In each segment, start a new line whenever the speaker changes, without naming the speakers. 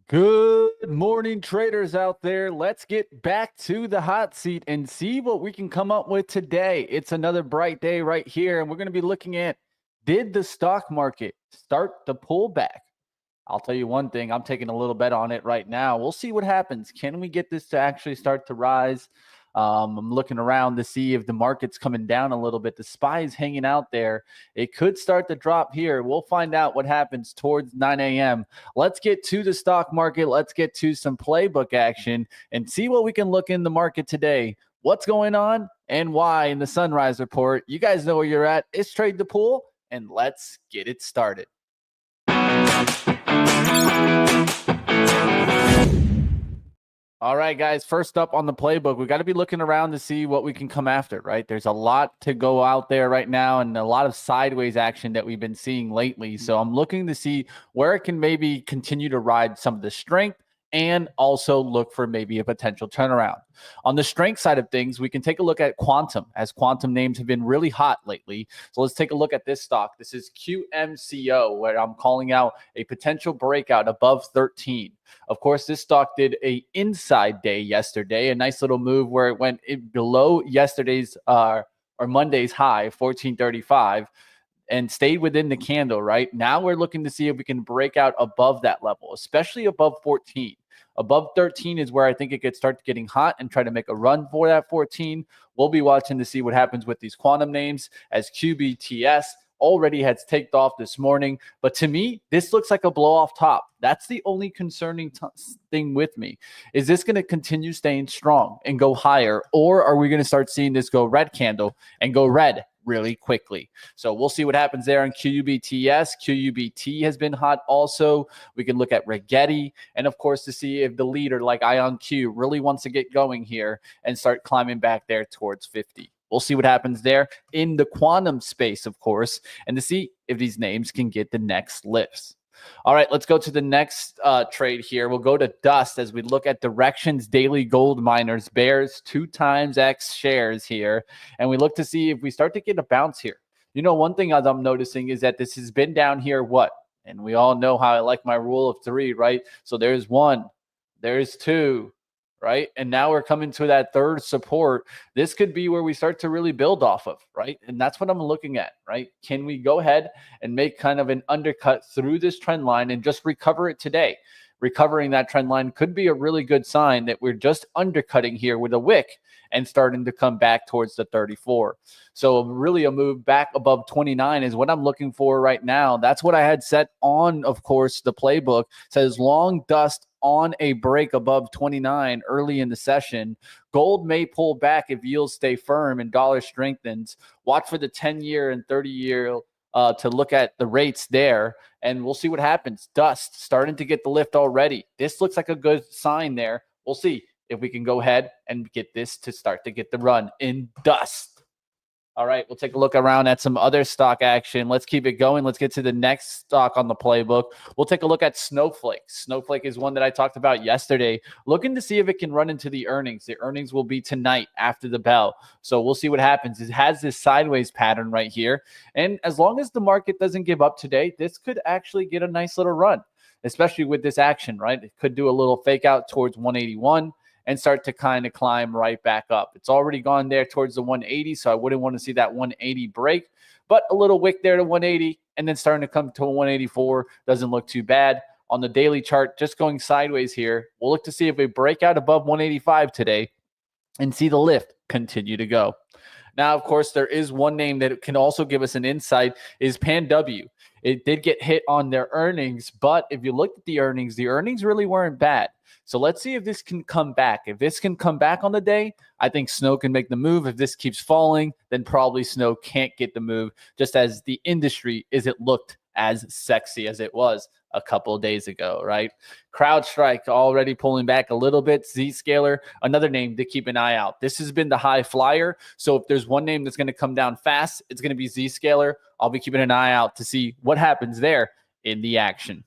Good morning, traders out there. Let's get back to the hot seat and see what we can come up with today. It's another bright day right here, and we're going to be looking at, did the stock market start the pullback? I'll tell you one thing, I'm taking a little bet on it right now. We'll see what happens. Can we get this to actually start to rise? I'm looking around to see if the market's coming down a little bit. The SPY is hanging out there. It could start to drop here. We'll find out what happens towards 9 a.m. Let's get to the stock market. Let's get to some playbook action and see what we can look in the market today. What's going on and why in the Sunrise Report. You guys know where you're at. It's Trade the Pool, and let's get it started. All right, guys, first up on the playbook, we got to be looking around to see what we can come after, right? There's a lot to go out there right now and a lot of sideways action that we've been seeing lately. So I'm looking to see where it can maybe continue to ride some of the strength and also look for maybe a potential turnaround. On the strength side of things, we can take a look at quantum, as quantum names have been really hot lately. So let's take a look at this stock. This is QMCO, where I'm calling out a potential breakout above 13. Of course, this stock did a inside day yesterday, a nice little move where it went below yesterday's or Monday's high, 1435. And stayed within the candle, right? Now we're looking to see if we can break out above that level, especially above 14. Above 13 is where I think it could start getting hot and try to make a run for that 14. We'll be watching to see what happens with these quantum names, as QBTS already has taken off this morning. But to me, this looks like a blow off top. That's the only concerning thing with me. Is this going to continue staying strong and go higher? Or are we going to start seeing this go red candle and go red really quickly? So we'll see what happens there on QUBTS. QUBT has been hot also. We can look at Rigetti, and of course to see if the leader like IonQ really wants to get going here and start climbing back there towards 50. We'll see what happens there in the quantum space, of course, and to see if these names can get the next lifts. All right, let's go to the next trade here. We'll go to Dust as we look at Directions Daily Gold Miners, bears 2x X shares here. And we look to see if we start to get a bounce here. You know, one thing as I'm noticing is that this has been down here, what? And we all know how I like my rule of 3, right? So there's 1, there's 2, right? And now we're coming to that third support. This could be where we start to really build off of, right? And that's what I'm looking at, right? Can we go ahead and make kind of an undercut through this trend line and just recover it today? Recovering that trend line could be a really good sign that we're just undercutting here with a wick and starting to come back towards the 34. So really a move back above 29 is what I'm looking for right now. That's what I had set on, of course, the playbook. Says long Dust on a break above 29 early in the session. Gold may pull back if yields stay firm and dollar strengthens. Watch for the 10-year and 30-year to look at the rates there, and we'll see what happens. Dust starting to get the lift already. This looks like a good sign there. We'll see if we can go ahead and get this to start to get the run in Dust. All right, we'll take a look around at some other stock action. Let's keep it going. Let's get to the next stock on the playbook. We'll take a look at Snowflake. Snowflake is one that I talked about yesterday, looking to see if it can run into the earnings. The earnings will be tonight after the bell. So we'll see what happens. It has this sideways pattern right here. And as long as the market doesn't give up today, this could actually get a nice little run, especially with this action, right? It could do a little fake out towards 181. And start to kind of climb right back up. It's already gone there towards the 180, so I wouldn't want to see that 180 break. But a little wick there to 180, and then starting to come to a 184 doesn't look too bad. On the daily chart, just going sideways here, we'll look to see if we break out above 185 today and see the lift continue to go. Now, of course, there is one name that can also give us an insight is PanW. It did get hit on their earnings, but if you look at the earnings really weren't bad. So let's see if this can come back. If this can come back on the day, I think Snow can make the move. If this keeps falling, then probably Snow can't get the move, just as the industry isn't looked as sexy as it was a couple of days ago, right? CrowdStrike already pulling back a little bit. Zscaler, another name to keep an eye out. This has been the high flyer. So if there's one name that's going to come down fast, it's going to be Zscaler. I'll be keeping an eye out to see what happens there in the action.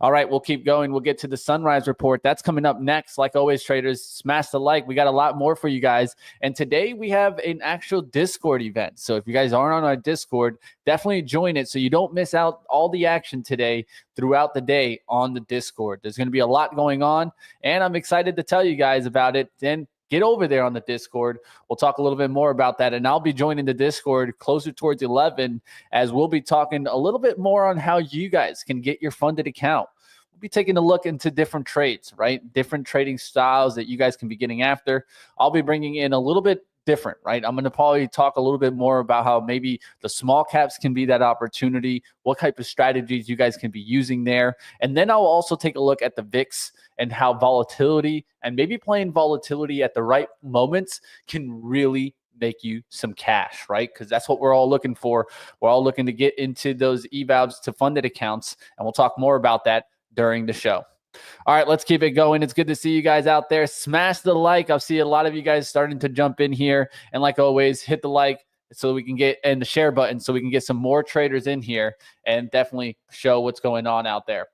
All right, we'll keep going. We'll get to the sunrise report. That's coming up next. Like always, traders, smash the like. We got a lot more for you guys. And today we have an actual Discord event. So if you guys aren't on our Discord, definitely join it so you don't miss out all the action today throughout the day on the Discord. There's going to be a lot going on, and I'm excited to tell you guys about it. Then get over there on the Discord. We'll talk a little bit more about that. And I'll be joining the Discord closer towards 11 as we'll be talking a little bit more on how you guys can get your funded account. We'll be taking a look into different trades, right? Different trading styles that you guys can be getting after. I'll be bringing in a little bit different, right? I'm going to probably talk a little bit more about how maybe the small caps can be that opportunity, what type of strategies you guys can be using there. And then I'll also take a look at the VIX and how volatility and maybe playing volatility at the right moments can really make you some cash, right? Because that's what we're all looking for. We're all looking to get into those evals to funded accounts, and we'll talk more about that during the show. All right, let's keep it going. It's good to see you guys out there. Smash the like. I'll see a lot of you guys starting to jump in here. And like always, hit the like so we can get, and the share button so we can get some more traders in here and definitely show what's going on out there.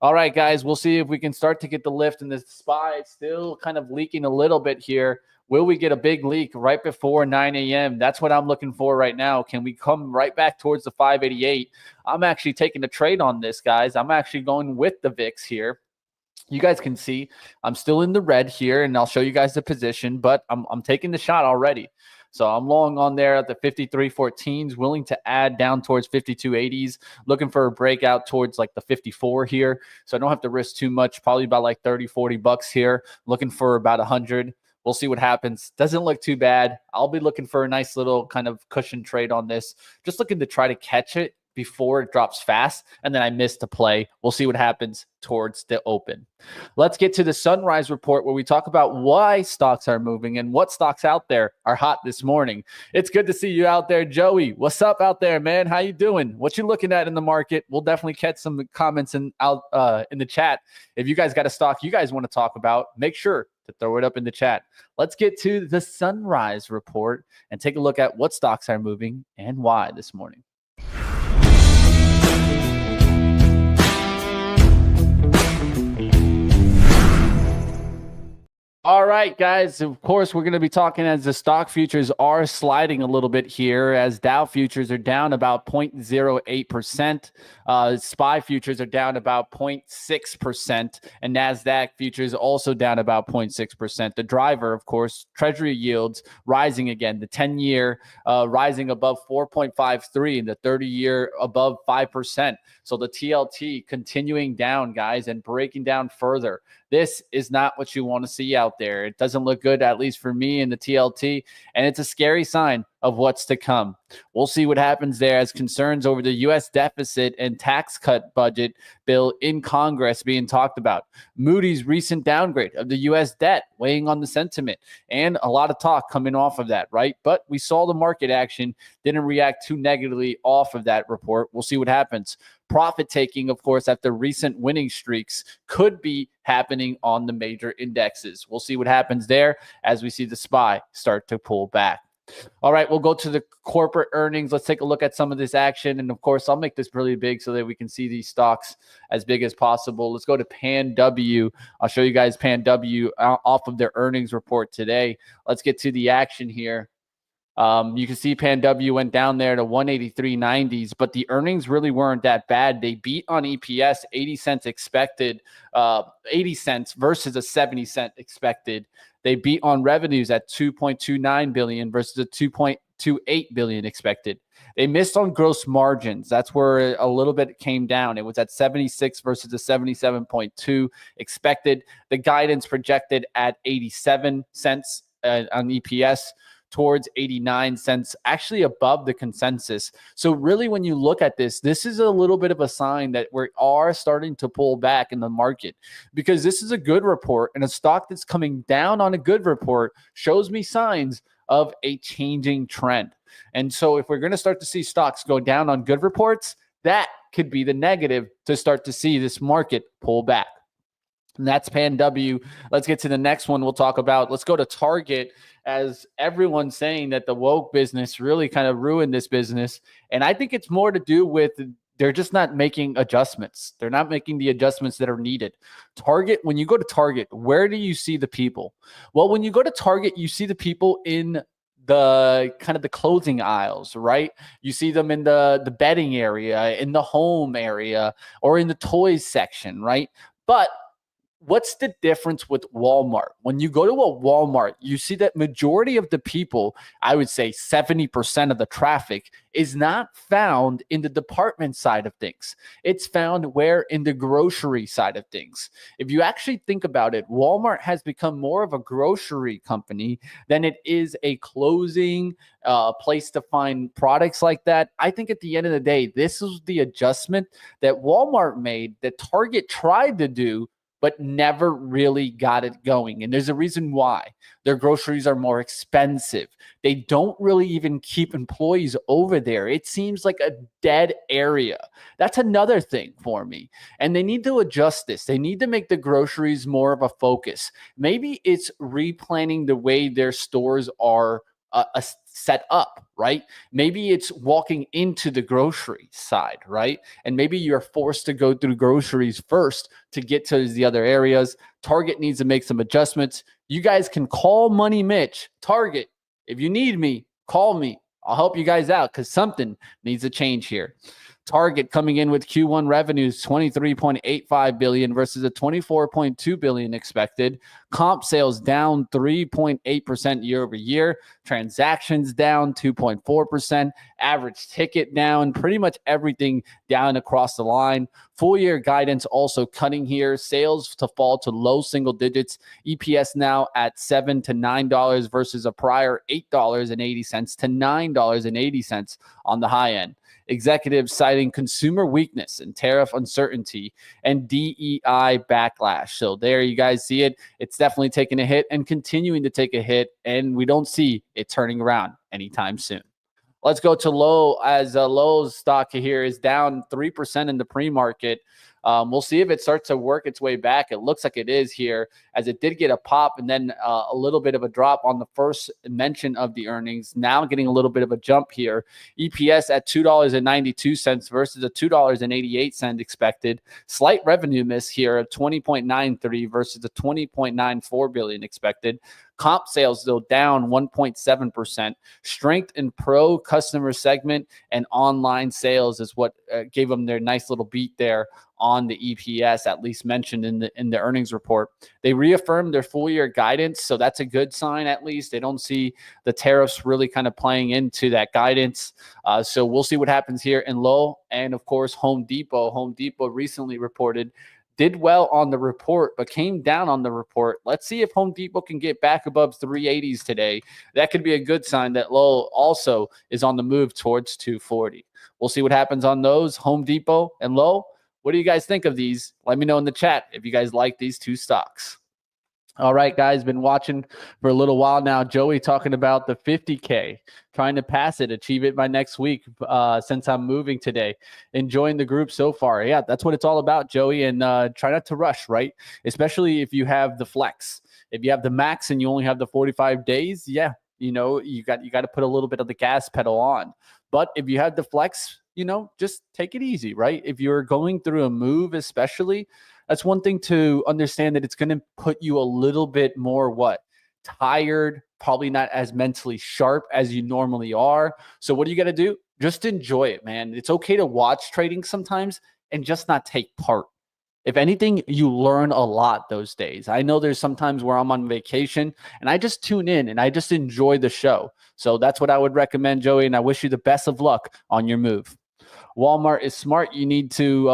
All right, guys, we'll see if we can start to get the lift. And the SPY still kind of leaking a little bit here. Will we get a big leak right before 9 a.m.? That's what I'm looking for right now. Can we come right back towards the 588? I'm actually taking a trade on this, guys. I'm actually going with the VIX here. You guys can see I'm still in the red here, and I'll show you guys the position, but I'm taking the shot already. So I'm long on there at the 53.14s, willing to add down towards 52.80s, looking for a breakout towards like the 54 here. So I don't have to risk too much, probably about like 30, 40 bucks here, looking for about 100. We'll see what happens. Doesn't look too bad. I'll be looking for a nice little kind of cushion trade on this, just looking to try to catch it before it drops fast, and then I missed the play. We'll see what happens towards the open. Let's get to the sunrise report where we talk about why stocks are moving and what stocks out there are hot this morning. It's good to see you out there, Joey. What's up out there, man? How you doing? What you looking at in the market? We'll definitely catch some comments in the chat. If you guys got a stock you guys want to talk about, make sure to throw it up in the chat. Let's get to the sunrise report and take a look at what stocks are moving and why this morning. All right, guys, of course, we're going to be talking as the stock futures are sliding a little bit here, as Dow futures are down about 0.08%. SPY futures are down about 0.6%, and NASDAQ futures also down about 0.6%. The driver, of course, Treasury yields rising again, the 10-year rising above 4.53 and the 30-year above 5%. So the TLT continuing down, guys, and breaking down further. This is not what you want to see out there. It doesn't look good, at least for me in the TLT, and it's a scary sign of what's to come. We'll see what happens there as concerns over the U.S. deficit and tax cut budget bill in Congress being talked about. Moody's recent downgrade of the U.S. debt weighing on the sentiment, and a lot of talk coming off of that, right? But we saw the market action didn't react too negatively off of that report. We'll see what happens. Profit taking, of course, after recent winning streaks could be happening on the major indexes. We'll see what happens there as we see the SPY start to pull back. All right, we'll go to the corporate earnings. Let's take a look at some of this action. And of course, I'll make this really big so that we can see these stocks as big as possible. Let's go to Pan W. I'll show you guys Pan W off of their earnings report today. Let's get to the action here. You can see Pan W went down there to 183.90s, but the earnings really weren't that bad. They beat on EPS, 80 cents expected, 80 cents versus a 70 cent expected. They beat on revenues at 2.29 billion versus a 2.28 billion expected. They missed on gross margins. That's where a little bit came down. It was at 76 versus a 77.2 expected. The guidance projected at 87 cents on EPS. Towards 89 cents, actually above the consensus. So really, when you look at this, this is a little bit of a sign that we are starting to pull back in the market, because this is a good report, and a stock that's coming down on a good report shows me signs of a changing trend. And so if we're going to start to see stocks go down on good reports, that could be the negative to start to see this market pull back. And that's Pan W. Let's get to the next one we'll talk about. Let's go to Target, as everyone's saying that the woke business really kind of ruined this business. And I think it's more to do with they're just not making adjustments. They're not making the adjustments that are needed. Target, when you go to Target, where do you see the people? Well, when you go to Target, you see the people in the kind of the clothing aisles, right? You see them in the bedding area, in the home area, or in the toys section, right? But what's the difference with Walmart? When you go to a Walmart, you see that majority of the people, I would say 70% of the traffic, is not found in the department side of things. It's found where? In the grocery side of things. If you actually think about it, Walmart has become more of a grocery company than it is a closing place to find products like that. I think at the end of the day, this is the adjustment that Walmart made, that Target tried to do, but never really got it going. And there's a reason why. Their groceries are more expensive. They don't really even keep employees over there. It seems like a dead area. That's another thing for me. And they need to adjust this. They need to make the groceries more of a focus. Maybe it's replanning the way their stores are set up, right? Maybe it's walking into the grocery side, right? And maybe you're forced to go through groceries first to get to the other areas. Target needs to make some adjustments. You guys can call Money Mitch. Target, if you need me, call me. I'll help you guys out because something needs to change here. Target coming in with Q1 revenues 23.85 billion versus a 24.2 billion expected. Comp sales down 3.8% year over year. Transactions down 2.4%. Average ticket down. Pretty much everything down across the line. Full year guidance also cutting here. Sales to fall to low single digits. EPS now at $7 to $9 versus a prior $8.80 to $9.80 on the high end. Executives citing consumer weakness and tariff uncertainty and DEI backlash. So there you guys see it. It's definitely taking a hit and continuing to take a hit, and we don't see it turning around anytime soon. Let's go to Lowe, as Lowe's stock here is down 3% in the pre-market. We'll see if it starts to work its way back. It looks like it is here, as it did get a pop and then a little bit of a drop on the first mention of the earnings. Now getting a little bit of a jump here. EPS at $2.92 versus a $2.88 expected. Slight revenue miss here of 20.93 versus the 20.94 billion expected. Comp sales, though, down 1.7%. Strength in pro customer segment and online sales is what gave them their nice little beat there on the EPS, at least mentioned in the earnings report. They reaffirmed their full year guidance, so that's a good sign. At least they don't see the tariffs really kind of playing into that guidance. So we'll see what happens here in Lowe. And of course, Home Depot. Home Depot recently reported, did well on the report, but came down on the report. Let's see if Home Depot can get back above 380s today. That could be a good sign that Lowe also is on the move towards 240. We'll see what happens on those, Home Depot and Lowe. What do you guys think of these? Let me know in the chat if you guys like these two stocks. All right, guys, been watching for a little while now. Joey talking about the 50K, trying to pass it, achieve it by next week since I'm moving today. Enjoying the group so far. Yeah, that's what it's all about, Joey, and try not to rush, right? Especially if you have the flex. If you have the max and you only have the 45 days, yeah, you know, you got to put a little bit of the gas pedal on. But if you have the flex, you know, just take it easy, right? If you're going through a move, especially, that's one thing to understand, that it's going to put you a little bit more tired, probably not as mentally sharp as you normally are. So what do you got to do? Just enjoy it, man. It's okay to watch trading sometimes and just not take part. If anything, you learn a lot those days. I know there's sometimes where I'm on vacation and I just tune in and I just enjoy the show. So that's what I would recommend, Joey, and I wish you the best of luck on your move. Walmart is smart. You need to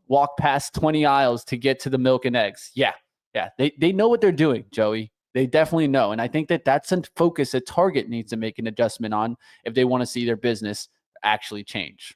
walk past 20 aisles to get to the milk and eggs. Yeah. They know what they're doing, Joey. They definitely know. And I think that that's a focus that Target needs to make an adjustment on if they want to see their business actually change.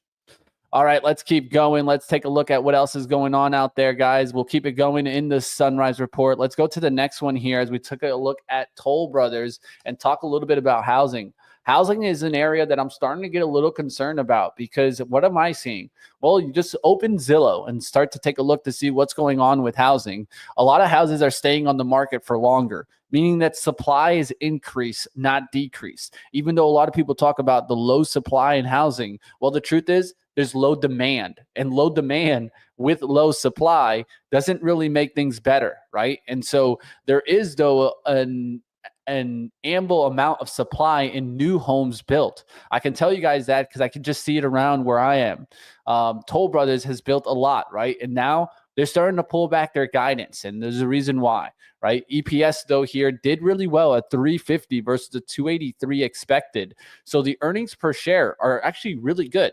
All right, let's keep going. Let's take a look at what else is going on out there, guys. We'll keep it going in the Sunrise Report. Let's go to the next one here as we took a look at Toll Brothers and talk a little bit about housing. Housing is an area that I'm starting to get a little concerned about, because what am I seeing? Well, you just open Zillow and start to take a look to see what's going on with housing. A lot of houses are staying on the market for longer, meaning that supply is increased, not decreased. Even though a lot of people talk about the low supply in housing, well, the truth is there's low demand, and low demand with low supply doesn't really make things better, right? And so there is, though, an ample amount of supply in new homes built. I can tell you guys that because I can just see it around where I am. Toll Brothers has built a lot, right? And now they're starting to pull back their guidance, and there's a reason why, right? EPS, though, here did really well at 350 versus the 283 expected. So the earnings per share are actually really good,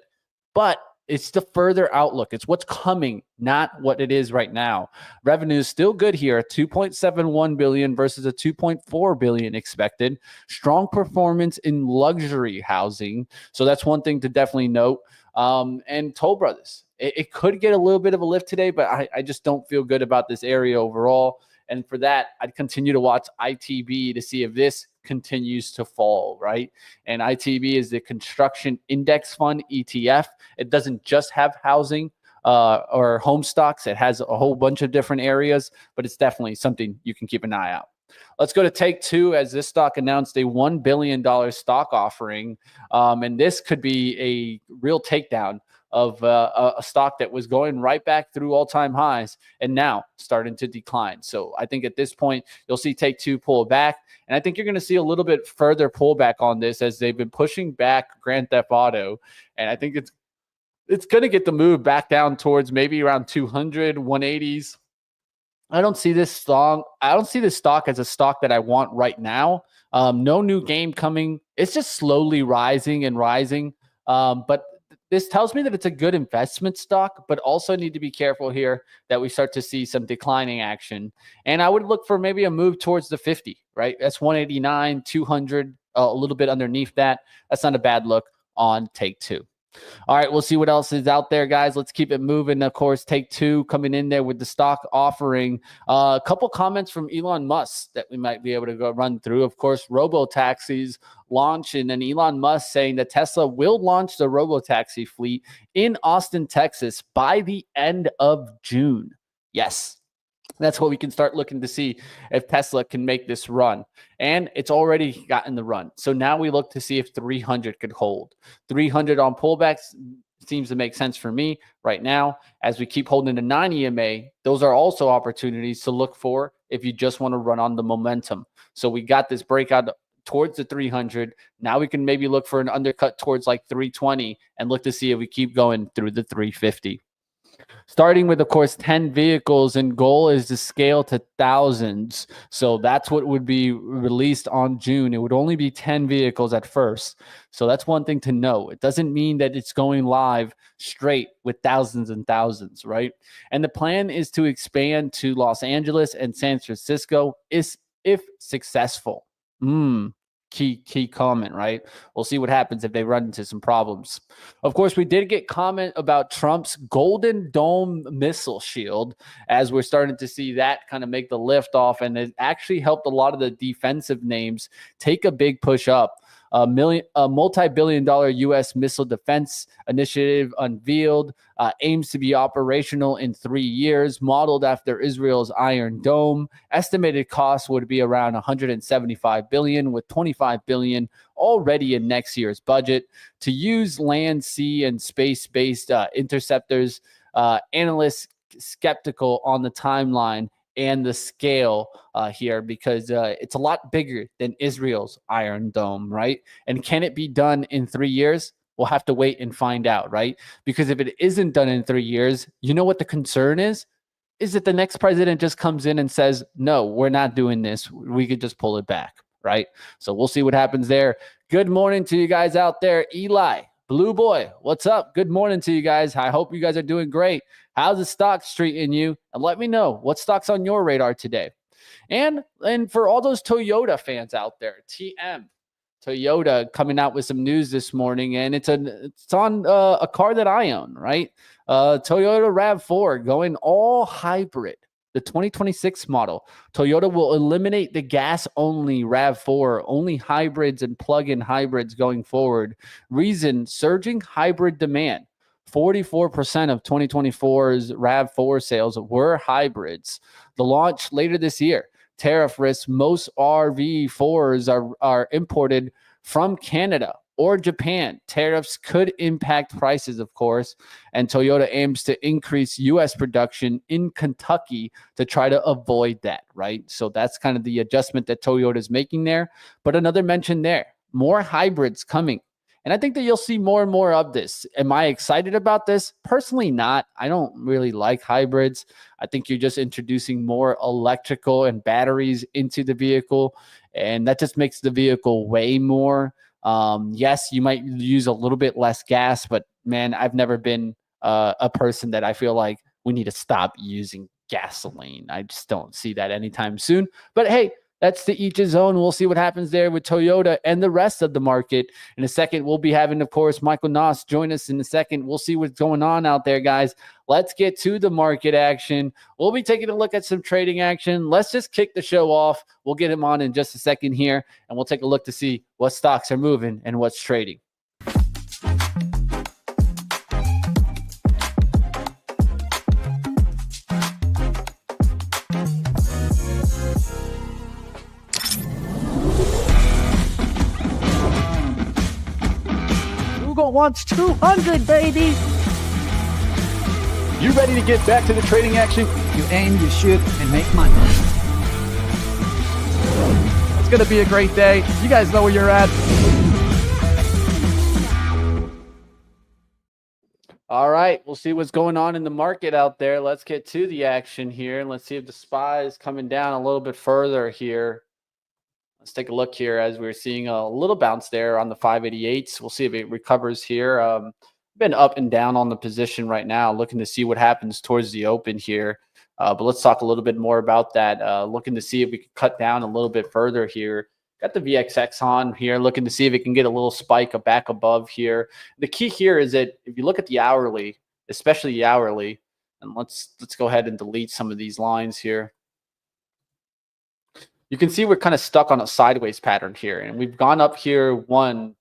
but it's the further outlook. It's what's coming, not what it is right now. Revenue is still good here, 2.71 billion versus a 2.4 billion expected. Strong performance in luxury housing. So that's one thing to definitely note. And Toll Brothers, it could get a little bit of a lift today, but I just don't feel good about this area overall. And for that, I'd continue to watch ITB to see if this continues to fall, right? And ITB is the Construction Index Fund ETF. It doesn't just have housing or home stocks. It has a whole bunch of different areas, but it's definitely something you can keep an eye out. Let's go to Take Two, as this stock announced a $1 billion stock offering. And this could be a real takedown of a stock that was going right back through all-time highs and now starting to decline. So I think at this point, you'll see Take Two pull back. And I think you're going to see a little bit further pullback on this as they've been pushing back Grand Theft Auto. And I think it's going to get the move back down towards maybe around 200, 180s. I don't see this stock as a stock that I want right now. No new game coming. It's just slowly rising and rising. But this tells me that it's a good investment stock, but also need to be careful here that we start to see some declining action. And I would look for maybe a move towards the 50, right? That's 189, 200, a little bit underneath that. That's not a bad look on Take Two. All right, we'll see what else is out there, guys. Let's keep it moving. Of course, Take Two coming in there with the stock offering. A couple comments from Elon Musk that we might be able to go run through. Of course, robo-taxis launching, and Elon Musk saying that Tesla will launch the robo-taxi fleet in Austin, Texas by the end of June. Yes. That's what we can start looking to see if Tesla can make this run. And it's already gotten the run. So now we look to see if 300 could hold. 300 on pullbacks seems to make sense for me right now. As we keep holding the 9 EMA, those are also opportunities to look for if you just want to run on the momentum. So we got this breakout towards the 300. Now we can maybe look for an undercut towards like 320 and look to see if we keep going through the 350. Starting with, of course, 10 vehicles, and goal is to scale to thousands. So that's what would be released on June. It would only be 10 vehicles at first. So that's one thing to know. It doesn't mean that it's going live straight with thousands and thousands, right? And the plan is to expand to Los Angeles and San Francisco if successful. Key comment, right? We'll see what happens if they run into some problems. Of course, we did get comment about Trump's Golden Dome missile shield, as we're starting to see that kind of make the lift off, and it actually helped a lot of the defensive names take a big push up. A multi-billion-dollar U.S. missile defense initiative unveiled, aims to be operational in 3 years, modeled after Israel's Iron Dome. Estimated cost would be around $175 billion, with $25 billion already in next year's budget. To use land, sea, and space-based interceptors, analysts skeptical on the timeline and the scale here, because it's a lot bigger than Israel's Iron Dome, right? And can it be done in 3 years? We'll have to wait and find out, right? Because if it isn't done in 3 years, you know what the concern is? Is that the next president just comes in and says, no, we're not doing this. We could just pull it back, right? So we'll see what happens there. Good morning to you guys out there. Eli, Blue Boy, what's up? Good morning to you guys. I hope you guys are doing great. How's the stock treating you? And let me know what stock's on your radar today. And for all those Toyota fans out there, Toyota coming out with some news this morning, and it's on a car that I own, right? Toyota RAV4 going all hybrid. The 2026 model. Toyota will eliminate the gas-only RAV4, only hybrids and plug-in hybrids going forward. Reason, surging hybrid demand. 44% of 2024's RAV4 sales were hybrids. The launch later this year. Tariff risks, most RV4s are imported from Canada. or Japan. Tariffs could impact prices, of course, and Toyota aims to increase U.S. production in Kentucky to try to avoid that, right? So that's kind of the adjustment that Toyota is making there. But another mention there, more hybrids coming. And I think that you'll see more and more of this. Am I excited about this? Personally, not. I don't really like hybrids. I think you're just introducing more electrical and batteries into the vehicle, and that just makes the vehicle weigh more. Yes, you might use a little bit less gas, but man, I've never been a person that I feel like we need to stop using gasoline. I just don't see that anytime soon. But hey, that's to each his own. We'll see what happens there with Toyota and the rest of the market. In a second, we'll be having, of course, Michael Noss join us in a second. We'll see what's going on out there, guys. Let's get to the market action. We'll be taking a look at some trading action. Let's just kick the show off. We'll get him on in just a second here, and we'll take a look to see what stocks are moving and what's trading. Wants 200, baby. You ready to get back to the trading action?
You aim, you shoot, and make money.
It's going to be a great day. You guys know where you're at. All right, we'll see what's going on in the market out there. Let's get to the action here, and let's see if the SPY is coming down a little bit further here. Let's take a look here as we're seeing a little bounce there on the 588s. We'll see if it recovers here. Been up and down on the position right now, looking to see what happens towards the open here. But let's talk a little bit more about that. Looking to see if we can cut down a little bit further here. Got the VXX on here, looking to see if it can get a little spike back above here. The key here is that if you look at the hourly, especially the hourly, and let's go ahead and delete some of these lines here. You can see we're kind of stuck on a sideways pattern here, and we've gone up here one.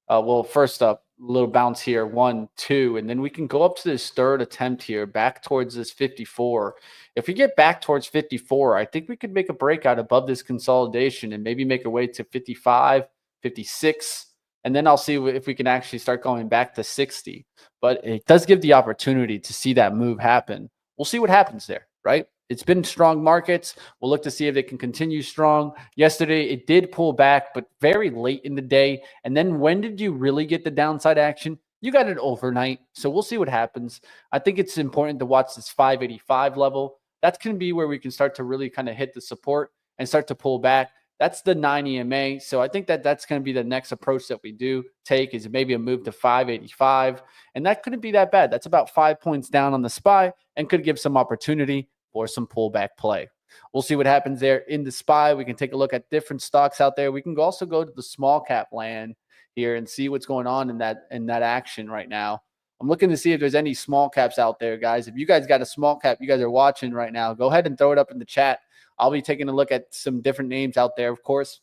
Well, first up, a little bounce here, 1, 2, and then we can go up to this third attempt here, back towards this 54. If we get back towards 54, I think we could make a breakout above this consolidation and maybe make our way to 55, 56, and then I'll see if we can actually start going back to 60. But it does give the opportunity to see that move happen. We'll see what happens there, right? It's been strong markets. We'll look to see if they can continue strong. Yesterday, it did pull back, but very late in the day. And then when did you really get the downside action? You got it overnight. So we'll see what happens. I think it's important to watch this 585 level. That's going to be where we can start to really kind of hit the support and start to pull back. That's the 9 EMA. So I think that that's going to be the next approach that we do take, is maybe a move to 585. And that couldn't be that bad. That's about 5 points down on the SPY and could give some opportunity or some pullback play. We'll see what happens there in the SPY. We can take a look at different stocks out there. We can also go to the small cap land here and see what's going on in that action right now. I'm looking to see if there's any small caps out there, guys. If you guys got a small cap you guys are watching right now, go ahead and throw it up in the chat. I'll be taking a look at some different names out there, of course.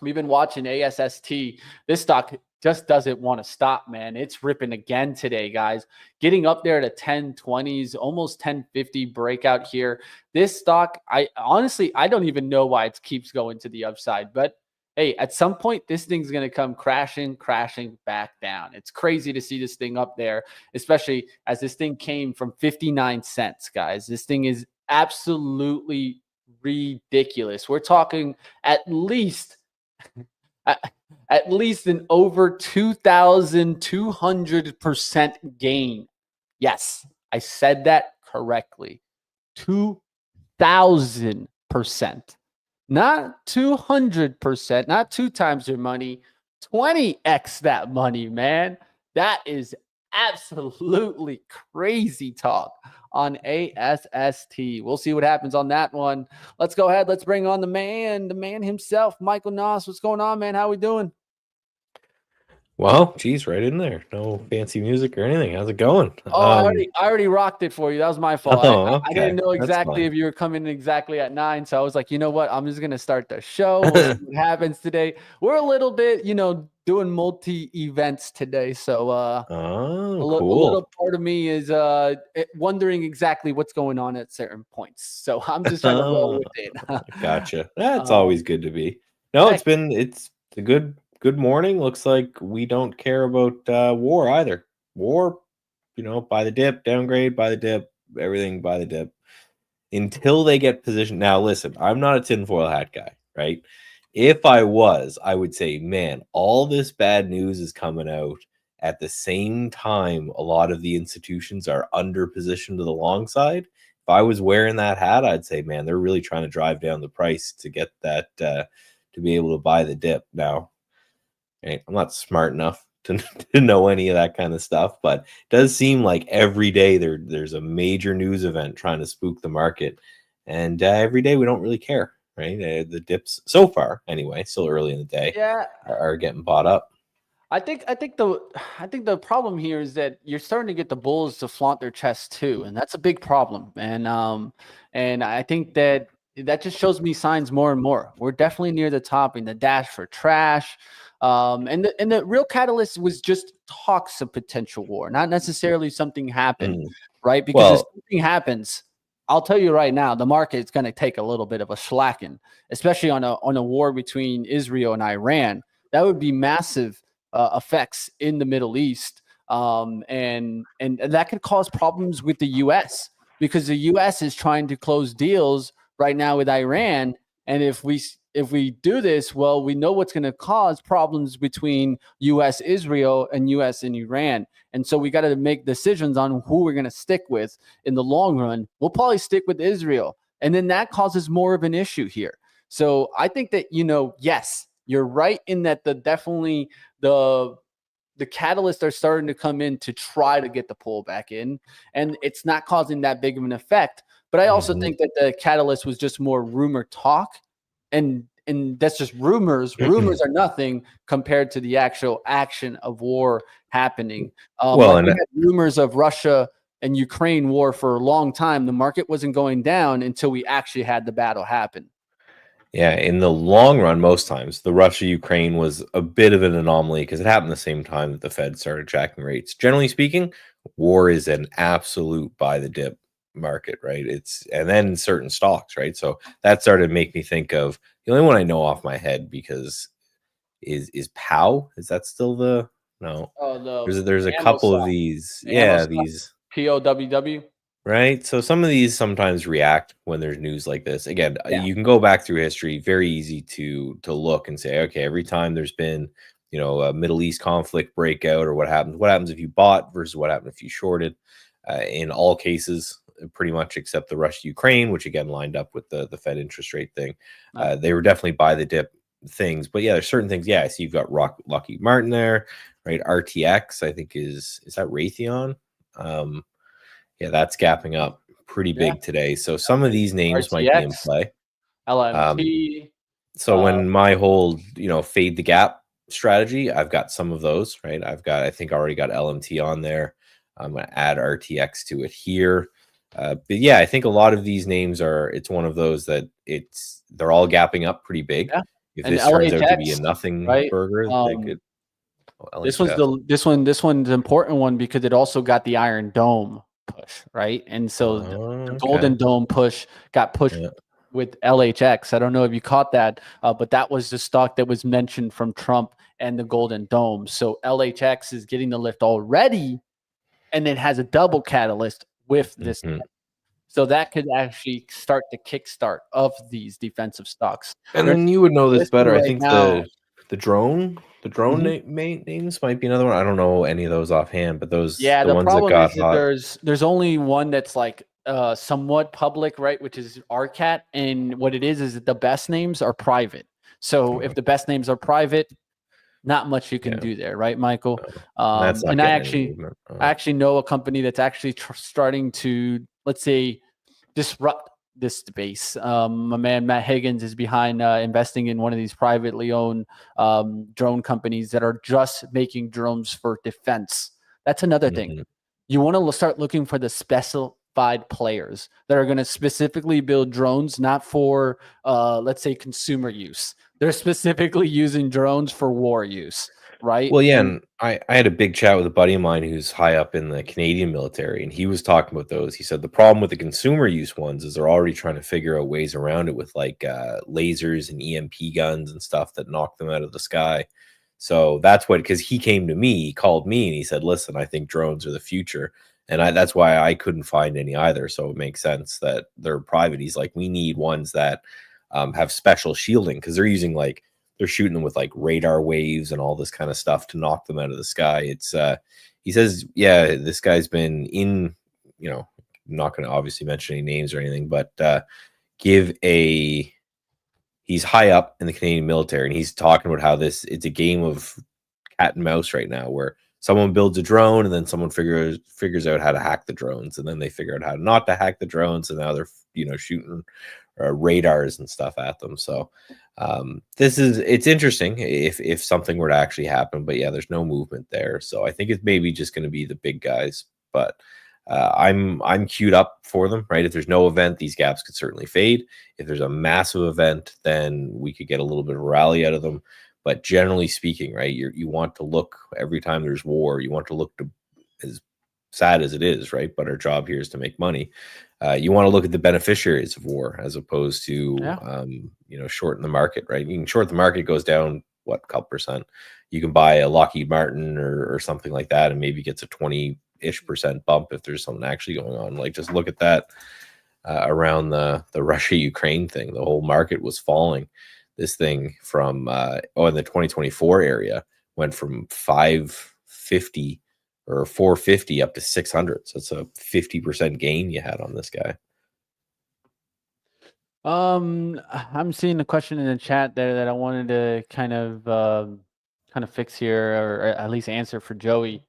We've been watching ASST. This stock just doesn't want to stop, man. It's ripping again today, guys. Getting up there to 1020s, almost 1050 breakout here. This stock, I honestly don't even know why it keeps going to the upside. But hey, at some point, this thing's going to come crashing back down. It's crazy to see this thing up there, especially as this thing came from 59 cents, guys. This thing is absolutely ridiculous. We're talking at least an over 2,200% gain. Yes, I said that correctly. 2,000%. Not 200%, not 2 times your money, 20x that money, man. That is absolutely crazy talk on ASST. We'll see what happens on that one. Let's go ahead. Let's bring on the man himself, Michael Noss. What's going on, man? How we doing?
Well, geez, right in there. No fancy music or anything. How's it going?
Oh, I already rocked it for you. That was my fault.
Okay.
I didn't know exactly if you were coming in exactly at 9. So I was like, you know what? I'm just going to start the show. We'll see what happens today. We're a little bit, doing multi-events today. So a little part of me is wondering exactly what's going on at certain points. So I'm just trying to roll with it.
Gotcha. That's always good to be. No, it's a good good morning. Looks like we don't care about war either. War, buy the dip, downgrade, buy the dip, everything buy the dip until they get positioned. Now, listen, I'm not a tinfoil hat guy, right? If I was, I would say, man, all this bad news is coming out at the same time a lot of the institutions are under positioned to the long side. If I was wearing that hat, I'd say, man, they're really trying to drive down the price to get that to be able to buy the dip. Now, I'm not smart enough to know any of that kind of stuff, but it does seem like every day there's a major news event trying to spook the market, and every day we don't really care, right? The dips so far, anyway, still early in the day,
Yeah,
are getting bought up.
I think the problem here is that you're starting to get the bulls to flaunt their chests too, and that's a big problem. And I think that just shows me signs more and more. We're definitely near the top in the dash for trash. And the real catalyst was just talks of potential war, not necessarily something happened, right? Because if something happens, I'll tell you right now, the market is going to take a little bit of a slacken, especially on a war between Israel and Iran. That would be massive effects in the Middle East, and that could cause problems with the U.S. because the U.S. is trying to close deals right now with Iran, and if we do this, well, we know what's going to cause problems between U.S. Israel and U.S. and Iran, and so we got to make decisions on who we're going to stick with in the long run. We'll probably stick with Israel, and then that causes more of an issue here. So I think that yes, you're right in that definitely the catalysts are starting to come in to try to get the pullback in, and it's not causing that big of an effect. But I also think that the catalyst was just more rumor talk, and that's just rumors. Rumors are nothing compared to the actual action of war happening. We had rumors of Russia and Ukraine war for a long time. The market wasn't going down until we actually had the battle happen.
Yeah, in the long run, most times, the Russia-Ukraine was a bit of an anomaly because it happened the same time that the Fed started jacking rates. Generally speaking, war is an absolute buy the dip market, right? And then certain stocks, right? So that started to make me think of the only one I know off my head because is POW. Is that still no? There's a couple of these. Yeah, these
POWW.
Right. So some of these sometimes react when there's news like this. Again, you can go back through history, very easy to look and say, okay, every time there's been, a Middle East conflict breakout or what happens if you bought versus what happened if you shorted. In all cases, pretty much except the Russia-Ukraine, which again lined up with the Fed interest rate thing. They were definitely buy the dip things. But yeah, there's certain things. Yeah, I see you've got Lockheed Martin there, right? RTX, I think is that Raytheon? Yeah, that's gapping up pretty big today. So some of these names
RTX,
might be in play.
LMT.
So when my whole, fade the gap strategy, I've got some of those, right? I think already got LMT on there. I'm going to add RTX to it here. But yeah, I think a lot of these names it's one of those that they're all gapping up pretty big.
Yeah.
If this turns out to be a nothing burger, they could.
This one's an important one because it also got the Iron Dome push, right? And so the Golden Dome push got pushed with LHX. I don't know if you caught that, but that was the stock that was mentioned from Trump and the Golden Dome. So LHX is getting the lift already, and it has a double catalyst with this. So that could actually start the kickstart of these defensive stocks.
And then you would know this better. I think the drone names might be another one. I don't know any of those offhand, but those
the
ones
problem
that got
is that
hot.
there's only one that's like somewhat public, right? Which is RCAT, and what it is that the best names are private. So if the best names are private, not much you can do there, right, Michael? And I actually know a company that's actually starting to, let's say, disrupt this space. My man Matt Higgins is behind investing in one of these privately owned drone companies that are just making drones for defense. That's another thing. You want to start looking for the specified players that are going to specifically build drones, not for, let's say, consumer use. They're specifically using drones for war use, right?
Well, yeah, and I had a big chat with a buddy of mine who's high up in the Canadian military, and he was talking about those. He said the problem with the consumer use ones is they're already trying to figure out ways around it with like lasers and EMP guns and stuff that knock them out of the sky. So that's what, because he came to me, he called me and he said, listen, I think drones are the future. And that's why I couldn't find any either. So it makes sense that they're private. He's like, we need ones that have special shielding, because they're using like, they're shooting them with like radar waves and all this kind of stuff to knock them out of the sky. It's he says, yeah, this guy's been in, you know, I'm not going to obviously mention any names or anything, but he's high up in the Canadian military, and he's talking about how it's a game of cat and mouse right now, where someone builds a drone and then someone figures out how to hack the drones, and then they figure out how not to hack the drones, and now they're, you know, shooting radars and stuff at them. So it's interesting if something were to actually happen, but yeah, there's no movement there. So I think it's maybe just going to be the big guys, but I'm queued up for them, right? If there's no event, these gaps could certainly fade. If there's a massive event, then we could get a little bit of a rally out of them. But generally speaking, right, you want to look, every time there's war, you want to look to, as sad as it is, right? But our job here is to make money. You want to look at the beneficiaries of war as opposed to, you know, shorten the market, right? You can short the market, goes down, what, a couple percent. You can buy a Lockheed Martin or something like that, and maybe gets a 20-ish% bump if there's something actually going on. Like, just look at that around the Russia-Ukraine thing. The whole market was falling. This thing from in the 2024 area went from 550 or 450 up to 600. So it's a 50% gain you had on this guy.
I'm seeing a question in the chat there that I wanted to kind of fix here, or at least answer for Joey.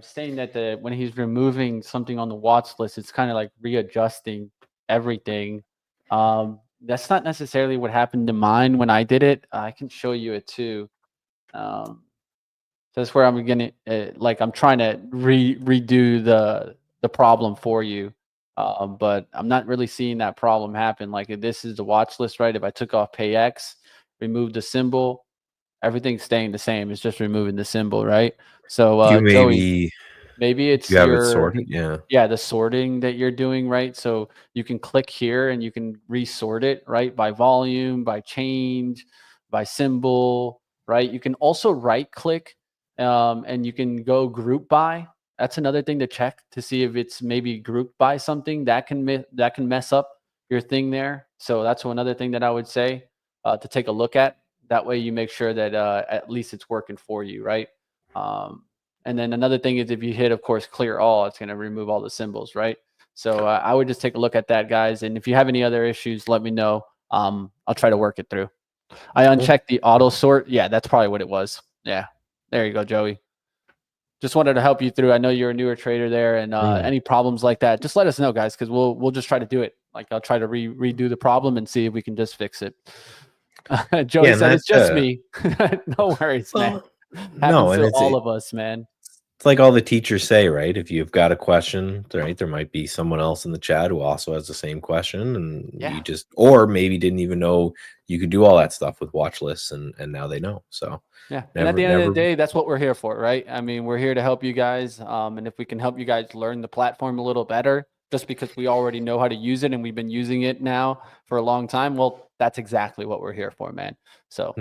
Saying that when he's removing something on the watch list, it's kind of like readjusting everything. That's not necessarily what happened to mine when I did it. I can show you it too. So that's where I'm gonna like, I'm trying to redo the problem for you. But I'm not really seeing that problem happen. Like, if this is the watch list, right? If I took off PayX, remove the symbol, everything's staying the same. It's just removing the symbol, right? So Joey, maybe it's
you have it sorted.
Yeah, the sorting that you're doing, right? So you can click here and you can resort it, right? By volume, by change, by symbol, right? You can also right click and you can go group by. That's another thing to check to see if it's maybe grouped by something that can mess up your thing there. So that's another thing that I would say to take a look at. That way you make sure that at least it's working for you, right? And then another thing is, if you hit, of course, clear all, it's going to remove all the symbols, right? So I would just take a look at that, guys. And if you have any other issues, let me know. I'll try to work it through. I unchecked the auto sort. Yeah, that's probably what it was. Yeah, there you go, Joey. Just wanted to help you through. I know you're a newer trader there, and any problems like that, just let us know, guys, because we'll just try to do it. Like, I'll try to redo the problem and see if we can just fix it. Joey said it's just me. No worries, man. Happens to all of us, man.
It's like all the teachers say, right? If you've got a question, right, there might be someone else in the chat who also has the same question, and you just, or maybe didn't even know you could do all that stuff with watch lists, and now they know. So
yeah, and at the end of the day, that's what we're here for, right? I mean, we're here to help you guys, and if we can help you guys learn the platform a little better, just because we already know how to use it and we've been using it now for a long time, well, that's exactly what we're here for, man. So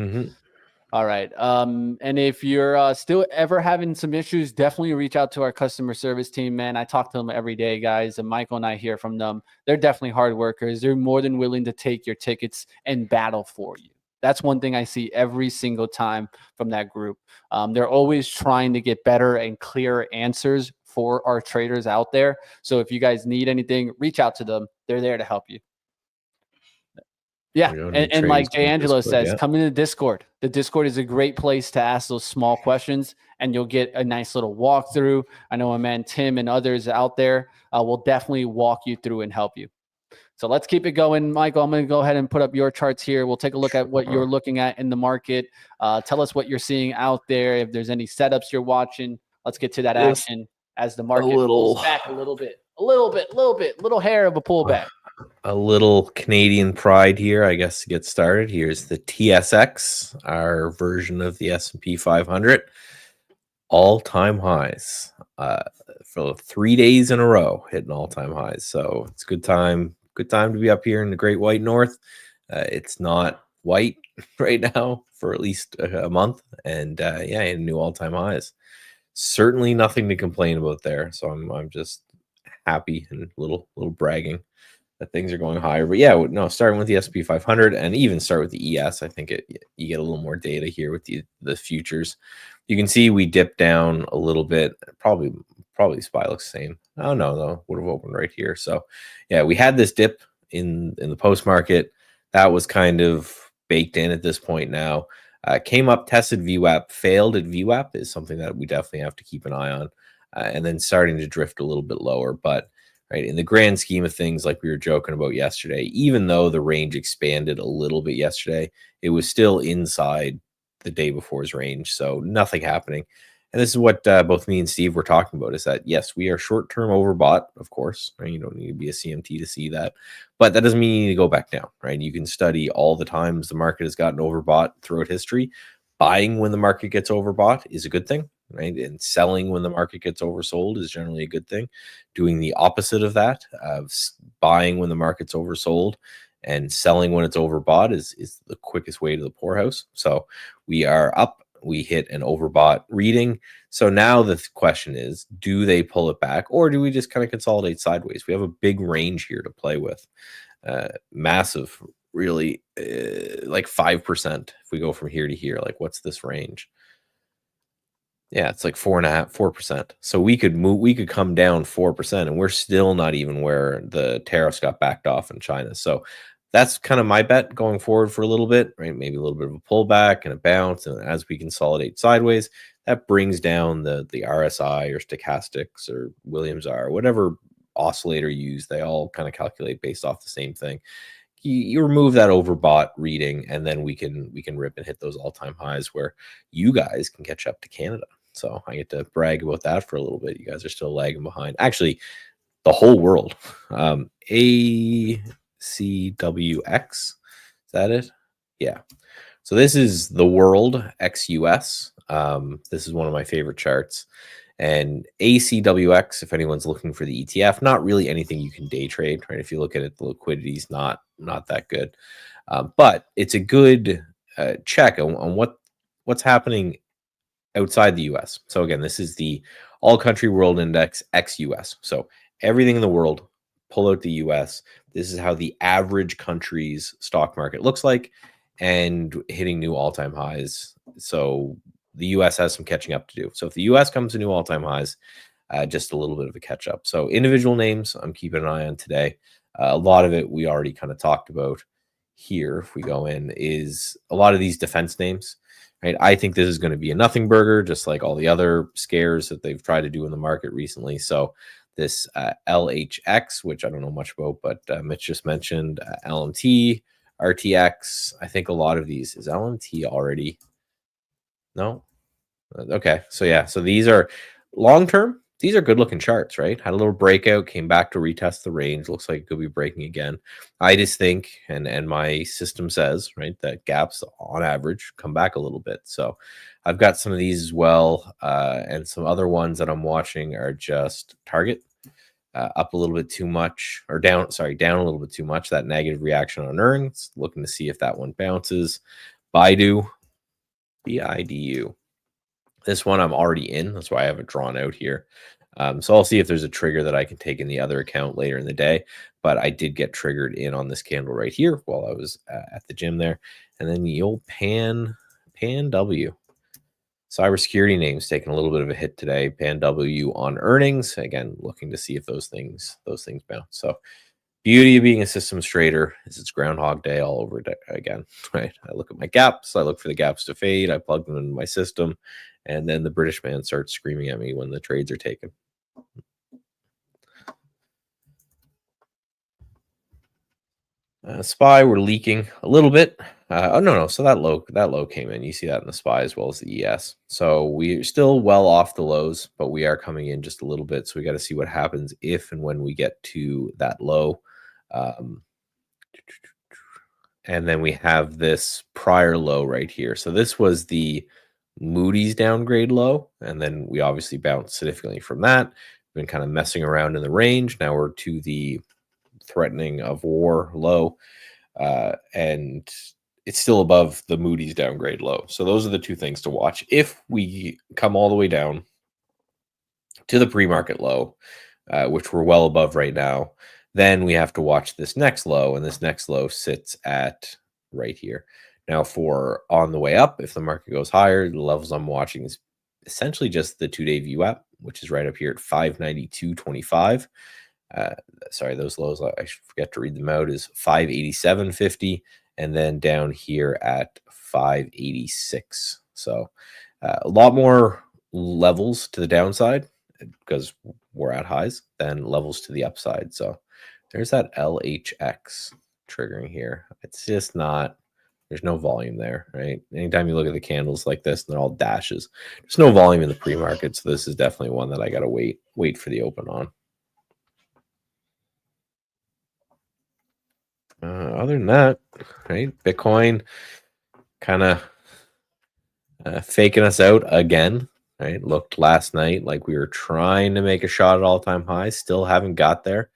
all right. And if you're still ever having some issues, definitely reach out to our customer service team, man. I talk to them every day, guys, and Michael and I hear from them. They're definitely hard workers. They're more than willing to take your tickets and battle for you. That's one thing I see every single time from that group. They're always trying to get better and clearer answers for our traders out there. So if you guys need anything, reach out to them. They're there to help you. Yeah, and like Jay Angelo says, come into Discord. The Discord is a great place to ask those small questions, and you'll get a nice little walkthrough. I know my man Tim and others out there will definitely walk you through and help you. So let's keep it going. Michael, I'm going to go ahead and put up your charts here. We'll take a look at what you're looking at in the market. Tell us what you're seeing out there. If there's any setups you're watching, let's get to that action as the market pulls back a little hair of a pullback.
A little Canadian pride here, I guess, to get started. Here's the TSX, our version of the S&P 500. All-time highs for 3 days in a row, hitting all-time highs. So it's good time to be up here in the Great White North. It's not white right now for at least a month, and yeah, hit new all-time highs. Certainly nothing to complain about there. So I'm just happy and little bragging that things are going higher. But yeah, no, starting with the S&P 500 and even start with the ES, I think you get a little more data here with the futures. You can see we dipped down a little bit. Probably SPY looks the same. Oh no, would have opened right here. So yeah, we had this dip in the post market. That was kind of baked in at this point now. Came up, tested VWAP, failed at VWAP is something that we definitely have to keep an eye on, and then starting to drift a little bit lower. But right, in the grand scheme of things, like we were joking about yesterday, even though the range expanded a little bit yesterday, it was still inside the day before's range. So nothing happening. And this is what both me and Steve were talking about, is that, yes, we are short-term overbought, of course. Right? You don't need to be a CMT to see that. But that doesn't mean you need to go back down, right? You can study all the times the market has gotten overbought throughout history. Buying when the market gets overbought is a good thing, right? And selling when the market gets oversold is generally a good thing. Doing the opposite of that, of buying when the market's oversold and selling when it's overbought, is the quickest way to the poorhouse. So we are up. We hit an overbought reading. So now the question is, do they pull it back, or do we just kind of consolidate sideways? We have a big range here to play with. Massive, really, like 5%. If we go from here to here, like what's this range? Yeah, it's like 4.5%. So we could move, we could come down 4%, and we're still not even where the tariffs got backed off in China. So that's kind of my bet going forward for a little bit, right? Maybe a little bit of a pullback and a bounce. And as we consolidate sideways, that brings down the RSI or stochastics or Williams R, whatever oscillator you use. They all kind of calculate based off the same thing. You remove that overbought reading, and then we can rip and hit those all-time highs where you guys can catch up to Canada. So I get to brag about that for a little bit. You guys are still lagging behind. Actually, the whole world. ACWX, is that it? Yeah. So this is the world XUS. This is one of my favorite charts. And ACWX, if anyone's looking for the ETF, not really anything you can day trade, right? If you look at it, the liquidity is not that good. But it's a good check on what's happening outside the US. So again, this is the All Country World Index XUS. So everything in the world, pull out the US. This is how the average country's stock market looks like, and hitting new all-time highs. So the US has some catching up to do. So if the US comes to new all-time highs, just a little bit of a catch up. So individual names, I'm keeping an eye on today. A lot of it we already kind of talked about here. If we go in, is a lot of these defense names, right? I think this is going to be a nothing burger, just like all the other scares that they've tried to do in the market recently. So this LHX, which I don't know much about, but Mitch just mentioned LMT, RTX. I think a lot of these, is LMT already? No? Okay. So yeah, so these are long-term. These are good looking charts, right? Had a little breakout, came back to retest the range. Looks like it could be breaking again. I just think, and my system says, right, that gaps on average come back a little bit. So I've got some of these as well. And some other ones that I'm watching are just Target up a little bit too much, or down a little bit too much. That negative reaction on earnings, looking to see if that one bounces. Baidu, BIDU. This one I'm already in. That's why I have it drawn out here. So I'll see if there's a trigger that I can take in the other account later in the day. But I did get triggered in on this candle right here while I was at the gym there. And then the old Pan W. Cybersecurity names taking a little bit of a hit today. Pan W on earnings. Again, looking to see if those things bounce. So beauty of being a systems trader is it's Groundhog Day all over again, right? I look at my gaps. I look for the gaps to fade. I plug them into my system. And then the British man starts screaming at me when the trades are taken. SPY, we're leaking a little bit. Oh, no. So that low came in. You see that in the SPY as well as the ES. So we're still well off the lows, but we are coming in just a little bit. So we got to see what happens if and when we get to that low. And then we have this prior low right here. So this was the Moody's downgrade low, and then we obviously bounced significantly from that. We've been kind of messing around in the range. Now we're to the threatening of war low, and it's still above the Moody's downgrade low. So those are the two things to watch. If we come all the way down to the pre-market low, which we're well above right now, then we have to watch this next low, and this next low sits at right here. Now, for on the way up, if the market goes higher, the levels I'm watching is essentially just the 2-day VWAP, which is right up here at 592.25. Sorry, those lows, I forget to read them out, is 587.50, and then down here at 586. So a lot more levels to the downside because we're at highs than levels to the upside. So there's that LHX triggering here. It's just not, there's no volume there, right? Anytime you look at the candles like this, they're all dashes. There's no volume in the pre-market, so this is definitely one that I got to wait for the open on. Other than that, right? Bitcoin kind of faking us out again, right? Looked last night like we were trying to make a shot at all-time highs. Still haven't got there,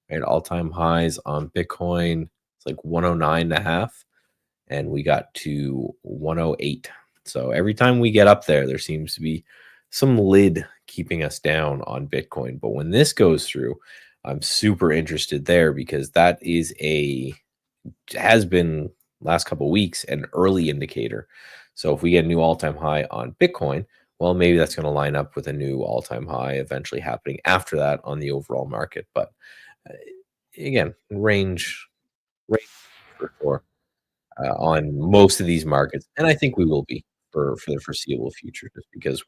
right? All-time highs on Bitcoin, it's like 109.5, and we got to 108. So every time we get up there, there seems to be some lid keeping us down on Bitcoin. But when this goes through, I'm super interested there because that is has been last couple of weeks an early indicator. So if we get a new all-time high on Bitcoin, well, maybe that's going to line up with a new all-time high eventually happening after that on the overall market. But again, range for sure on most of these markets, and I think we will be for the foreseeable future, just because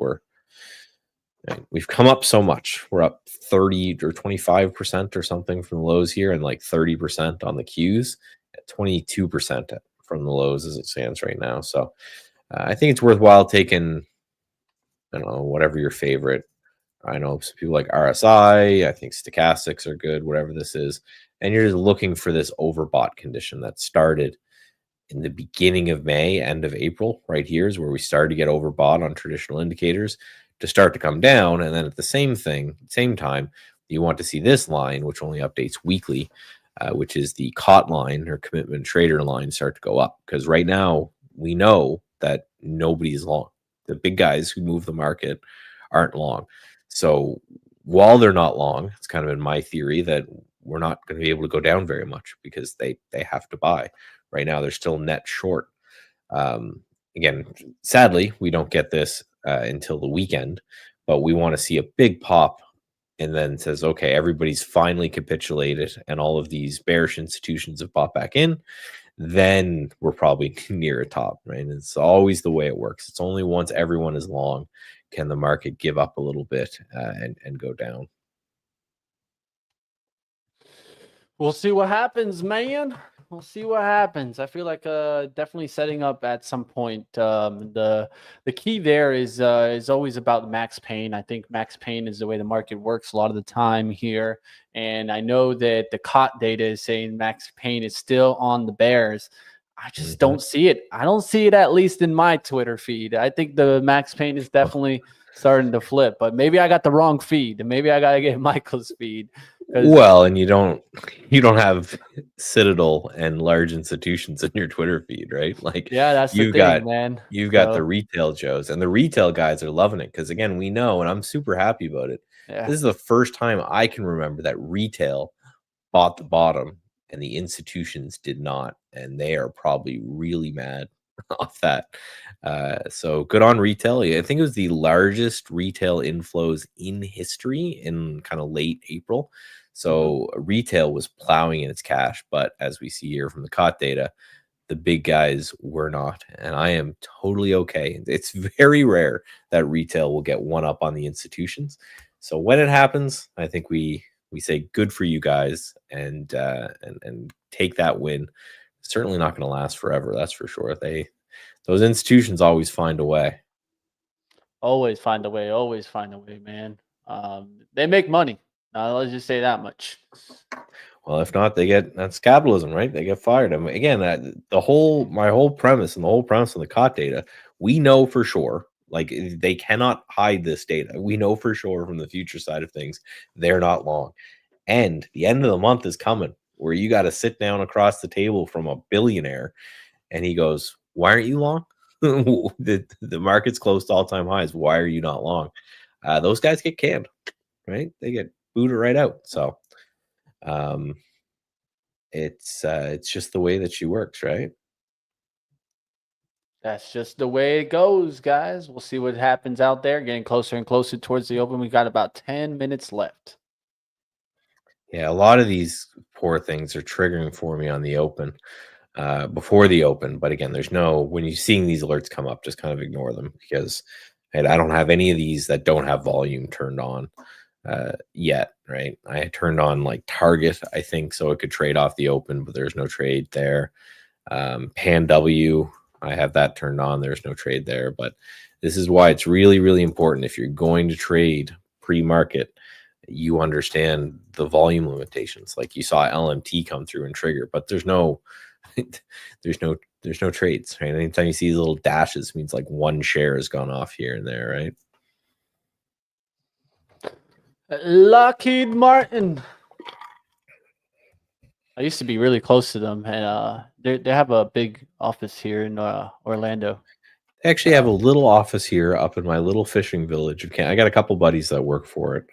we've come up so much. We're up 30 or 25% or something from the lows here, and like 30% on the Qs, at 22% from the lows as it stands right now. So I think it's worthwhile taking, I don't know, whatever your favorite. I know some people like RSI. I think stochastics are good, whatever this is. And you're just looking for this overbought condition that started in the beginning of May, end of April. Right here is where we started to get overbought on traditional indicators to start to come down. And then at the same time, you want to see this line, which only updates weekly, which is the COT line or commitment trader line, start to go up. Because right now we know that nobody's long. The big guys who move the market aren't long. So while they're not long, it's kind of in my theory that we're not going to be able to go down very much because they have to buy. Right now, they're still net short. Again, sadly, we don't get this until the weekend, but we want to see a big pop and then says, okay, everybody's finally capitulated and all of these bearish institutions have popped back in. Then we're probably near a top, right? And it's always the way it works. It's only once everyone is long can the market give up a little bit and go down.
We'll see what happens, man. We'll see what happens. I feel like definitely setting up at some point. The key there is always about max pain. I think max pain is the way the market works a lot of the time here. And I know that the COT data is saying max pain is still on the bears. I just don't see it. I don't see it, at least in my Twitter feed. I think the max pain is definitely starting to flip, but maybe I got the wrong feed, and maybe I got to get Michael's feed.
Well, and you don't have Citadel and large institutions in your Twitter feed, right? Like,
yeah, that's the thing, man.
You've got the retail Joes, and the retail guys are loving it because, again, we know, and I'm super happy about it.
Yeah.
This is the first time I can remember that retail bought the bottom and the institutions did not, and they are probably really mad off that. So good on retail. I think it was the largest retail inflows in history in kind of late April. So retail was plowing in its cash, but as we see here from the COT data, the big guys were not, and I am totally okay. It's very rare that retail will get one up on the institutions. So when it happens, I think we say good for you guys and take that win. Certainly not going to last forever, that's for sure. Those institutions always find a way.
Always find a way. Always find a way, man. They make money. Let's just say that much.
Well, if not, that's capitalism, right? They get fired. I mean, again, my whole premise and the whole premise of the COT data, we know for sure, like they cannot hide this data. We know for sure from the future side of things, they're not long. And the end of the month is coming where you got to sit down across the table from a billionaire And he goes, why aren't you long? The market's close to all-time highs. Why are you not long? Those guys get canned, right? They get booted right out. So it's just the way that she works, right?
That's just the way it goes, guys. We'll see what happens out there. Getting closer and closer towards the open. We got about 10 minutes left.
Yeah, a lot of these poor things are triggering for me on the open, before the open. But again, there's no, when you're seeing these alerts come up, just kind of ignore them, because I don't have any of these that don't have volume turned on yet, right? I turned on like Target, I think, so it could trade off the open, but there's no trade there. Pan W, I have that turned on. There's no trade there. But this is why it's really, really important, if you're going to trade pre-market, you understand the volume limitations. Like you saw LMT come through and trigger, but there's no there's no trades, right? Anytime you see these little dashes, means like one share has gone off here and there, right?
Lockheed Martin. I used to be really close to them, and they have a big office here in Orlando.
They actually have a little office here up in my little fishing village. I got a couple buddies that work for it.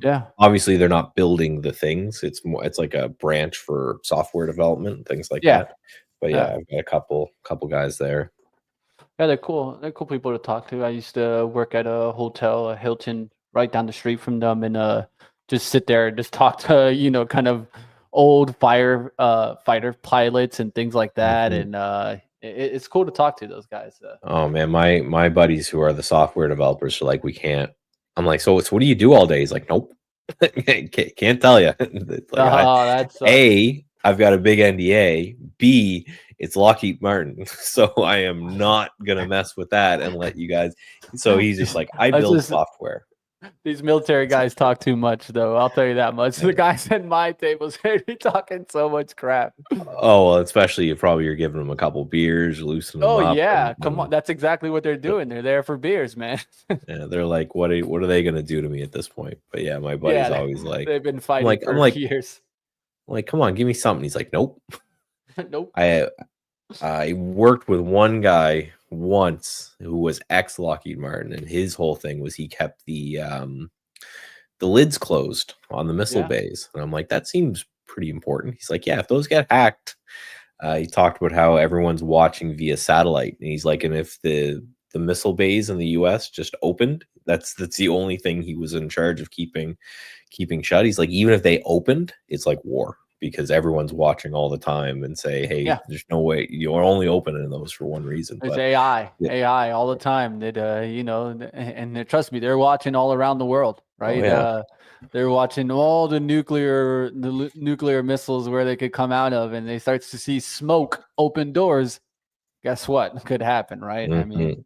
Yeah.
Obviously they're not building the things. It's like a branch for software development and things like that. But yeah, I've got a couple guys there.
Yeah, they're cool. They're cool people to talk to. I used to work at a hotel, a Hilton, right down the street from them, and just sit there and just talk to kind of old fighter pilots and things like that. And it's cool to talk to those guys.
Oh man, my buddies who are the software developers are like, we can't. I'm like, so what do you do all day? He's like, nope, can't tell you. Like, I've got a big NDA. B, it's Lockheed Martin, so I am not gonna mess with that and let you guys. So he's just like, I build software.
These military guys talk too much, though. I'll tell you that much. The guys at my tables, they be talking so much crap.
Oh well, especially if you're giving them a couple beers, loosening them up.
Oh yeah, come on, that's exactly what they're doing. They're there for beers, man.
Yeah, they're like, what are they gonna do to me at this point? But yeah, my buddy's always like,
they've been fighting for years.
I'm like, come on, give me something. He's like, nope.
Nope.
I worked with one guy once who was ex Lockheed Martin, and his whole thing was he kept the lids closed on the missile bays, and I'm like, that seems pretty important. He's like, yeah, if those get hacked, he talked about how everyone's watching via satellite, and he's like, and if the missile bays in the US just opened, that's the only thing he was in charge of keeping shut. He's like, even if they opened, it's like war, because everyone's watching all the time and say, hey, there's no way you're only opening those for one reason.
There's AI all the time that and trust me, they're watching all around the world, right?
Oh, yeah.
They're watching all the nuclear missiles where they could come out of, and they start to see smoke, open doors. Guess what could happen, right? I mean,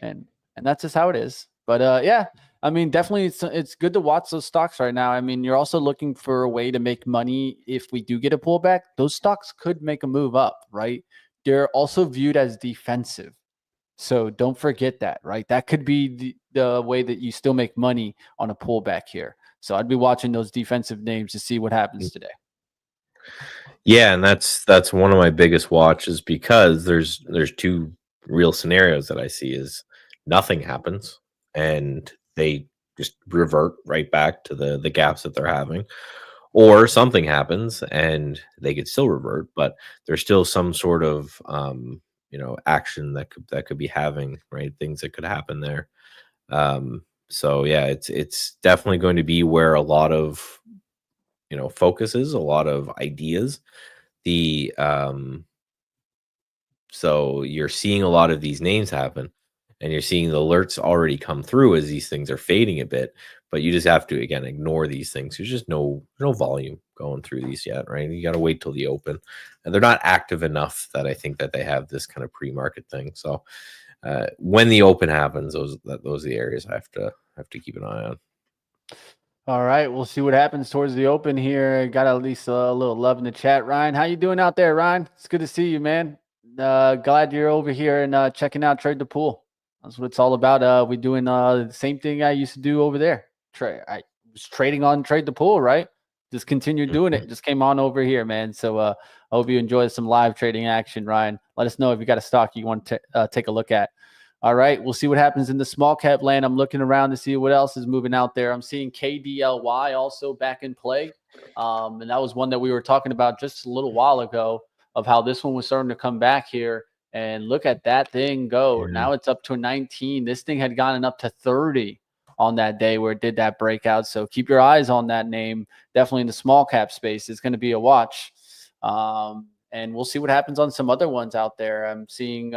and that's just how it is. But yeah, I mean, definitely it's good to watch those stocks right now. I mean, you're also looking for a way to make money if we do get a pullback. Those stocks could make a move up, right? They're also viewed as defensive. So don't forget that, right? That could be the way that you still make money on a pullback here. So I'd be watching those defensive names to see what happens today.
Yeah, and that's one of my biggest watches, because there's two real scenarios that I see. Is nothing happens and they just revert right back to the gaps that they're having, or something happens and they could still revert, but there's still some sort of action that could be having, right, things that could happen there. So yeah, it's definitely going to be where a lot of focus is, a lot of ideas. So you're seeing a lot of these names happen, and you're seeing the alerts already come through as these things are fading a bit, but you just have to, again, ignore these things. There's just no volume going through these yet, right? You got to wait till the open, and they're not active enough that I think that they have this kind of pre-market thing. So when the open happens, those are the areas I have to keep an eye on.
All right, we'll see what happens towards the open here. Got at least a little love in the chat. Ryan, how you doing out there, Ryan? It's good to see you, man. Glad you're over here and checking out Trade the Pool. That's what it's all about. We're doing the same thing I used to do over there. I was trading on Trade the Pool, right? Just continued doing it. Just came on over here, man. So I hope you enjoy some live trading action, Ryan. Let us know if you got a stock you want to take a look at. All right, we'll see what happens in the small cap land. I'm looking around to see what else is moving out there. I'm seeing KDLY also back in play. And that was one that we were talking about just a little while ago of how this one was starting to come back here. And look at that thing go.
Yeah.
Now it's up to 19. This thing had gotten up to 30 on that day where it did that breakout. So keep your eyes on that name. Definitely in the small cap space. It's going to be a watch. And we'll see what happens on some other ones out there. I'm seeing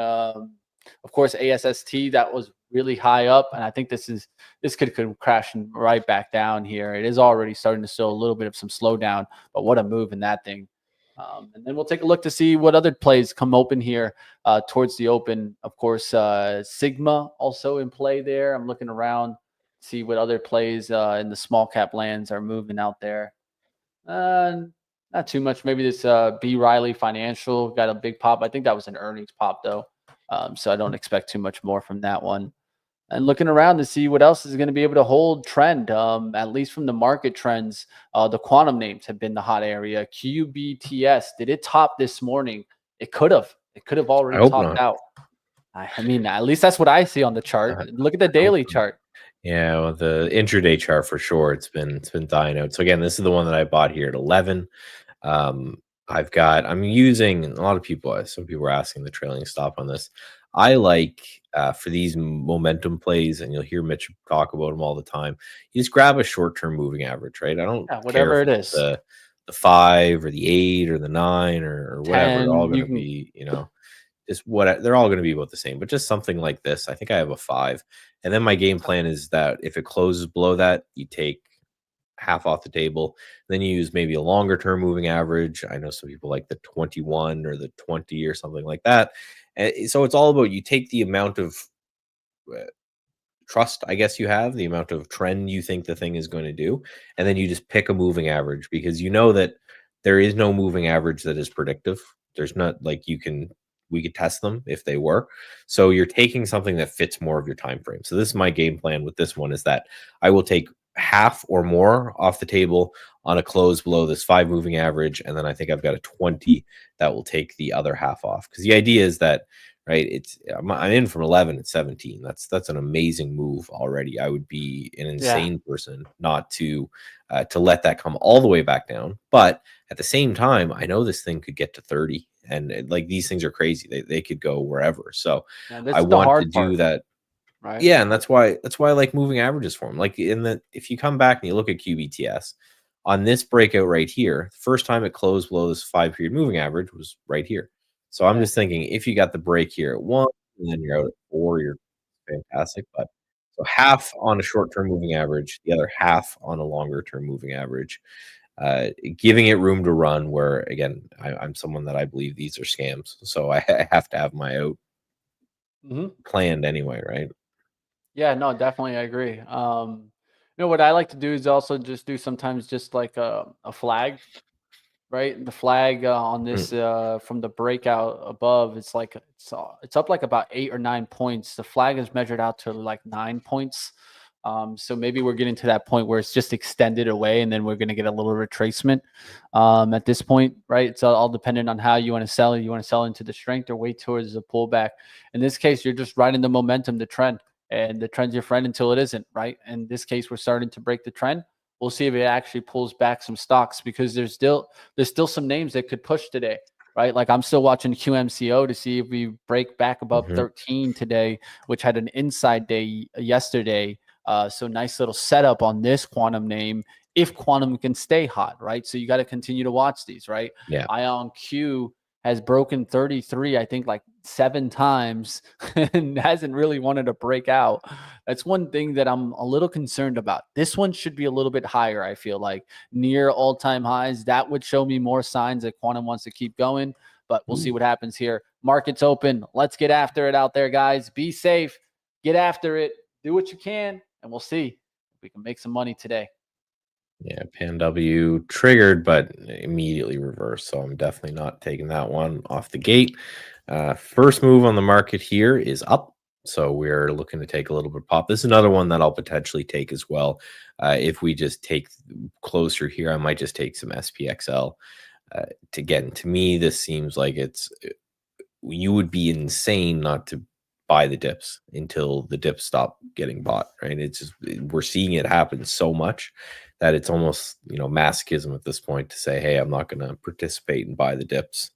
of course, ASST, that was really high up, and I think this could come crashing right back down here. It is already starting to show a little bit of some slowdown, but what a move in that thing. And then we'll take a look to see what other plays come open here towards the open. Of course, Sigma also in play there. I'm looking around, see what other plays in the small cap lands are moving out there. Not too much. Maybe this B. Riley Financial got a big pop. I think that was an earnings pop, though. So I don't expect too much more from that one. And looking around to see what else is going to be able to hold trend, at least from the market trends. The quantum names have been the hot area. QBTS, did it top this morning? It could have. It could have already topped out. I mean, at least that's what I see on the chart. Look at the daily chart.
Yeah, well, the intraday chart for sure. It's been dying out. So again, this is the one that I bought here at 11. I'm using a lot of people. Some people are asking the trailing stop on this. I like for these momentum plays, and you'll hear Mitch talk about them all the time. You just grab a short-term moving average, right? I don't
whatever
care
it is,
the 5 or the 8 or the 9 or whatever. They're all going to be, just what they're all going to be about the same. But just something like this, I think I have a 5, and then my game plan is that if it closes below that, you take half off the table. Then you use maybe a longer term moving average. I know some people like the 21 or the 20 or something like that. And so it's all about, you take the amount of trust, I guess, you have, the amount of trend you think the thing is going to do, and then you just pick a moving average, because you know that there is no moving average that is predictive. There's not like we could test them if they were. So you're taking something that fits more of your time frame. So this is my game plan with this one, is that I will take half or more off the table on a close below this 5 moving average, and then I think I've got a 20 that will take the other half off, because the idea is that, right, I'm in from 11 at 17. That's an amazing move already. I would be an insane person not to let that come all the way back down. But at the same time, I know this thing could get to 30, and like, these things are crazy. They could go wherever. So I want to do that. Right. Yeah, and that's why I like moving averages for them. Like, if you come back and you look at QBTS on this breakout right here, the first time it closed below this 5-period moving average was right here. So I'm just thinking, if you got the break here at 1 and then you're out at 4, you're fantastic. But so half on a short-term moving average, the other half on a longer-term moving average, giving it room to run. Where again, I'm someone that I believe these are scams, so I have to have my out planned anyway, right?
Yeah, no, definitely, I agree. What I like to do is also just do sometimes just like a flag, right? The flag on this from the breakout above, it's like it's up like about 8 or 9 points. The flag is measured out to like 9 points. So maybe we're getting to that point where it's just extended away, and then we're going to get a little retracement at this point, right? It's all dependent on how you want to sell it. You want to sell into the strength or wait towards the pullback. In this case, you're just riding the momentum, the trend. And the trend's your friend until it isn't, right? In this case, we're starting to break the trend. We'll see if it actually pulls back some stocks, because there's still some names that could push today, right? Like, I'm still watching QMCO to see if we break back above 13 today, which had an inside day yesterday. So nice little setup on this quantum name, if quantum can stay hot, right? So you got to continue to watch these, right?
Yeah.
IonQ has broken 33, I think, like 7 times, and hasn't really wanted to break out. That's one thing that I'm a little concerned about. This one should be a little bit higher, I feel like, near all-time highs. That would show me more signs that quantum wants to keep going, but we'll see what happens here. Market's open. Let's get after it out there, guys. Be safe. Get after it. Do what you can, and we'll see if we can make some money today.
Yeah, PanW triggered, but immediately reversed. So I'm definitely not taking that one off the gate. First move on the market here is up. So we're looking to take a little bit of pop. This is another one that I'll potentially take as well. If we just take closer here, I might just take some SPXL. To me, this seems like it's you would be insane not to buy the dips until the dips stop getting bought, right? It's just, we're seeing it happen so much that it's almost, masochism at this point to say, hey, I'm not going to participate and buy the dips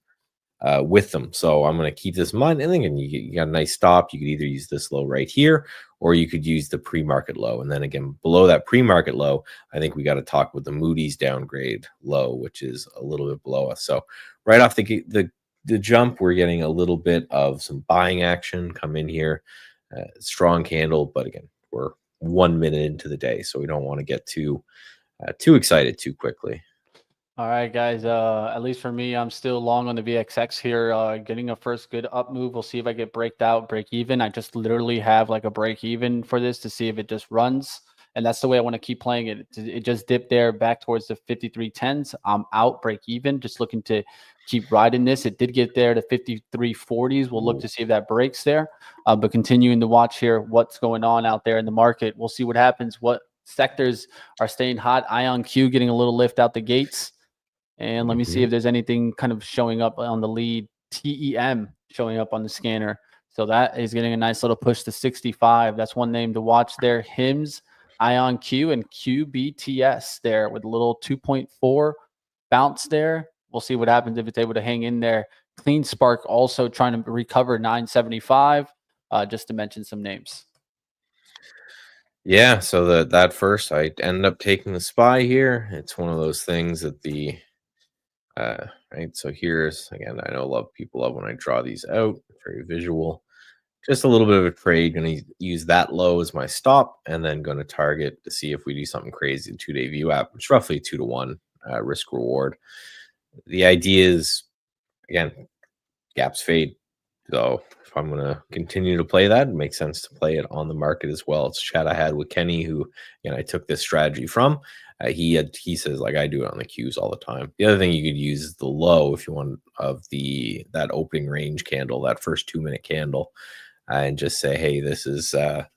with them. So I'm going to keep this in mind. And again, you got a nice stop. You could either use this low right here, or you could use the pre-market low. And then again, below that pre-market low, I think we got to talk with the Moody's downgrade low, which is a little bit below us. So right off the jump, we're getting a little bit of some buying action come in here. Strong candle, but again, we're 1 minute into the day, so we don't want to get too excited too quickly.
All right, guys. At least for me, I'm still long on the VXX here. Getting a first good up move. We'll see if I get break even. I just literally have like a break even for this to see if it just runs. And that's the way I want to keep playing it. It just dipped there back towards the 53.10s. I'm out break even, just looking to keep riding this. It did get there to 53.40s. We'll look to see if that breaks there. But continuing to watch here what's going on out there in the market. We'll see what happens. What sectors are staying hot. IonQ getting a little lift out the gates. And let me see if there's anything kind of showing up on the lead. TEM showing up on the scanner. So that is getting a nice little push to 65. That's one name to watch there. HIMS, IonQ, and QBTS there with a little 2.4 bounce there. We'll see what happens if it's able to hang in there. Clean Spark also trying to recover 975, just to mention some names.
Yeah, so that first, I ended up taking the SPY here. It's one of those things that right. So here's, again, I know people love when I draw these out. Very visual. Just a little bit of a trade. Going to use that low as my stop, and then going to target to see if we do something crazy. 2-day view app. It's roughly 2-to-1 risk reward. The idea is, again, gaps fade. So if I'm going to continue to play that, it makes sense to play it on the market as well. It's a chat I had with Kenny, who, I took this strategy from. He says, like, I do it on the Qs all the time. The other thing you could use is the low if you want of that opening range candle, that first 2-minute candle, and just say, hey, this is if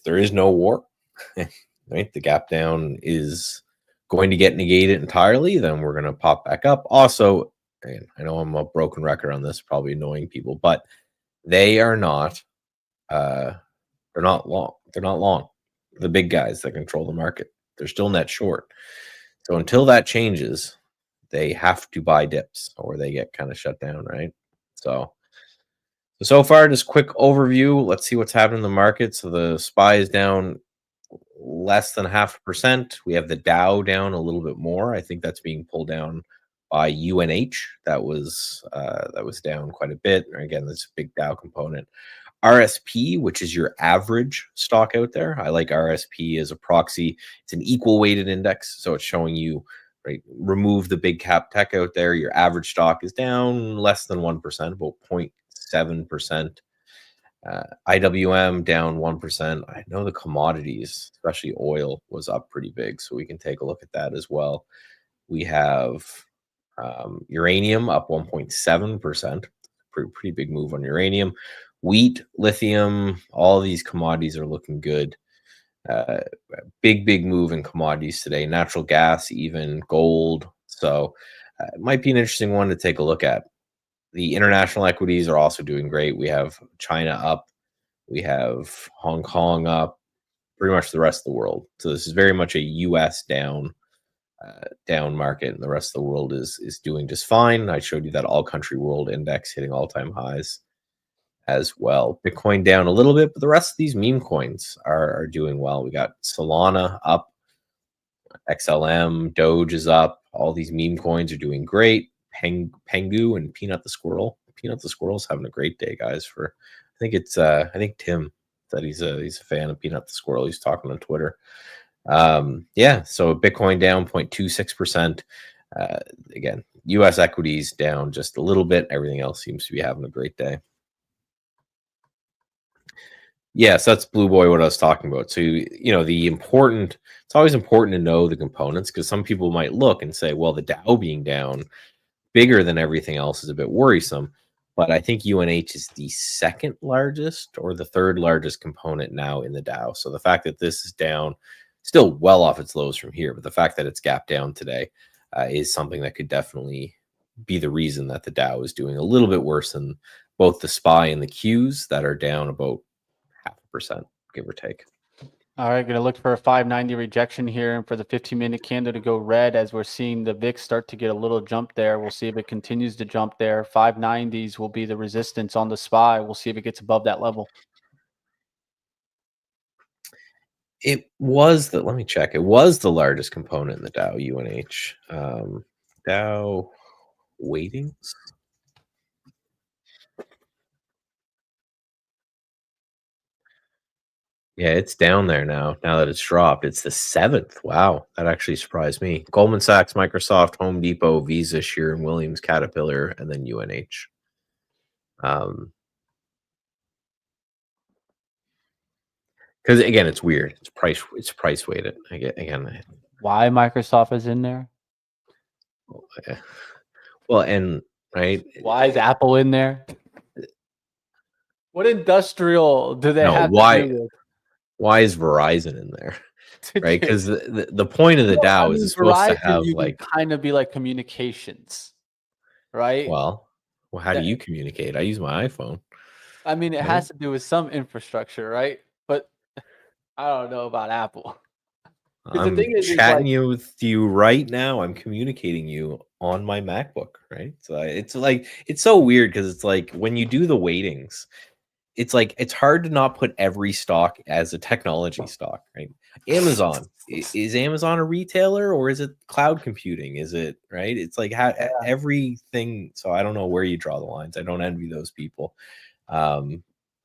there is no war, right, the gap down is going to get negated entirely, then we're going to pop back up. Also, I know I'm a broken record on this, probably annoying people, but they are not they're not long. They're not long. The big guys that control the market, they're still net short. So until that changes, they have to buy dips or they get kind of shut down, right? So far, just quick overview. Let's see what's happening in the market. So the SPY is down less than 0.5%. We have the Dow down a little bit more. I think that's being pulled down by UNH. That was down quite a bit. Again, that's a big Dow component. RSP, which is your average stock out there. I like RSP as a proxy. It's an equal weighted index. So it's showing you, right, remove the big cap tech out there. Your average stock is down less than 1%, about 0.7%. IWM down 1%. I know the commodities, especially oil, was up pretty big. So we can take a look at that as well. We have uranium up 1.7%. Pretty big move on uranium. Wheat, lithium, all these commodities are looking good. Big move in commodities today. Natural gas, even gold. So it might be an interesting one to take a look at. The international equities are also doing great. We have China up. We have Hong Kong up. Pretty much the rest of the world. So this is very much a U.S. down market, and the rest of the world is doing just fine. I showed you that all country world index hitting all-time highs as well. Bitcoin down a little bit, but the rest of these meme coins are doing well. We got Solana up, XLM, Doge is up. All these meme coins are doing great. Pengu and Peanut the Squirrel. Peanut the Squirrel's having a great day, guys. I think Tim said he's a fan of Peanut the Squirrel. He's talking on Twitter. So Bitcoin down 0.26%. Again, US equities down just a little bit. Everything else seems to be having a great day. Yes, that's Blue Boy, what I was talking about. So, it's always important to know the components, because some people might look and say, well, the Dow being down bigger than everything else is a bit worrisome. But I think UNH is the second largest or the third largest component now in the Dow. So the fact that this is down, still well off its lows from here, but the fact that it's gapped down today is something that could definitely be the reason that the Dow is doing a little bit worse than both the SPY and the Qs that are down about 0.5%, give or take.
All right, going to look for a 590 rejection here and for the 15-minute candle to go red as we're seeing the VIX start to get a little jump there. We'll see if it continues to jump there. 590s will be the resistance on the SPY. We'll see if it gets above that level.
It was the, let me check. It was the largest component in the Dow UNH. Dow weightings. Yeah, it's down there now that it's dropped. It's the 7th. Wow, that actually surprised me. Goldman Sachs, Microsoft, Home Depot, Visa, Sheeran Williams, Caterpillar, and then UNH. Because again, it's weird. It's price weighted. Again,
why Microsoft is in there?
Well, and right.
Why is Apple in there? What industrial do they have
why,
to do with?
Why is Verizon in there? Right? Because the point of the Dow is it's supposed to have like
kind of be like communications, right?
Well, how do you communicate? I use my iPhone.
I mean, it has to do with some infrastructure, right? But I don't know about Apple.
I'm chatting you with you right now. I'm communicating you on my MacBook, right? So it's so weird because it's like when you do the weightings, it's like it's hard to not put every stock as a technology stock, right? Amazon is Amazon a retailer or is it cloud computing? Is it right? It's like everything. So I don't know where you draw the lines. I don't envy those people,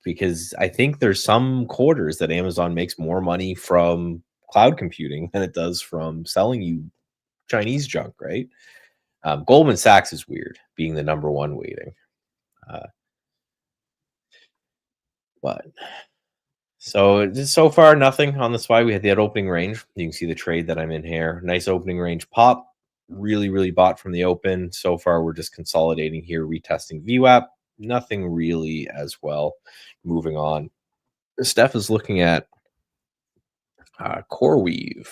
because I think there's some quarters that Amazon makes more money from cloud computing than it does from selling you Chinese junk, right? Goldman Sachs is weird, being the number one weighting. But so far, nothing on the SPY. We had that opening range. You can see the trade that I'm in here. Nice opening range pop. Really bought from the open. So far, we're just consolidating here, retesting VWAP. Nothing really as well. Moving on. Steph is looking at CoreWeave.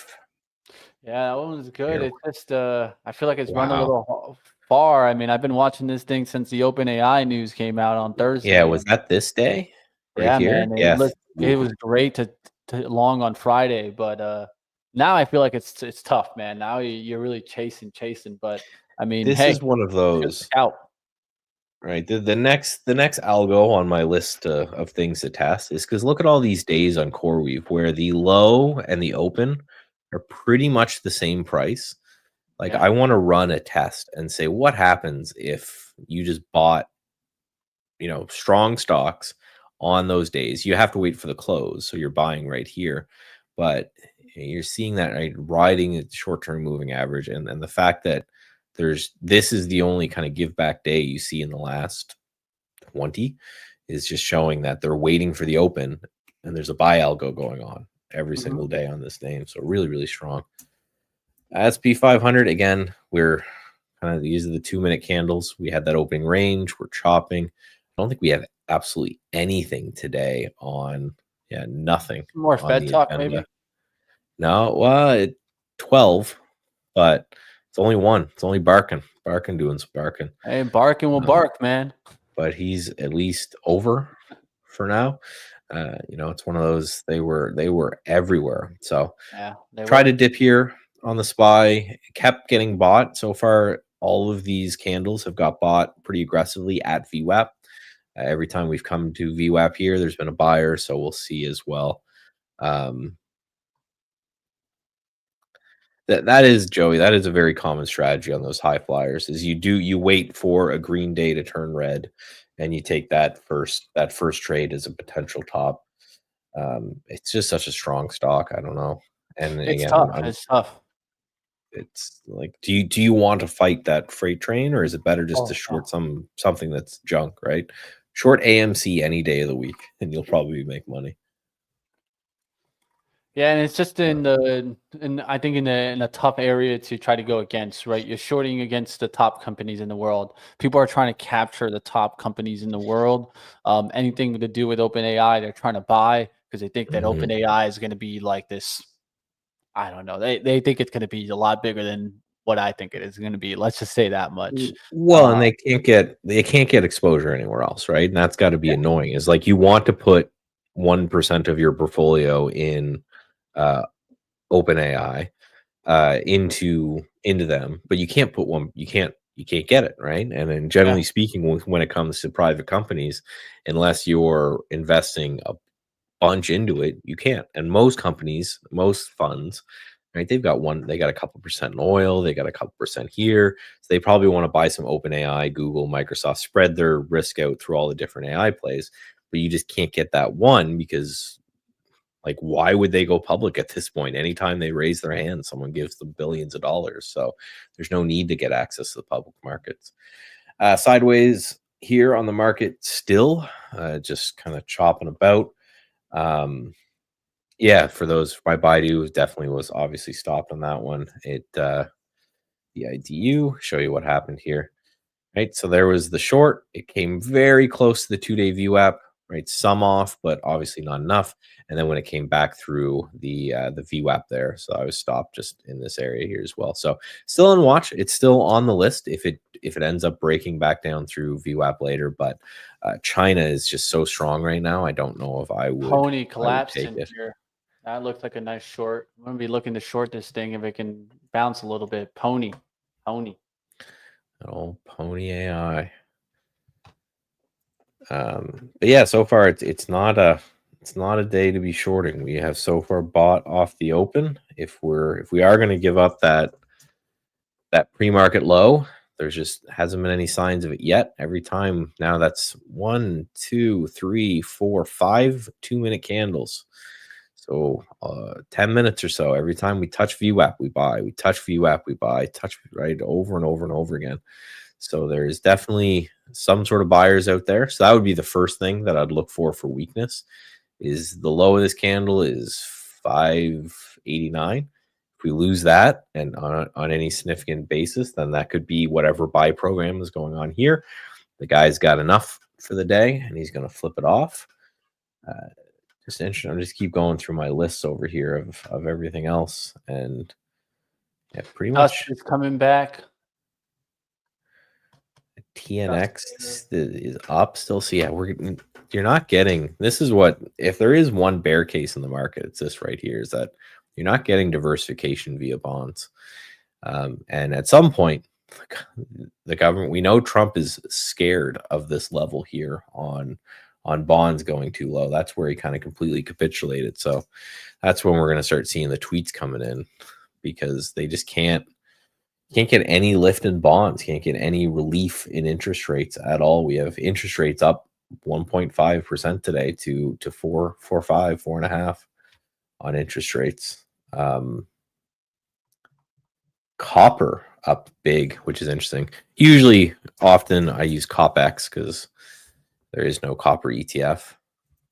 Yeah, that one was good. It's just I feel like it's run a little far. I mean, I've been watching this thing since the OpenAI news came out on Thursday.
Yeah, was that this day?
Right here? Man, it was great to long on Friday, but now I feel like it's tough, man. Now you're really chasing, but I mean,
this is one of those
out.
Right. The next algo on my list of things to test is because look at all these days on CoreWeave where the low and the open are pretty much the same price. Like I want to run a test and say what happens if you just bought, strong stocks on those days. You have to wait for the close, so you're buying right here, but you're seeing that right riding a short-term moving average, and the fact that this is the only kind of give back day you see in the last 20 is just showing that they're waiting for the open and there's a buy algo going on every single day on this name. So really strong. SP 500 again, we're kind of, these are the 2-minute candles. We had that opening range. We're chopping. I don't think we have absolutely anything today on nothing.
More Fed talk agenda. Maybe.
No, well, 12, but it's only one. It's only Barkin doing some barking.
Hey, Barkin will bark, man.
But he's at least over for now. It's one of those. They were everywhere. So try to dip here on the SPY. Kept getting bought so far. All of these candles have got bought pretty aggressively at VWAP. Every time we've come to VWAP here, there's been a buyer. So we'll see as well. That is, Joey, that is a very common strategy on those high flyers is you wait for a green day to turn red and you take that first trade as a potential top. It's just such a strong stock. I don't know. And
it's tough. It's tough.
It's like, do you want to fight that freight train or is it better just to short something that's junk, right? Short AMC any day of the week and you'll probably make money.
Yeah, and it's just I think in a tough area to try to go against, right? You're shorting against the top companies in the world. People are trying to capture the top companies in the world. Anything to do with OpenAI, they're trying to buy because they think that OpenAI is going to be like this. I don't know. They think it's going to be a lot bigger than what I think it is going to be. Let's just say that much.
Well, and they can't get exposure anywhere else, right? And that's got to be annoying. Is like you want to put 1% of your portfolio in OpenAI into them, but you can't put one. You can't get it, right? And then generally speaking, when it comes to private companies, unless you're investing a bunch into it, you can't. And most companies, most funds, right? They got a couple percent in oil, they got a couple percent here. So they probably want to buy some OpenAI, Google, Microsoft, spread their risk out through all the different AI plays. But you just can't get that one because, like, why would they go public at this point? Anytime they raise their hand, someone gives them billions of dollars. So there's no need to get access to the public markets. Sideways here on the market still, just kind of chopping about. Yeah, for those, my Baidu definitely was obviously stopped on that one. The IDU, show you what happened here, right? So there was the short. It came very close to the 2-day VWAP, right? Some off, but obviously not enough. And then when it came back through the VWAP there, so I was stopped just in this area here as well. So still on watch. It's still on the list if it ends up breaking back down through VWAP later. But China is just so strong right now. I don't know if I would.
Pony collapsed
take
in
it.
here. That looked like a nice short. I'm gonna be looking to short this thing if it can bounce a little bit. Pony.
Oh, Pony AI. But yeah, so far it's not a day to be shorting. We have so far bought off the open. If we are going to give up that pre-market low, there's just hasn't been any signs of it yet. Every time now, that's 1, 2, 3, 4, 5 2-minute candles. So 10 minutes or so. Every time we touch VWAP, we buy. We touch VWAP, we buy. Touch right over and over and over again. So there's definitely some sort of buyers out there. So that would be the first thing that I'd look for weakness. Is the low of this candle is 589. If we lose that and on any significant basis, then that could be whatever buy program is going on here. The guy's got enough for the day and he's going to flip it off. Just interesting. I'll just keep going through my lists over here of everything else. And yeah, pretty much
It's coming back.
TNX is up still. So yeah, you're not getting, this is what, if there is one bear case in the market, it's this right here, is that you're not getting diversification via bonds. And at some point, the government, we know Trump is scared of this level here on bonds going too low. That's where he kind of completely capitulated. So that's when we're going to start seeing the tweets coming in, because they just can't get any lift in bonds, can't get any relief in interest rates at all. We have interest rates up 1.5% today to 4.5 on interest rates. Copper up big, which is interesting. Usually, often I use COPX because there is no copper ETF.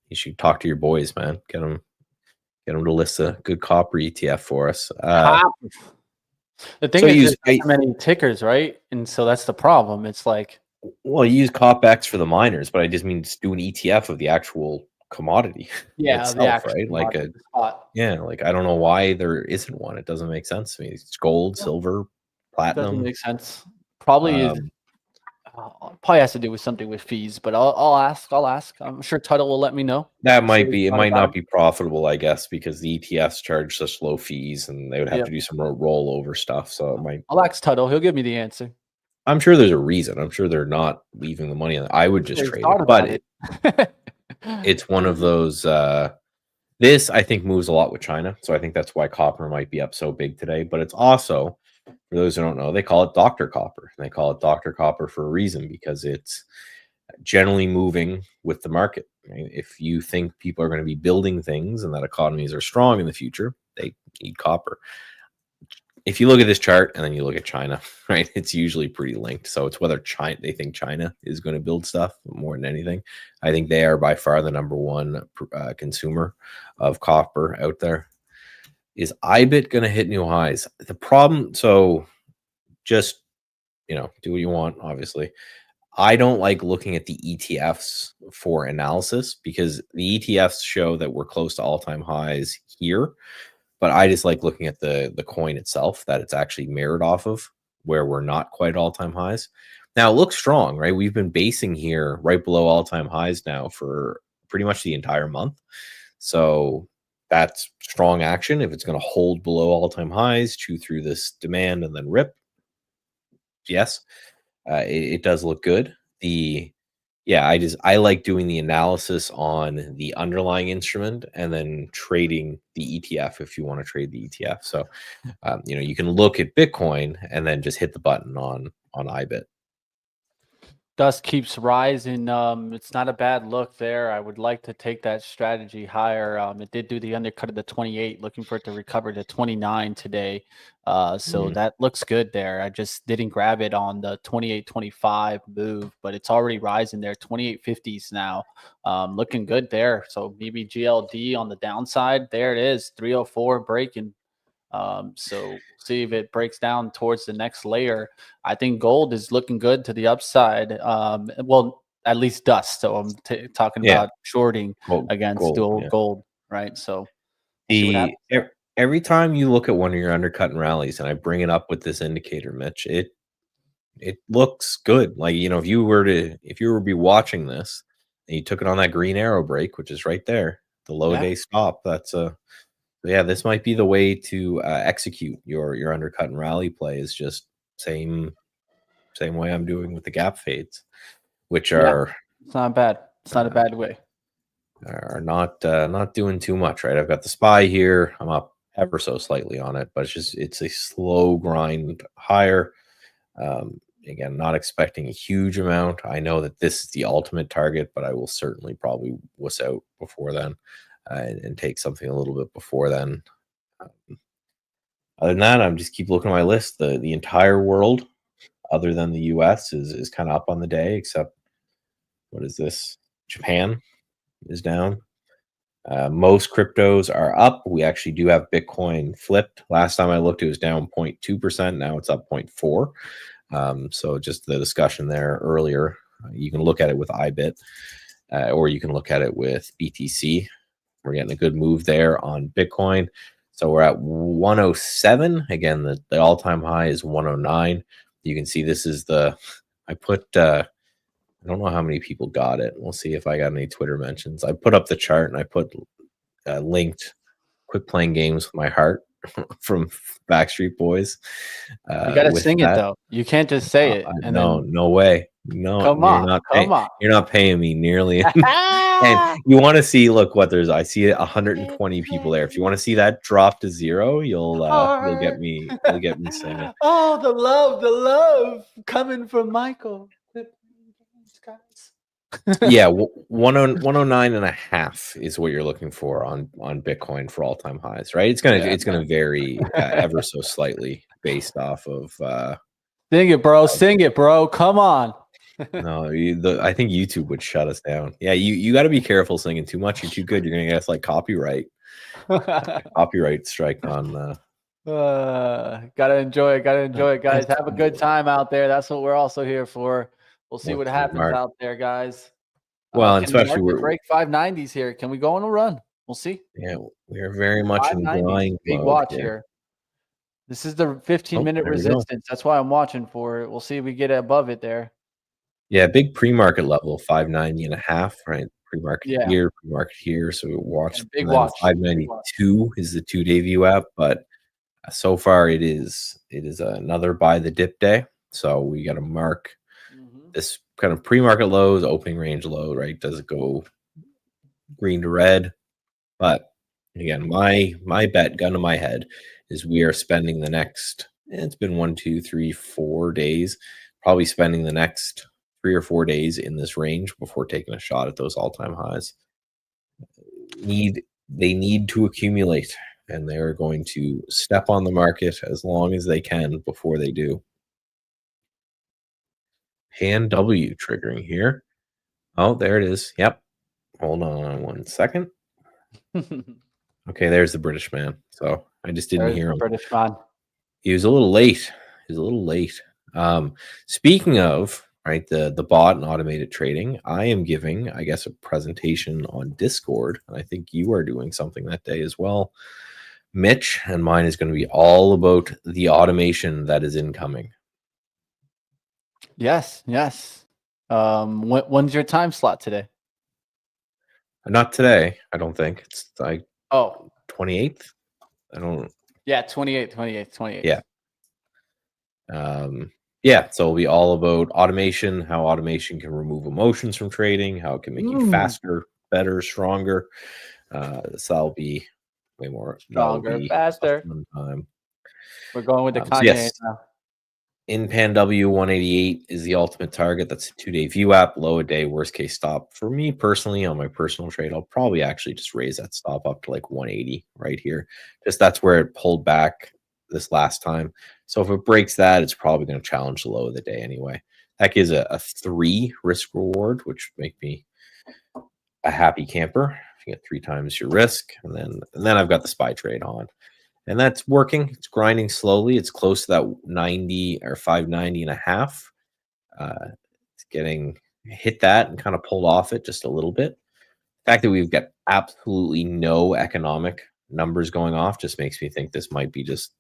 You should talk to your boys, man. Get them to list a good copper ETF for us.
The thing is, there's so many tickers, right? And so that's the problem. It's like,
well, you use COPX for the miners, but I just mean just do an ETF of the actual commodity.
Yeah,
itself, right? Like like I don't know why there isn't one. It doesn't make sense to me. It's gold, silver, platinum.
Doesn't make sense. Probably has to do with something with fees, but I'll ask. I'm sure Tuttle will let me know.
That might be. It might not be profitable, I guess, because the ETFs charge such low fees, and they would have to do some rollover stuff. So it might.
I'll ask Tuttle. He'll give me the answer.
I'm sure there's a reason. I'm sure they're not leaving the money on it. I would just trade it, but it's one of those. This I think moves a lot with China, so I think that's why copper might be up so big today. But it's also, for those who don't know, they call it Dr. Copper. And they call it Dr. Copper for a reason, because it's generally moving with the market. Right? If you think people are going to be building things and that economies are strong in the future, they need copper. If you look at this chart and then you look at China, right, it's usually pretty linked. So it's whether they think China is going to build stuff more than anything. I think they are by far the number one consumer of copper out there. Is IBIT going to hit new highs? The problem, so just, do what you want, obviously. I don't like looking at the ETFs for analysis, because the ETFs show that we're close to all-time highs here. But I just like looking at the coin itself, that it's actually mirrored off of, where we're not quite all-time highs. Now it looks strong, right? We've been basing here right below all-time highs now for pretty much the entire month. So that's strong action. If it's going to hold below all-time highs, chew through this demand, and then rip, yes, it does look good. I like doing the analysis on the underlying instrument and then trading the ETF if you want to trade the ETF. So you can look at Bitcoin and then just hit the button on IBIT.
Dust keeps rising. It's not a bad look there. I would like to take that strategy higher. It did do the undercut of the 28, looking for it to recover to 29 today. So that looks good there. I just didn't grab it on the 28.25 move, but it's already rising there. 28.50s now. Looking good there. So maybe GLD on the downside. There it is. 304 breaking. So see if it breaks down towards the next layer. I think gold is looking good to the upside. Well, at least dust. So I'm talking about shorting against gold, right? So we'll see what happens.
Every time you look at one of your undercutting rallies, and I bring it up with this indicator, Mitch, it looks good. Like, if you were to be watching this and you took it on that green arrow break, which is right there, the low day stop, that's this might be the way to execute your undercut and rally play. Is just same way I'm doing with the gap fades, which are
it's not bad. It's not a bad way.
Are not doing too much, right? I've got the SPY here. I'm up ever so slightly on it, but it's a slow grind higher. Again, not expecting a huge amount. I know that this is the ultimate target, but I will certainly probably wuss out before then and take something a little bit before then. Other than that, I'm just keep looking at my list. The entire world, other than the US, is kind of up on the day, except what is this? Japan is down. Most cryptos are up. We actually do have Bitcoin flipped. Last time I looked, it was down 0.2%. Now it's up 0.4%. So just the discussion there earlier, you can look at it with IBIT, or you can look at it with BTC. We're getting a good move there on Bitcoin. So we're at 107. Again, the all-time high is 109. You can see this is I don't know how many people got it. We'll see if I got any Twitter mentions. I put up the chart and I put linked "Quit Playing Games with My Heart" from Backstreet Boys.
You got to sing it though. You can't just say it.
No way. No,
come on.
You're not paying me nearly. And you want to see? Look, I see 120 people there. If you want to see that drop to zero, you'll get me. You'll get me singing.
Oh, the love coming from Michael.
Yeah, 109 and a half is what you're looking for on Bitcoin for all-time highs, right? It's gonna vary ever so slightly based off of
sing it, bro. Come on.
No, I think YouTube would shut us down. Yeah, you got to be careful singing too much. You're too good. You're gonna get us like copyright strike on.
Gotta enjoy it, guys. Have a good time out there. That's what we're also here for. We'll see what happens out there, guys.
Well, and especially
we break 590s here. Can we go on a run? We'll see.
Yeah, we are very much in blind
big watch here. This is the 15-minute resistance. That's why I'm watching for it. We'll see if we get above it there.
Yeah, big pre-market level, 590 and a half, right? Pre-market here, pre-market here. So we watch.
Big watch.
592 is the 2-day VWAP, but so far it is another buy the dip day. So we got to mark this kind of pre-market lows, opening range low, right? Does it go green to red? But again, my bet, gun to my head, is we are spending the next, it's been 1, 2, 3, 4 days, probably spending the next 3 or 4 days in this range before taking a shot at those all-time highs. They need to accumulate, and they're going to step on the market as long as they can before they do. Hand W triggering here. Oh, there it is. Yep. Hold on 1 second. Okay, there's the British man. So I just didn't hear him.
British man.
He was a little late. Speaking of, right, the bot and automated trading, I am giving, I guess, a presentation on Discord. And I think you are doing something that day as well, Mitch, and mine is going to be all about the automation that is incoming.
Yes. When's your time slot today?
Not today, I don't think. It's like 28th. I don't.
Yeah, 28th.
Yeah. Yeah, so it'll be all about automation, how automation can remove emotions from trading, how it can make you faster, better, stronger. So that'll be way more
Stronger, faster.
a fun time.
We're going with the
So
Kanye
yes,
now.
in Pan W 188 is the ultimate target. That's a 2-day view app, low a day, worst case stop. For me personally, on my personal trade, I'll probably actually just raise that stop up to like 180 right here. Just that's where it pulled back this last time. So if it breaks that, it's probably going to challenge the low of the day anyway. That gives a 3 risk reward, which would make me a happy camper. If you get 3 times your risk, and then I've got the SPY trade on. And that's working. It's grinding slowly. It's close to that 90 or 590 and a half. It's getting hit that and kind of pulled off it just a little bit. The fact that we've got absolutely no economic numbers going off just makes me think this might be just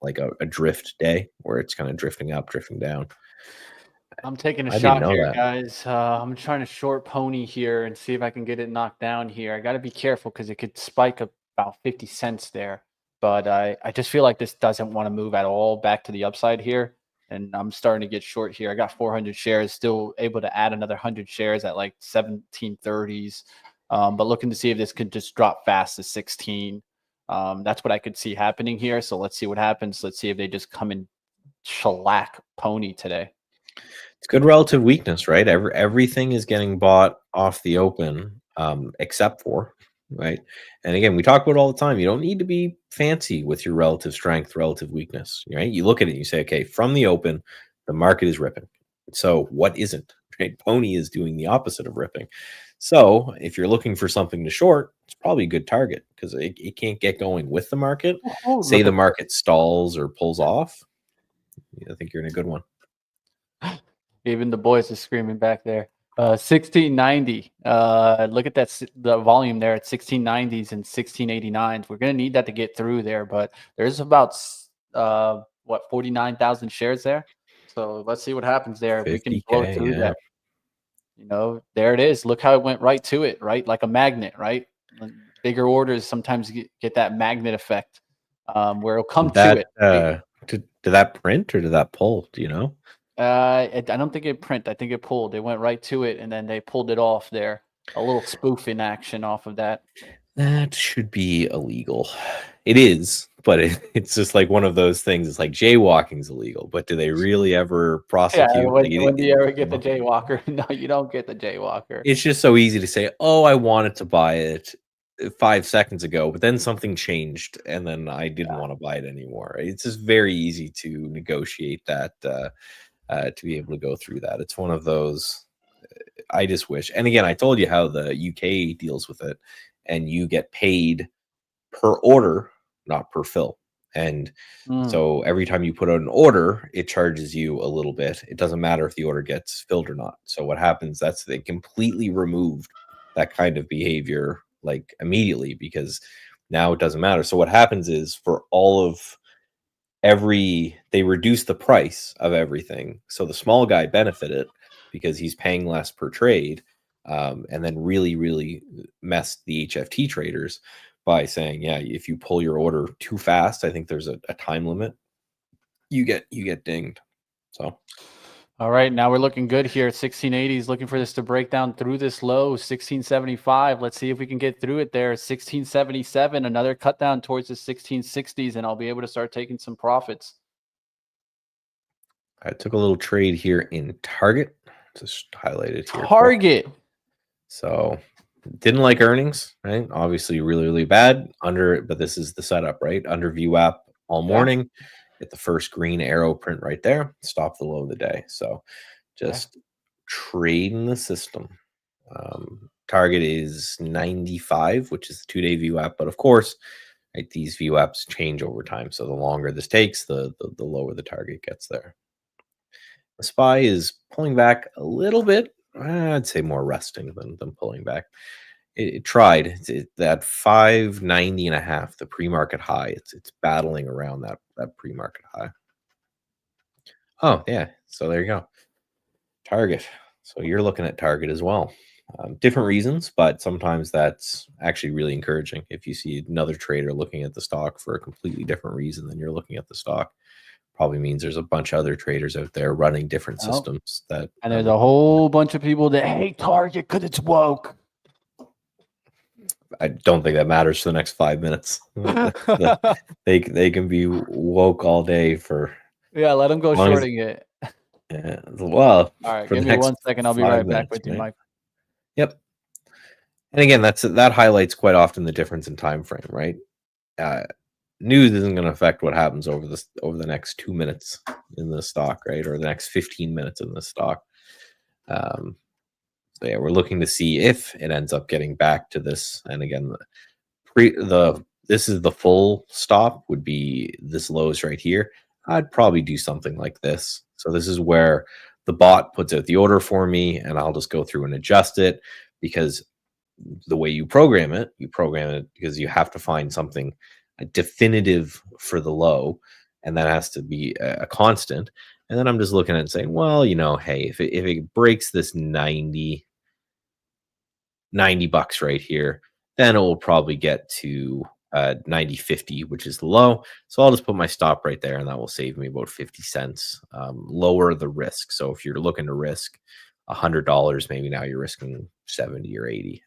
like a drift day where it's kind of drifting up, drifting down.
I'm taking a
I didn't
shot
know
here,
that.
guys. I'm trying to short pony here and see if I can get it knocked down here. I got to be careful because it could spike up about 50 cents there. But I just feel like this doesn't want to move at all back to the upside here. And I'm starting to get short here. I got 400 shares, still able to add another 100 shares at like 1730s. But looking to see if this could just drop fast to 16. That's what I could see happening here. So let's see what happens. Let's see if they just come and shellac pony today.
It's good relative weakness, right? Everything is getting bought off the open, except for, right? And again, we talk about it all the time. You don't need to be fancy with your relative strength, relative weakness, right? You look at it and you say, okay, from the open, the market is ripping. So what isn't? Right? Pony is doing the opposite of ripping. So if you're looking for something to short, it's probably a good target because it can't get going with the market. Say the market stalls or pulls off, I think you're in a good one.
Even the boys are screaming back there. 1690. Look at that, the volume there at 1690s and 1689s. We're gonna need that to get through there, but there's about 49,000 shares there. So let's see what happens there. If we can blow through that. You know, there it is. Look how it went right to it, right? Like a magnet, right? Bigger orders sometimes get that magnet effect, where it'll come to it. Right?
Did that print or did that pull? Do you know?
I don't think it print. I think it pulled. They went right to it, and then they pulled it off there. A little spoof in action off of that.
That should be illegal. It is, but it's just like one of those things. It's like jaywalking's illegal, but do they really ever prosecute?
Yeah, when do you ever get the jaywalker? No, you don't get the jaywalker.
It's just so easy to say, oh, I wanted to buy it 5 seconds ago, but then something changed, and then I didn't want to buy it anymore. It's just very easy to negotiate that. To be able to go through that. It's one of those, I just wish. And again, I told you how the UK deals with it, and you get paid per order, not per fill. And so every time you put out an order, it charges you a little bit. It doesn't matter if the order gets filled or not. So what happens, they completely removed that kind of behavior like immediately, because now it doesn't matter. So what happens is for all of they reduce the price of everything, so the small guy benefited because he's paying less per trade, and then really messed the HFT traders by saying, yeah, if you pull your order too fast, I think there's a time limit, you get dinged. So
all right, now we're looking good here at 1680s, looking for this to break down through this low 1675. Let's see if we can get through it there. 1677, another cut down towards the 1660s, and I'll be able to start taking some profits.
I took a little trade here in Target, just highlighted here.
Target.
So didn't like earnings, right? Obviously really bad but this is the setup, right? Under view app all morning. Get the first green arrow print right there. Stop the low of the day. So just trading the system. Target is 95, which is the 2-day view app. But of course, right, these view apps change over time. So the longer this takes, the lower the target gets there. The SPY is pulling back a little bit. I'd say more resting than pulling back. It tried. It's that 590.5, the pre-market high. It's battling around that pre-market high. Oh yeah, so there you go. Target. So you're looking at Target as well. Different reasons, but sometimes that's actually really encouraging. If you see another trader looking at the stock for a completely different reason than you're looking at the stock, probably means there's a bunch of other traders out there running different systems that.
And there's a whole bunch of people that hate Target because it's woke.
I don't think that matters for the next 5 minutes. They can be woke all day for.
Yeah, let them go shorting it.
Yeah, well,
all right, give me 1 second. I'll be right back with you, Mike.
Yep. And again, that highlights quite often the difference in time frame, right? News isn't going to affect what happens over the next 2 minutes in the stock, right, or the next 15 minutes in the stock. So yeah, we're looking to see if it ends up getting back to this. And again, this is the full stop would be this lows right here. I'd probably do something like this. So this is where the bot puts out the order for me, and I'll just go through and adjust it, because the way you program it because you have to find something definitive for the low, and that has to be a constant. And then I'm just looking at it and saying, well, hey, if it breaks this 90 bucks right here, then it will probably get to 90.50, which is the low. So I'll just put my stop right there, and that will save me about 50 cents. Lower the risk. So if you're looking to risk $100, maybe now you're risking 70 or 80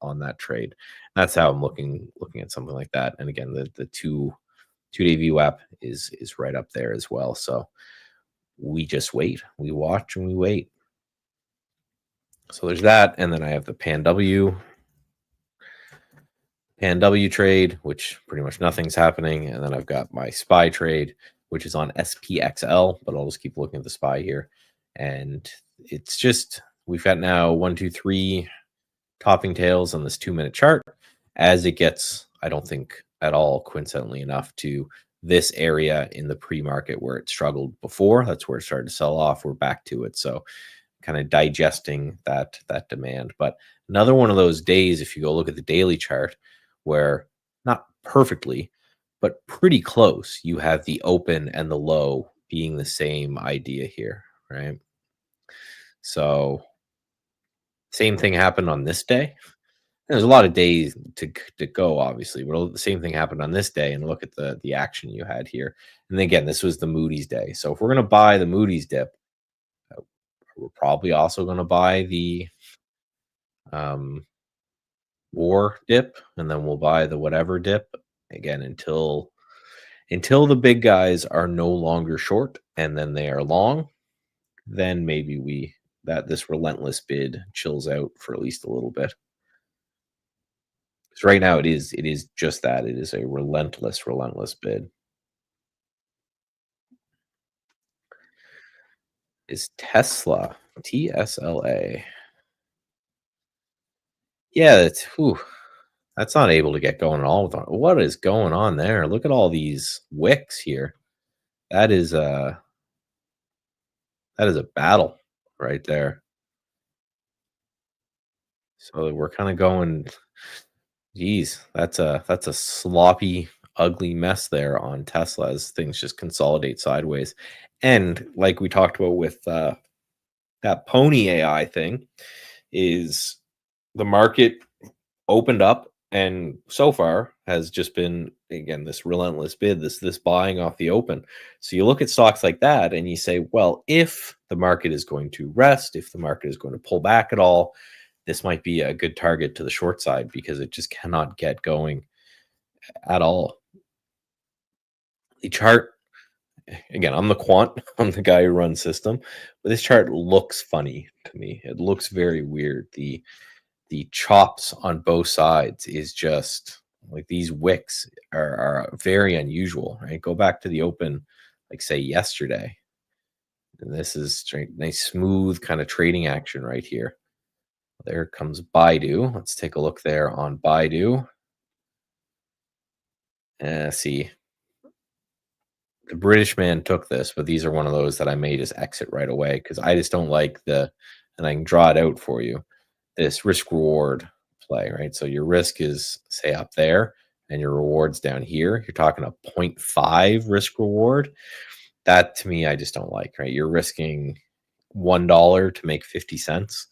on that trade. That's how I'm looking at something like that. And again, the two-day VWAP is right up there as well. So we just wait, we watch, and we wait. So there's that, and then I have the Pan W trade, which pretty much nothing's happening, and then I've got my SPY trade, which is on SPXL, but I'll just keep looking at the SPY here, and it's just we've got now 1, 2, 3 topping tails on this 2-minute chart. As it gets, I don't think at all coincidentally enough, to this area in the pre-market where it struggled before. That's where it started to sell off. We're back to it, so kind of digesting that demand. But another one of those days, if you go look at the daily chart, where not perfectly, but pretty close, you have the open and the low being the same idea here, right? So same thing happened on this day. There's a lot of days to go, obviously, but the same thing happened on this day. And look at the action you had here. And again, this was the Moody's day. So if we're going to buy the Moody's dip, we're probably also going to buy the war dip, and then we'll buy the whatever dip again until the big guys are no longer short, and then they are long. Then maybe this relentless bid chills out for at least a little bit. Because right now it is just that. It is a relentless bid. Is Tesla, TSLA. Yeah, that's not able to get going at all. What is going on there? Look at all these wicks here. That is a battle right there. So we're kind of going, geez, that's a sloppy, ugly mess there on Tesla as things just consolidate sideways. And like we talked about with that Pony AI thing, is the market opened up and so far has just been, again, this relentless bid, this buying off the open. So you look at stocks like that and you say, well, if the market is going to rest, if the market is going to pull back at all, this might be a good target to the short side, because it just cannot get going at all. The chart, again, I'm the quant, I'm the guy who runs system, but this chart looks funny to me. It looks very weird. The chops on both sides is just like, these wicks are very unusual, right? Go back to the open, like say yesterday, and this is nice smooth kind of trading action right here. There comes Baidu. Let's take a look there on Baidu. See, the British man took this, but these are one of those that I may just exit right away, because I just don't like and I can draw it out for you, this risk reward play, right? So your risk is, say, up there and your reward's down here. You're talking a 0.5 risk reward. That to me, I just don't like, right? You're risking $1 to make 50 cents.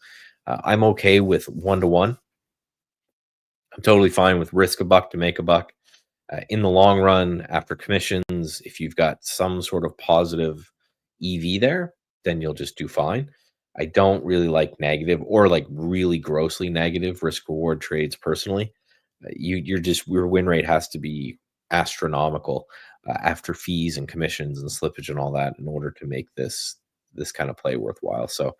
I'm okay with 1-to-1. I'm totally fine with risk a buck to make a buck. In the long run, after commissions, if you've got some sort of positive EV there, then you'll just do fine. I don't really like negative or like really grossly negative risk reward trades personally. Your win rate has to be astronomical after fees and commissions and slippage and all that in order to make this kind of play worthwhile. So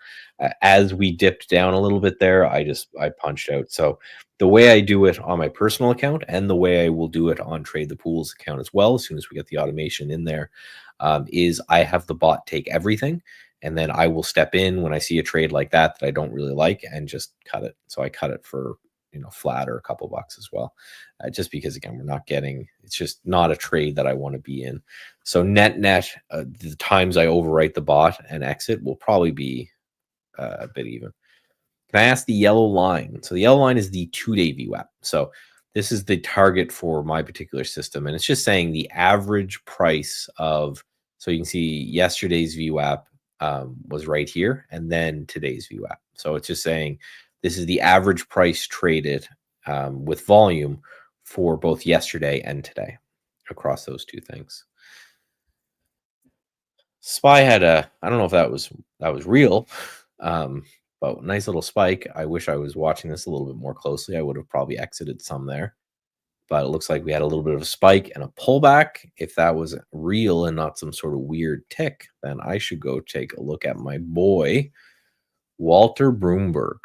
as we dipped down a little bit there, I punched out. So the way I do it on my personal account and the way I will do it on Trade the Pools account as well, as soon as we get the automation in there, is I have the bot take everything, and then I will step in when I see a trade like that I don't really like and just cut it. So I cut it for flat or a couple bucks as well, just because again, we're not getting, it's just not a trade that I want to be in. So net the times I overwrite the bot and exit will probably be a bit even. Can I ask the yellow line? So the yellow line is the 2-day VWAP. So this is the target for my particular system, and it's just saying the average price of, so you can see yesterday's VWAP was right here, and then today's VWAP. So it's just saying this is the average price traded with volume for both yesterday and today across those two things. SPY had I don't know if that was real, but nice little spike. I wish I was watching this a little bit more closely. I would have probably exited some there, but it looks like we had a little bit of a spike and a pullback. If that was real and not some sort of weird tick, then I should go take a look at my boy, Walter Bloomberg.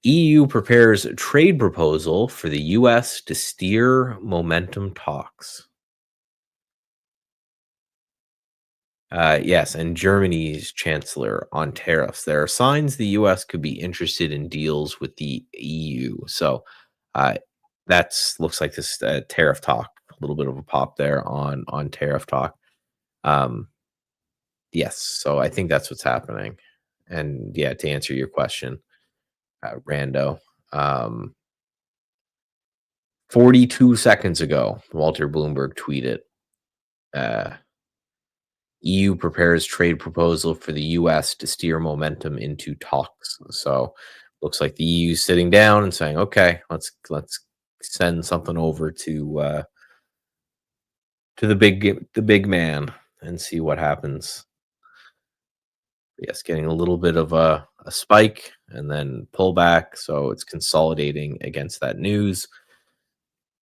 EU prepares a trade proposal for the US to steer momentum talks. Yes, and Germany's chancellor on tariffs. There are signs the US could be interested in deals with the EU. So that's looks like this tariff talk, a little bit of a pop there on tariff talk. Yes, so I think that's what's happening. And yeah, to answer your question, Rando, 42 seconds ago, Walter Bloomberg tweeted, EU prepares trade proposal for the US to steer momentum into talks. So looks like the EU sitting down and saying, okay, let's send something over to the big man and see what happens. Yes, getting a little bit of a spike and then pullback. So it's consolidating against that news.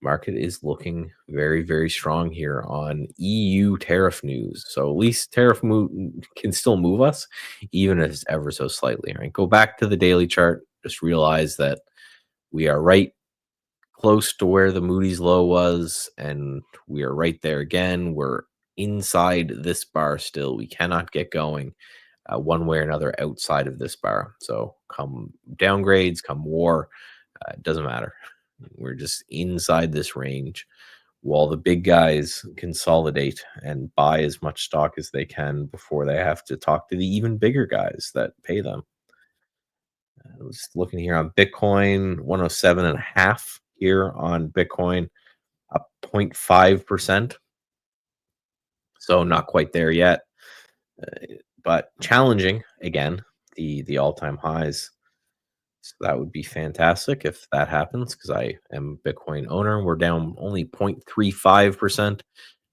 Market is looking very, very strong here on EU tariff news. So at least tariff move can still move us, even if it's ever so slightly. Right? Go back to the daily chart. Just realize that we are right close to where the Moody's low was, and we are right there again. We're inside this bar still. We cannot get going one way or another outside of this bar. So come downgrades, come war, it doesn't matter. We're just inside this range while the big guys consolidate and buy as much stock as they can before they have to talk to the even bigger guys that pay them. I was looking here on Bitcoin, 107.5 here on Bitcoin, up 0.5%. So not quite there yet, but challenging again, the all-time highs. So that would be fantastic if that happens, because I am a Bitcoin owner. We're down only 0.35%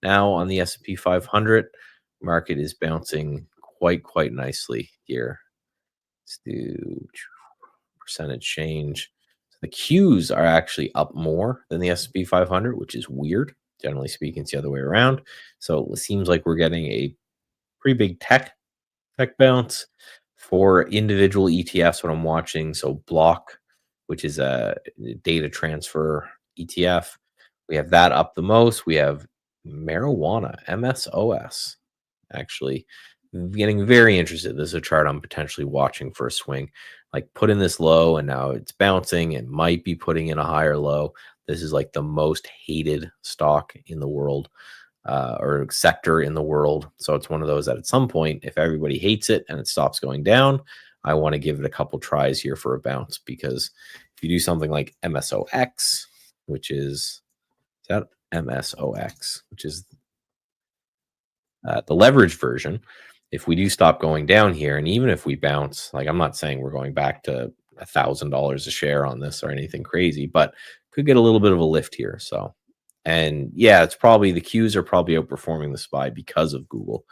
now on the S&P 500. Market is bouncing quite nicely here. Let's do percentage change. So the Qs are actually up more than the S&P 500, which is weird. Generally speaking, it's the other way around. So it seems like we're getting a pretty big tech bounce. For individual ETFs, what I'm watching, so Block, which is a data transfer ETF, we have that up the most. We have marijuana, MSOS, actually getting very interested. This is a chart I'm potentially watching for a swing. Like put in this low and now it's bouncing. It might be putting in a higher low. This is like the most hated stock in the world. Or sector in the world. So it's one of those that at some point, if everybody hates it and it stops going down, I want to give it a couple tries here for a bounce, because if you do something like MSOX, which is that MSOX, which is the leverage version, if we do stop going down here, and even if we bounce, like, I'm not saying we're going back to $1,000 a share on this or anything crazy, but could get a little bit of a lift here. So, and yeah, it's probably the Qs are probably outperforming the SPY because of Google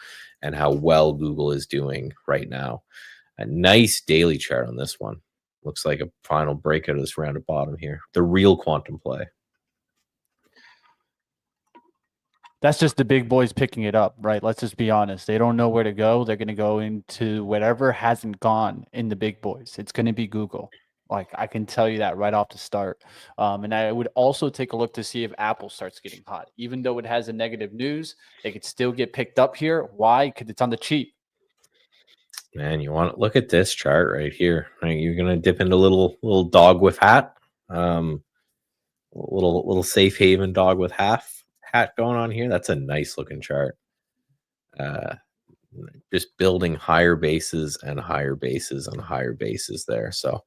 and how well Google is doing right now. A nice daily chart on this one. Looks like a final breakout of this rounded bottom here. The real quantum play.
That's just the big boys picking it up, right? Let's just be honest. They don't know where to go. They're going to go into whatever hasn't gone in the big boys. It's going to be Google. Like, I can tell you that right off the start. And I would also take a look to see if Apple starts getting hot. Even though it has a negative news, they could still get picked up here. Why? Because it's on the cheap.
Man, you want to look at this chart right here. Right, you're going to dip into a little dog with hat. Little safe haven dog with hat going on here. That's a nice looking chart. Just building higher bases and higher bases and higher bases there. So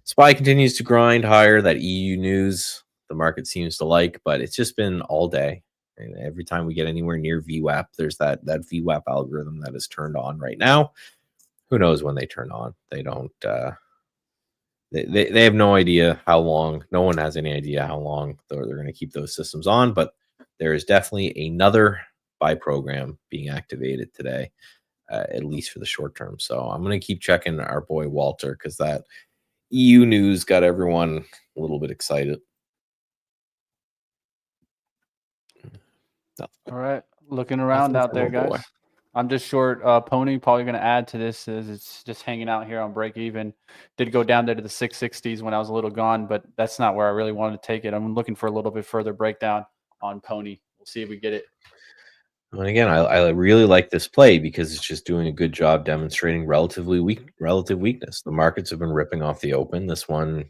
SPY continues to grind higher. That EU news the market seems to like, but it's just been all day. And every time we get anywhere near VWAP, there's that VWAP algorithm that is turned on right now. Who knows when they turn on? They don't. They have no idea how long. No one has any idea how long they're going to keep those systems on. But there is definitely another buy program being activated today, at least for the short term. So I'm going to keep checking our boy Walter, because that EU news got everyone a little bit excited.
All right. Looking around out there, guys. Boy. I'm just short Pony. Probably going to add to this is it's just hanging out here on break even. Did go down there to the 660s when I was a little gone, but that's not where I really wanted to take it. I'm looking for a little bit further breakdown on Pony. We'll see if we get it.
And again, I really like this play because it's just doing a good job demonstrating relative weakness. The markets have been ripping off the open. This one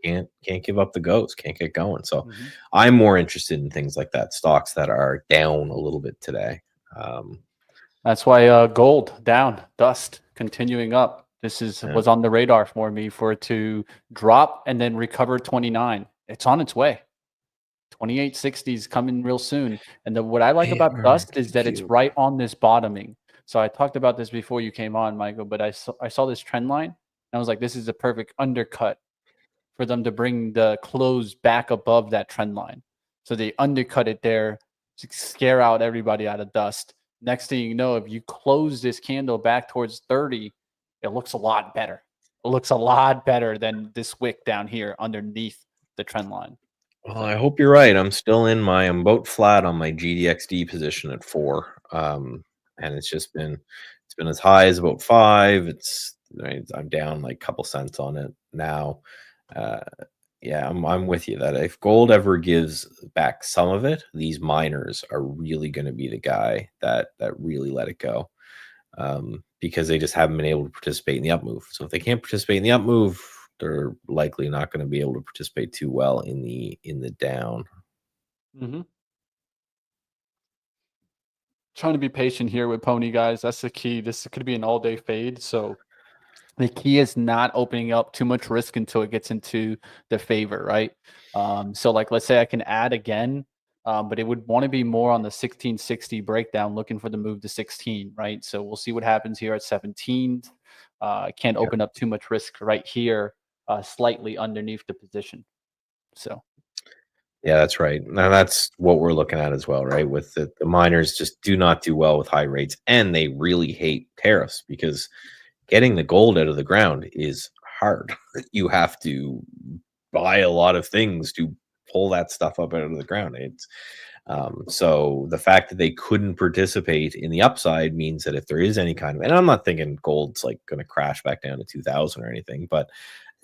can't give up the ghost, can't get going. So I'm more interested in things like that, stocks that are down a little bit today.
That's why gold down, dust continuing up. This was on the radar for me for it to drop and then recover 29. It's on its way. 2860 is coming real soon. And what I like about dust is that it's right on this bottoming. So I talked about this before you came on, Michael, but I saw this trend line and I was like, this is a perfect undercut for them to bring the close back above that trend line. So they undercut it there to scare out everybody out of dust. Next thing you know, if you close this candle back towards 30, it looks a lot better. It looks a lot better than this wick down here underneath the trend line.
Well, I hope you're right. I'm still I'm about flat on my GDXD position at 4. And it's been as high as about 5. I'm down like a couple cents on it now. Yeah, I'm with you that if gold ever gives back some of it, these miners are really going to be the guy that really let it go, because they just haven't been able to participate in the up move. So if they can't participate in the up move, they're likely not going to be able to participate too well in the down.
Trying to be patient here with Pony, guys. That's the key. This could be an all-day fade, so the key is not opening up too much risk until it gets into the favor, right? So like, let's say I can add again, but it would want to be more on the 1660 breakdown, looking for the move to 16, right? So we'll see what happens here at 17. I can't open up too much risk right here, slightly underneath the position. So.
Yeah, that's right. Now that's what we're looking at as well, right? With the miners just do not do well with high rates, and they really hate tariffs because getting the gold out of the ground is hard. You have to buy a lot of things to pull that stuff up out of the ground. It's so the fact that they couldn't participate in the upside means that if there is any kind of, and I'm not thinking gold's like going to crash back down to 2000 or anything, but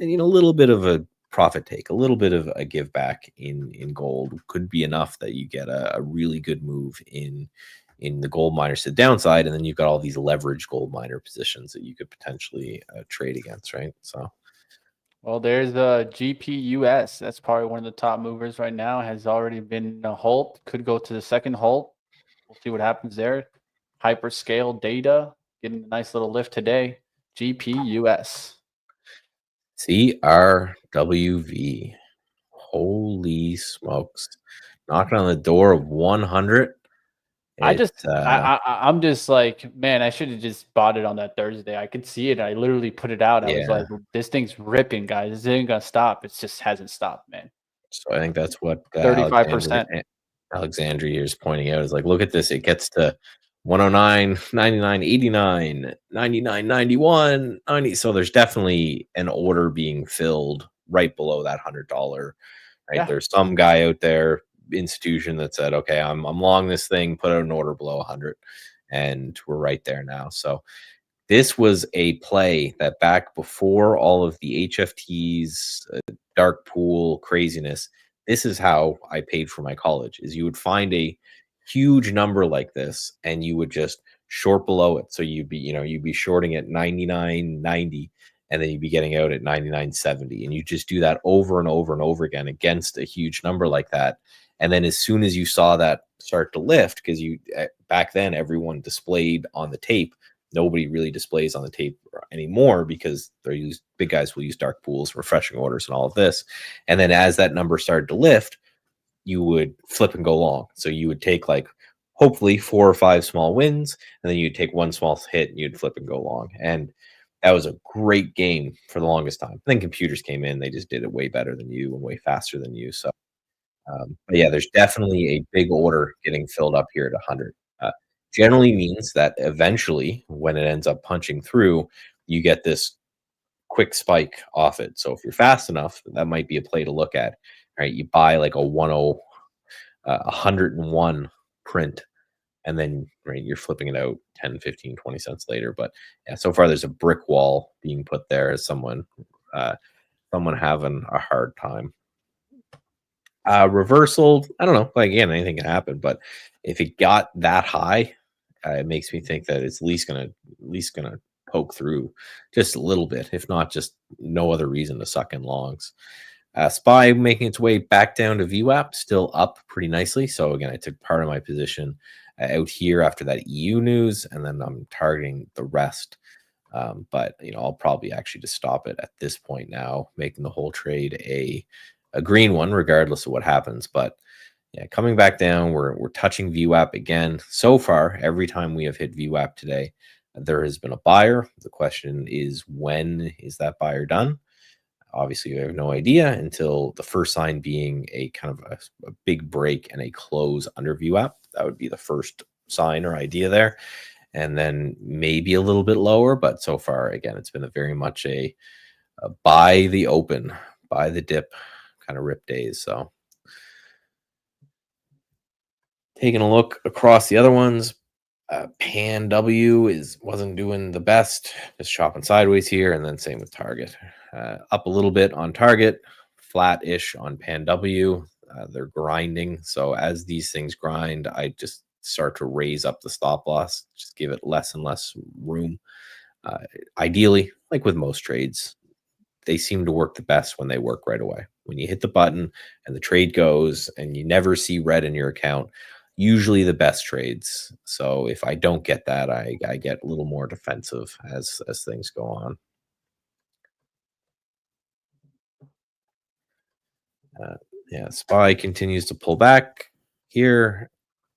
a little bit of a profit take, a little bit of a give back in gold could be enough that you get a really good move in the gold miners to the downside, and then you've got all these leveraged gold miner positions that you could potentially trade against, right? So,
well, there's the GPUS. That's probably one of the top movers right now. Has already been a halt. Could go to the second halt. We'll see what happens there. Hyperscale data getting a nice little lift today. GPUS.
CRWV. Holy smokes. Knocking on the door of 100.
I'm just like, man, I should have just bought it on that Thursday. I could see it. I literally put it out. I was like, this thing's ripping, guys. This ain't gonna stop. It just hasn't stopped, man.
So I think that's what
35%.
Alexandria is pointing out is like, look at this. It gets to 109, 99, 89, 99, 91, 90. So there's definitely an order being filled right below that $100. Right.
Yeah.
There's some guy out there, institution, that said, okay, I'm long this thing, put out an order below 100, and we're right there now. So this was a play that back before all of the HFTs, dark pool craziness, this is how I paid for my college. Is you would find a huge number like this and you would just short below it. So you'd be shorting at 99.90 and then you'd be getting out at 99.70, and you just do that over and over and over again against a huge number like that. And then as soon as you saw that start to lift, because back then everyone displayed on the tape, nobody really displays on the tape anymore because big guys will use dark pools, refreshing orders, and all of this. And then as that number started to lift, you would flip and go long. So you would take like hopefully 4 or 5 small wins, and then you'd take one small hit and you'd flip and go long. And that was a great game for the longest time. Then computers came in, they just did it way better than you and way faster than you. So but yeah, there's definitely a big order getting filled up here at 100. Generally means that eventually, when it ends up punching through, you get this quick spike off it. So if you're fast enough, that might be a play to look at. Right, you buy like a 101 print, and then you're flipping it out 10, 15, 20 cents later. But yeah, so far there's a brick wall being put there as someone having a hard time. Reversal, I don't know. Like, again, anything can happen, but if it got that high, it makes me think that it's at least gonna poke through just a little bit, if not just no other reason to suck in longs. SPY making its way back down to VWAP, still up pretty nicely. So again, I took part of my position out here after that EU news, and then I'm targeting the rest. But I'll probably actually just stop it at this point now, making the whole trade a green one, regardless of what happens. But yeah, coming back down, we're touching VWAP again. So far, every time we have hit VWAP today, there has been a buyer. The question is, when is that buyer done? Obviously, we have no idea until the first sign being a kind of a big break and a close under VWAP. That would be the first sign or idea there. And then maybe a little bit lower. But so far, again, it's been very much a buy the open, buy the dip kind of rip days. So taking a look across the other ones, Pan W wasn't doing the best, just chopping sideways here, and then same with Target. Up a little bit on Target, flat-ish on Pan W. They're grinding, so as these things grind, I just start to raise up the stop loss, just give it less and less room. Ideally, like with most trades, they seem to work the best when they work right away. When you hit the button and the trade goes and you never see red in your account, usually the best trades. So if I don't get that, I get a little more defensive as things go on. Yeah, SPY continues to pull back here.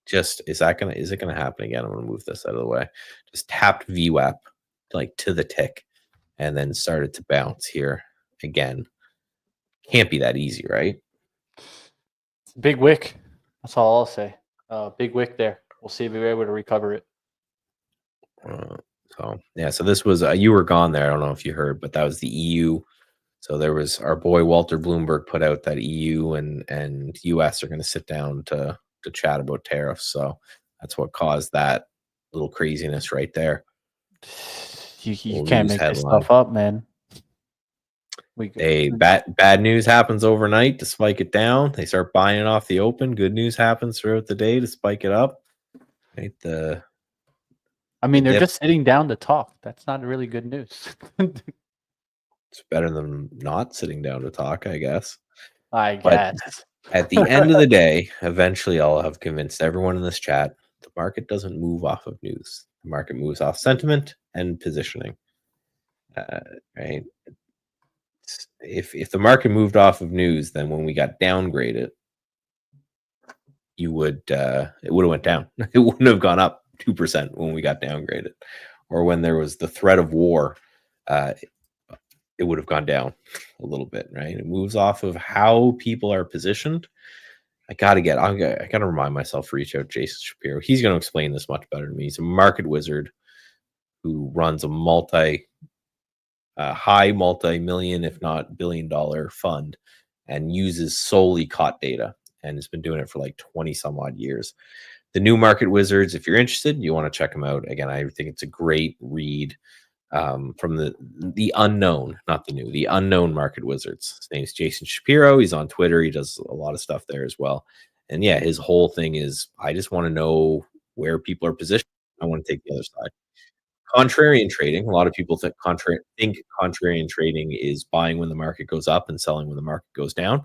Just is it gonna happen again? I'm gonna move this out of the way. Just tapped VWAP like to the tick, and then started to bounce here again. Can't be that easy, right?
Big wick. That's all I'll say. Big wick there. We'll see if we're able to recover it.
So this was you were gone there. I don't know if you heard, but that was the EU. So there was our boy Walter Bloomberg put out that EU and US are going to sit down to chat about tariffs. So that's what caused that little craziness right there.
You can't make this stuff up, man.
Bad news happens overnight to spike it down. They start buying it off the open. Good news happens throughout the day to spike it up. Right?
They're just sitting down to talk. That's not really good news.
It's better than not sitting down to talk, I guess.
But
at the end of the day, eventually I'll have convinced everyone in this chat the market doesn't move off of news. The market moves off sentiment and positioning. right? If the market moved off of news, then when we got downgraded, you would it would have went down. It wouldn't have gone up 2% when we got downgraded, or when there was the threat of war, it would have gone down a little bit, right? It moves off of how people are positioned. I gotta remind myself to reach out to Jason Shapiro. He's going to explain this much better to me. He's a market wizard who runs a high multi-million, if not billion-dollar fund, and uses solely COT data, and has been doing it for like 20 some odd years. The New Market Wizards, if you're interested, you want to check them out. Again, I think it's a great read from the unknown, not the new, the unknown Market Wizards. His name's Jason Shapiro. He's on Twitter. He does a lot of stuff there as well. And yeah, his whole thing is, I just want to know where people are positioned. I want to take the other side. Contrarian trading, a lot of people think contrarian trading is buying when the market goes up and selling when the market goes down.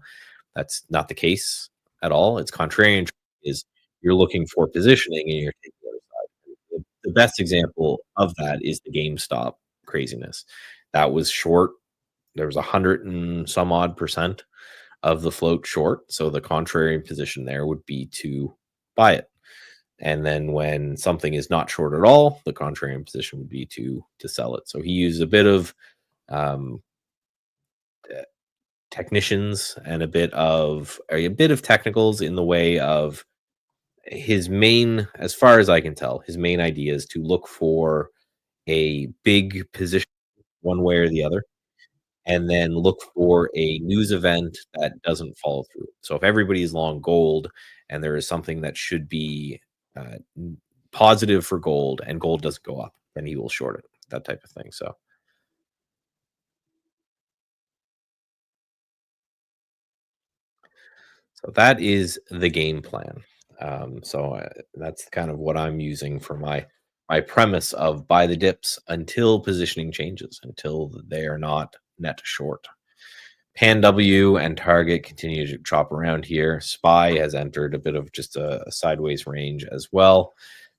That's not the case at all. It's contrarian is you're looking for positioning and you're taking the other side. The best example of that is the GameStop craziness. That was short. There was 100 and some odd % of the float short. So the contrarian position there would be to buy it. And then when something is not short at all, the contrarian position would be to sell it. So he used a bit of technicians and a bit of technicals in the way of his main, as far as I can tell, his main idea is to look for a big position one way or the other, and then look for a news event that doesn't follow through. So if everybody is long gold and there is something that should be positive for gold and gold doesn't go up, then he will short it, that type of thing. So that is the game plan. That's kind of what I'm using for my premise of buy the dips until positioning changes, until they are not net short. Pan W and Target continue to chop around here. SPY has entered a bit of just a sideways range as well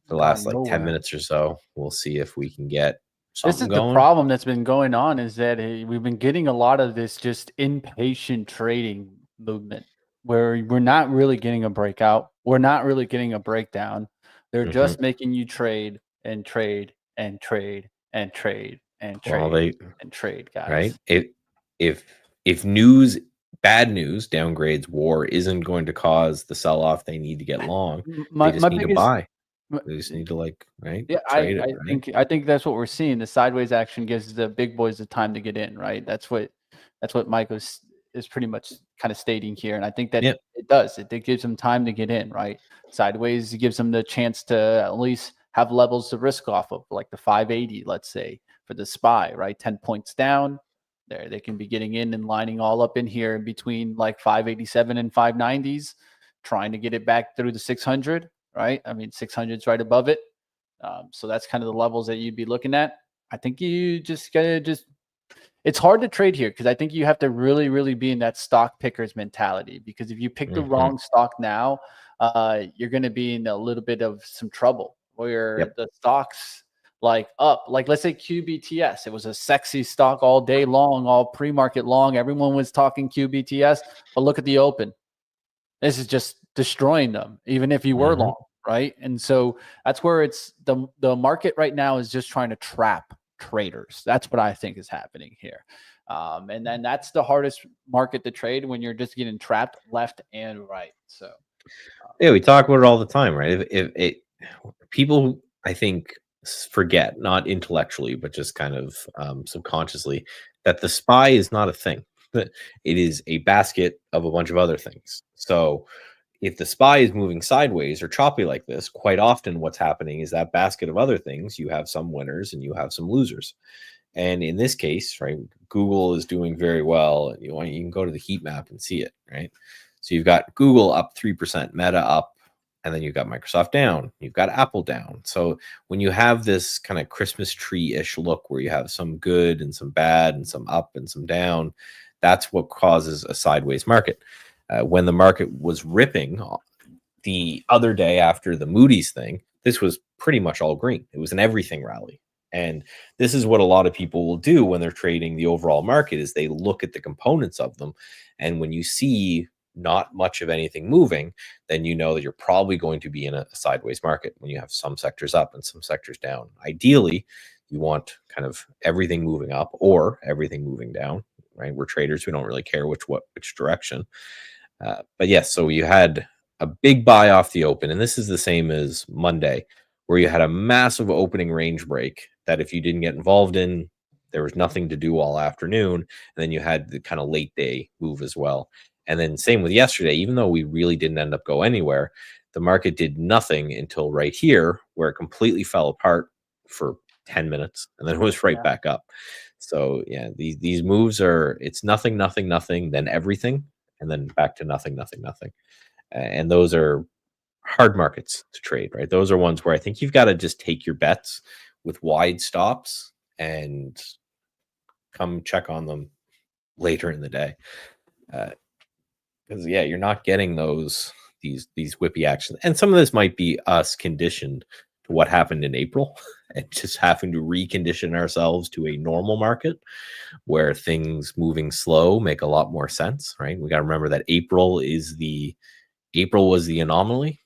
for the last 10 minutes or so. We'll see if we can get something
This is
going.
the problem that's been going on, is that we've been getting a lot of this just impatient trading movement where we're not really getting a breakout. We're not really getting a breakdown. They're just making you trade and trade and trade and trade and trade and trade, guys.
Right? If bad news, downgrades, war isn't going to cause the sell-off they need to get long, they just need to buy. They just need to
Yeah,
trade
I think that's what we're seeing. The sideways action gives the big boys the time to get in, right? That's what Mike is pretty much kind of stating here, and I think that it does. It gives them time to get in, right? Sideways gives them the chance to at least have levels to risk off of, like the 580, let's say, for the SPY, right? 10 points down. There, they can be getting in and lining all up in here in between like 587 and 590s, trying to get it back through the 600, right? I mean, 600 is right above it. So that's kind of the levels that you'd be looking at. I think you just gotta it's hard to trade here because I think you have to really, really be in that stock pickers mentality, because if you pick the wrong stock now, you're going to be in a little bit of some trouble where the stocks up, like let's say QBTS, it was a sexy stock all day long, all pre-market long. Everyone was talking QBTS, but look at the open. This is just destroying them, even if you were long, right? And so that's where it's the market right now is just trying to trap traders. That's what I think is happening here. And then that's the hardest market to trade, when you're just getting trapped left and right. So
yeah, we talk about it all the time, right? If people, I think, forget, not intellectually, but just kind of subconsciously, that the SPY is not a thing. It is a basket of a bunch of other things. So if the SPY is moving sideways or choppy like this, quite often what's happening is that basket of other things, you have some winners and you have some losers. And in this case, right, Google is doing very well. You can go to the heat map and see it, right? So you've got Google up 3%, Meta up, and then you've got Microsoft down, you've got Apple down. So when you have this kind of Christmas tree-ish look where you have some good and some bad and some up and some down, that's what causes a sideways market. When the market was ripping the other day after the Moody's thing, this was pretty much all green. It was an everything rally. And this is what a lot of people will do when they're trading the overall market, is they look at the components of them. And when you see not much of anything moving, then you know that you're probably going to be in a sideways market when you have some sectors up and some sectors down. Ideally, you want kind of everything moving up or everything moving down, right? We're traders. We don't really care which direction. But yes, so you had a big buy off the open, and this is the same as Monday, where you had a massive opening range break that if you didn't get involved in, there was nothing to do all afternoon. And then you had the kind of late day move as well. And then same with yesterday, even though we really didn't end up go anywhere, the market did nothing until right here, where it completely fell apart for 10 minutes and then it was right back up. So yeah, these moves are, it's nothing, nothing, nothing, then everything, and then back to nothing, nothing, nothing. And those are hard markets to trade, right? Those are ones where I think you've got to just take your bets with wide stops and come check on them later in the day. Because yeah, you're not getting these whippy actions, and some of this might be us conditioned to what happened in April and just having to recondition ourselves to a normal market where things moving slow make a lot more sense, right? We got to remember that April was the anomaly.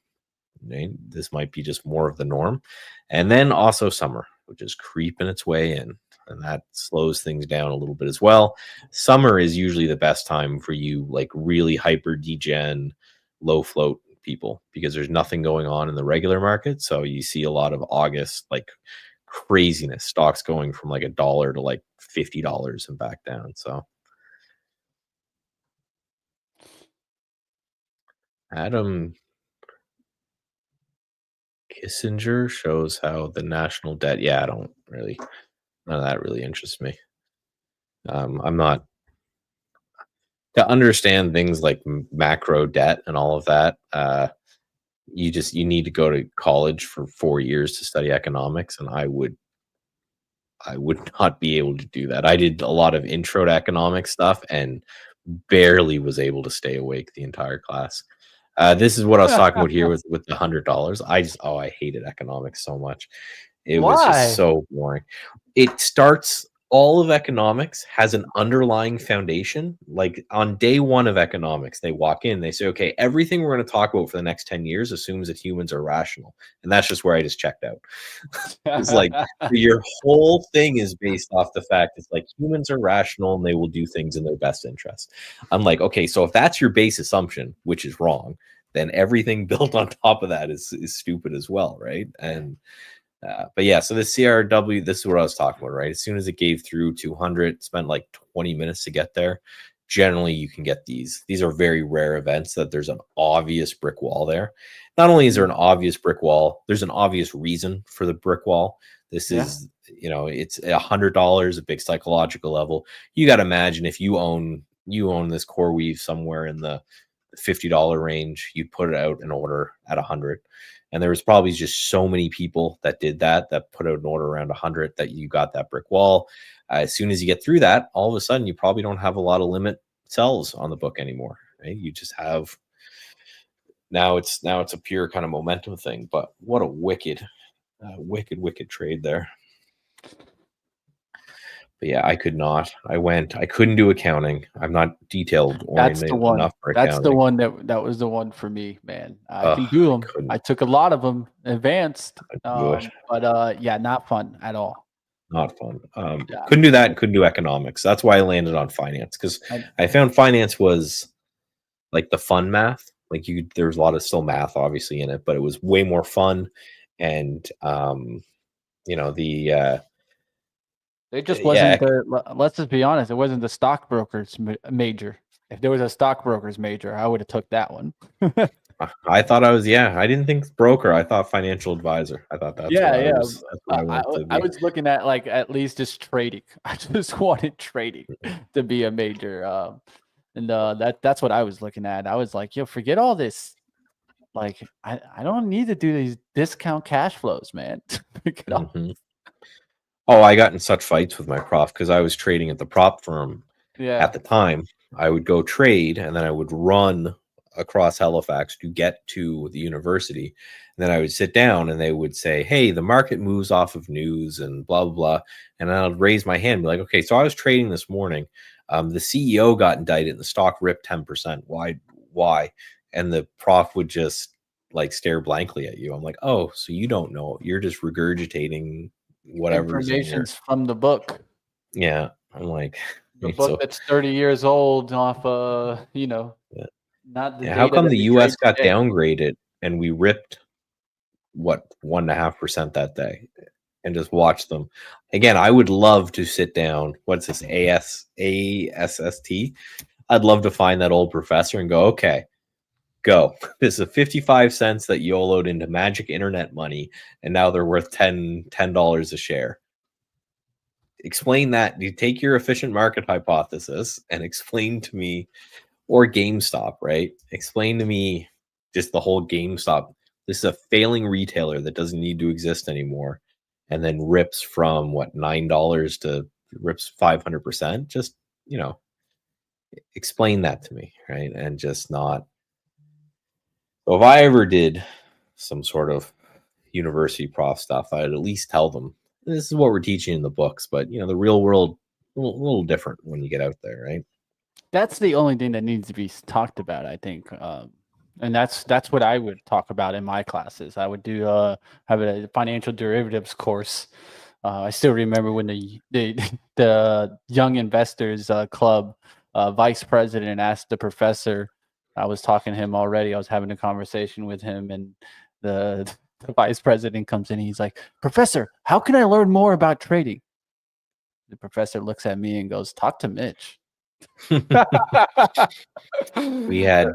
Right? This might be just more of the norm, and then also summer, which is creeping its way in. And that slows things down a little bit as well. Summer is usually the best time for you, like really hyper degen, low float people, because there's nothing going on in the regular market. So you see a lot of August, like craziness, stocks going from like $1 to like $50 and back down. So Adam Kissinger shows how the national debt. Yeah, none of that really interests me. I'm not to understand things like macro debt and all of that. You need to go to college for 4 years to study economics, and I would not be able to do that. I did a lot of intro to economics stuff and barely was able to stay awake the entire class. This is what I was talking about here with the $100. I hated economics so much. It was just so boring. It starts, all of economics has an underlying foundation. Like on day one of economics, they walk in, they say, okay, everything we're going to talk about for the next 10 years assumes that humans are rational. And that's just where I just checked out. It's like your whole thing is based off the fact it's like humans are rational and they will do things in their best interest. I'm like, okay, so if that's your base assumption, which is wrong, then everything built on top of that is stupid as well, right? And but yeah, so the CRW, this is what I was talking about, right? As soon as it gave through 200, spent like 20 minutes to get there. Generally, you can get these. These are very rare events that there's an obvious brick wall there. Not only is there an obvious brick wall, there's an obvious reason for the brick wall. This is, it's $100, a big psychological level. You got to imagine if you own this core weave somewhere in the $50 range, you'd put it out an order at 100. And there was probably just so many people that did that put out an order around 100 that you got that brick wall. As soon as you get through that, all of a sudden you probably don't have a lot of limit sells on the book anymore. Right? You just have now it's a pure kind of momentum thing. But what a wicked trade there. But yeah, I could not. I couldn't do accounting. I'm not detailed oriented enough for accounting.
That's the one that was the one for me, man. I can do them. I took a lot of them advanced. But yeah, not fun at all.
Not fun. Couldn't do that. Couldn't do economics. That's why I landed on finance, because I found finance was like the fun math. Like there's a lot of still math obviously in it, but it was way more fun. And
it just wasn't let's just be honest, it wasn't the stockbrokers major. If there was a stockbrokers major, I would have took that one.
I thought I didn't think broker. I thought financial advisor. I thought that's
I was looking at like at least just trading. I just wanted trading to be a major. And that's what I was looking at. I was like, forget all this. Like, I don't need to do these discount cash flows, man.
Oh, I got in such fights with my prof because I was trading at the prop firm at the time. I would go trade and then I would run across Halifax to get to the university. And then I would sit down and they would say, hey, the market moves off of news and blah, blah, blah. And I would raise my hand and be like, okay, so I was trading this morning. The CEO got indicted and the stock ripped 10%. Why? And the prof would just like stare blankly at you. I'm like, oh, so you don't know. You're just regurgitating whatever's in your...
Information's from the book.
Yeah. I'm like,
The book that's 30 years old off, not the
yeah, how
data
come
that
the
we
US
trade
got
today.
downgraded and we ripped what 1.5% that day and just watch them again? I would love to sit down. What's this? ASST? I'd love to find that old professor and go, okay, go. This is 55 cents that YOLO'd into magic internet money, and now they're worth $10 a share. Explain that. You take your efficient market hypothesis and explain to me, or GameStop, right? Explain to me just the whole GameStop. This is a failing retailer that doesn't need to exist anymore, and then rips from what, $9 to rips 500%. Just, explain that to me, right? And just not. So if I ever did some sort of university prof stuff, I'd at least tell them this is what we're teaching in the books, but the real world a little different when you get out there, right?
That's the only thing that needs to be talked about, I think. And that's what I would talk about in my classes. I would do have a financial derivatives course. I still remember when the Young Investors Club vice president asked the professor. I was talking to him already. I was having a conversation with him, and the vice president comes in. He's like, "Professor, how can I learn more about trading?" The professor looks at me and goes, "Talk to Mitch."
We had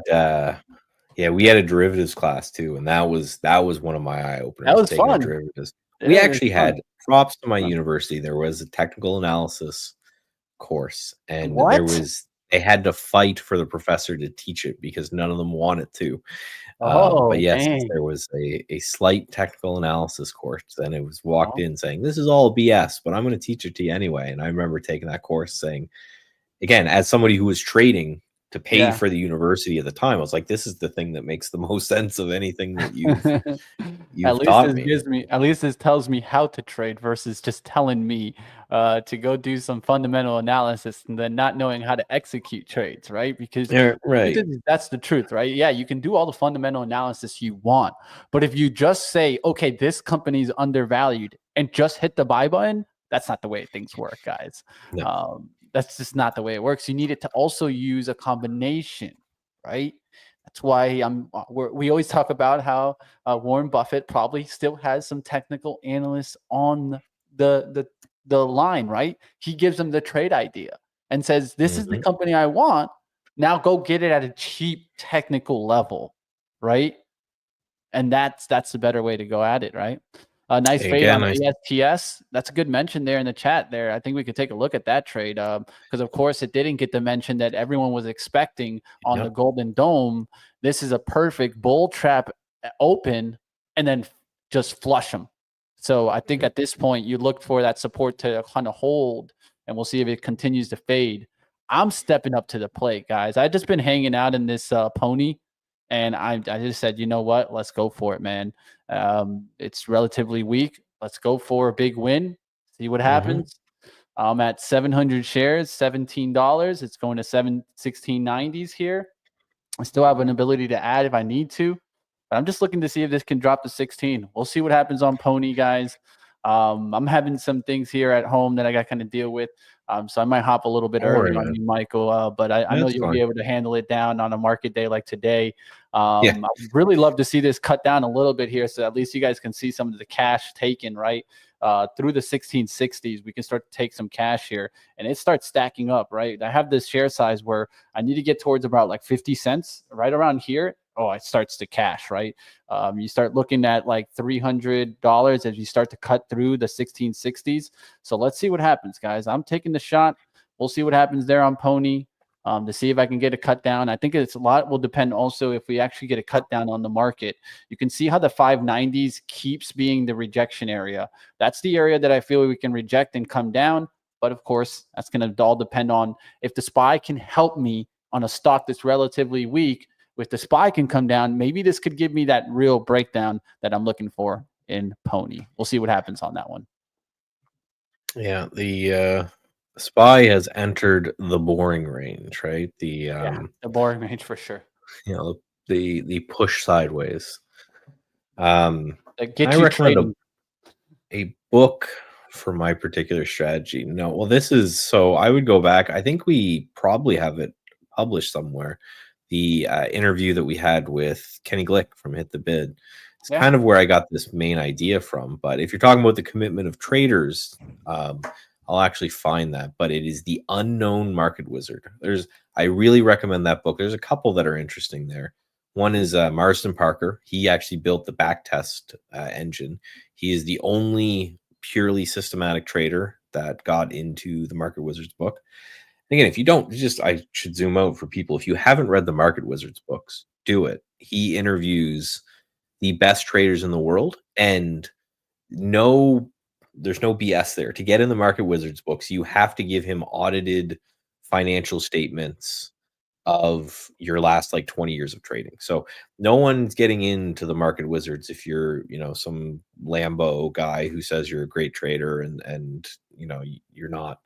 we had a derivatives class too, and that was one of my eye openers.
That was
taking
fun.
derivatives.
Yeah,
We
it was
actually
fun.
had, props to my university, there was a technical analysis course, and
What?
they had to fight for the professor to teach it because none of them wanted to. But
Oh,
yes,
dang.
there was a slight technical analysis course, and it was walked
Oh,
in saying, this is all BS, but I'm going to teach it to you anyway. And I remember taking that course saying, again, as somebody who was trading to pay
yeah.
for the university at the time, I was like, this is the thing that makes the most sense of anything that you've
At least
taught
this
me.
tells me how to trade versus just telling me to go do some fundamental analysis and then not knowing how to execute trades, right? Because
Yeah, right.
that's the truth, right? Yeah, you can do all the fundamental analysis you want, but if you just say, okay, this company's undervalued and just hit the buy button, that's not the way things work, guys.
No.
That's just not the way it works. You need it to also use a combination, right? That's why we always talk about how Warren Buffett probably still has some technical analysts on the line, right? He gives them the trade idea and says, "This is the
Mhm.
company I want. Now go get it at a cheap technical level," right? And that's the better way to go at it, right? A nice fade
Again,
on ASTS. That's a good mention there in the chat there. I think we could take a look at that trade because, of course, it didn't get the mention that everyone was expecting on the Golden Dome. This is a perfect bull trap open and then just flush them. So I think at this point, you look for that support to kind of hold, and we'll see if it continues to fade. I'm stepping up to the plate, guys. I've just been hanging out in this pony. And I just said, you know what? Let's go for it, man. It's relatively weak. Let's go for a big win. See what happens. I'm at 700 shares, $17. It's going to 1690s here. I still have an ability to add if I need to. But I'm just looking to see if this can drop to 16. We'll see what happens on Pony, guys. I'm having some things here at home that I got to kind of deal with. So I might hop a little bit early on you, Michael. But I know you'll be able to handle it down on a market day like today. I would really love to see this cut down a little bit here, so at least you guys can see some of the cash taken, right? Through the 1660s, we can start to take some cash here, and it starts stacking up, right? I have this share size where I need to get towards about like 50 cents right around here. Oh, it starts to cash, right? You start looking at like $300 as you start to cut through the 1660s. So let's see what happens, guys. I'm taking the shot. We'll see what happens there on Pony to see if I can get a cut down. I think it's a lot will depend also if we actually get a cut down on the market. You can see how the 590s keeps being the rejection area. That's the area that I feel we can reject and come down. But of course, that's going to all depend on if the SPY can help me on a stock that's relatively weak with the SPY can come down, maybe this could give me that real breakdown that I'm looking for in Pony. We'll see what happens on that one.
Yeah, the SPY has entered the boring range, right? The
The boring range for sure.
The push sideways.
That
I
gets you
recommend
trading.
a book for my particular strategy. No, well, this is so I would go back. I think we probably have it published somewhere. The interview that we had with Kenny Glick from Hit the Bid. It's kind of where I got this main idea from. But if you're talking about the commitment of traders, I'll actually find that. But it is The Unknown Market Wizard. I really recommend that book. There's a couple that are interesting there. One is Marston Parker. He actually built the backtest engine. He is the only purely systematic trader that got into the Market Wizards book. And again, if you don't, I should zoom out for people. If you haven't read the Market Wizards books, do it. He interviews the best traders in the world, and there's no BS there. To get in the Market Wizards books, you have to give him audited financial statements of your last like 20 years of trading. So no one's getting into the Market Wizards if you're, some Lambo guy who says you're a great trader and you're not.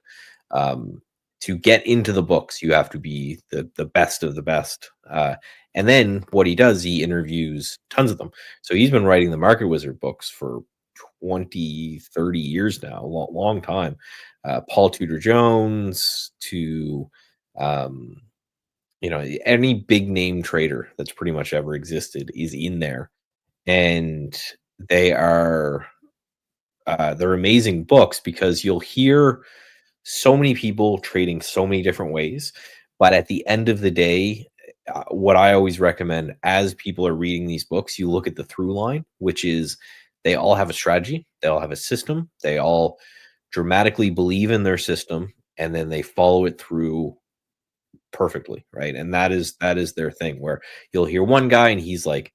To get into the books, you have to be the best of the best. And then what he does, he interviews tons of them. So he's been writing the Market Wizard books for 20, 30 years now, long time. Paul Tudor Jones to any big name trader that's pretty much ever existed is in there, and they're amazing books because you'll hear so many people trading so many different ways. But at the end of the day, what I always recommend as people are reading these books, you look at the through line, which is they all have a strategy, they all have a system, they all dramatically believe in their system, and then they follow it through perfectly, right? And that is their thing, where you'll hear one guy and he's like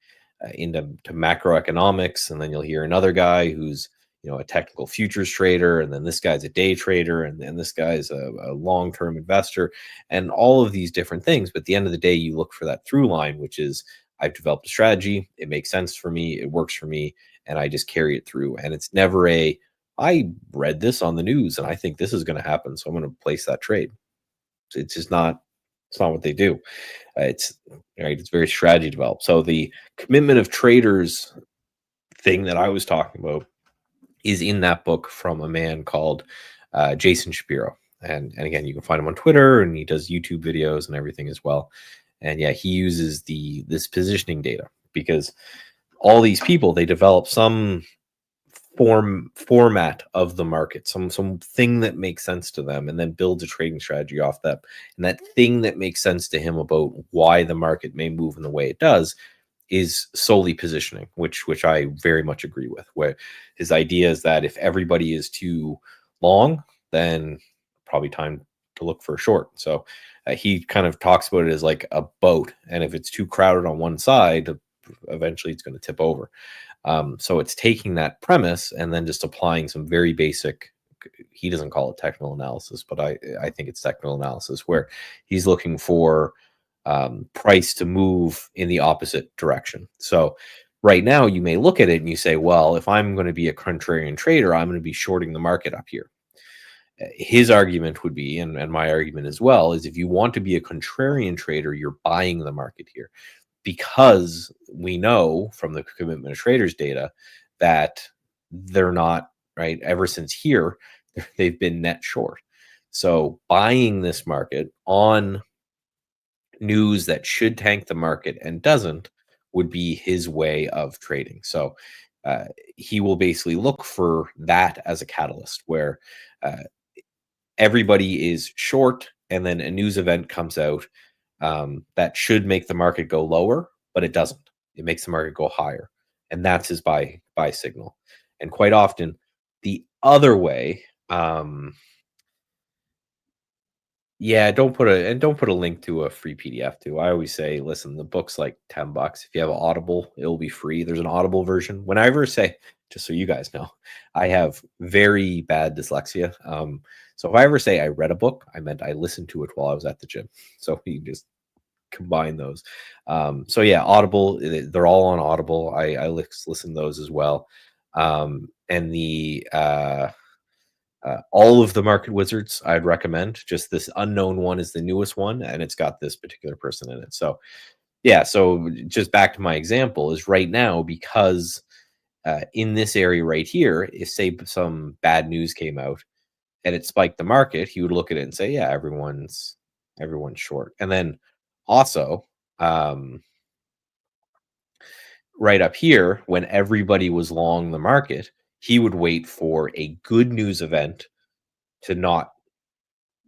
into macroeconomics, and then you'll hear another guy who's a technical futures trader, and then this guy's a day trader, and this guy's a long-term investor, and all of these different things. But at the end of the day, you look for that through line, which is I've developed a strategy, it makes sense for me, it works for me, and I just carry it through. And it's never I read this on the news and I think this is going to happen, so I'm going to place that trade. It's just not. It's not what they do. It's very strategy developed. So the commitment of traders thing that I was talking about is in that book from a man called Jason Shapiro. And again, you can find him on Twitter, and he does YouTube videos and everything as well. And yeah, he uses this positioning data because all these people, they develop some format of the market, some thing that makes sense to them, and then builds a trading strategy off that. And that thing that makes sense to him about why the market may move in the way it does is solely positioning, which I very much agree with. Where his idea is that if everybody is too long, then probably time to look for a short. So he kind of talks about it as like a boat, and if it's too crowded on one side, eventually it's going to tip over. So it's taking that premise and then just applying some very basic, he doesn't call it technical analysis, but I think it's technical analysis, where he's looking for price to move in the opposite direction. So right now you may look at it and you say, well, if I'm going to be a contrarian trader, I'm going to be shorting the market up here. His argument would be, and my argument as well, is if you want to be a contrarian trader, you're buying the market here. Because we know from the commitment of traders data that they're not, right, ever since here, they've been net short. So buying this market on news that should tank the market and doesn't would be his way of trading. So he will basically look for that as a catalyst, where everybody is short, and then a news event comes out that should make the market go lower, but it doesn't. It makes the market go higher, and that's his buy signal. And quite often, the other way, don't put a link to a free PDF too. I always say, listen, the book's like $10. If you have an Audible, it'll be free. There's an Audible version. Whenever I say, just so you guys know, I have very bad dyslexia. So if I ever say I read a book, I meant I listened to it while I was at the gym. So you just combine those. So yeah, Audible, they're all on Audible. I listen to those as well. And the all of the Market Wizards I'd recommend. Just this Unknown one is the newest one, and it's got this particular person in it. So yeah, so just back to my example is right now, because in this area right here, if say some bad news came out and it spiked the market, he would look at it and say, yeah, everyone's short. And then also right up here, when everybody was long the market, he would wait for a good news event to not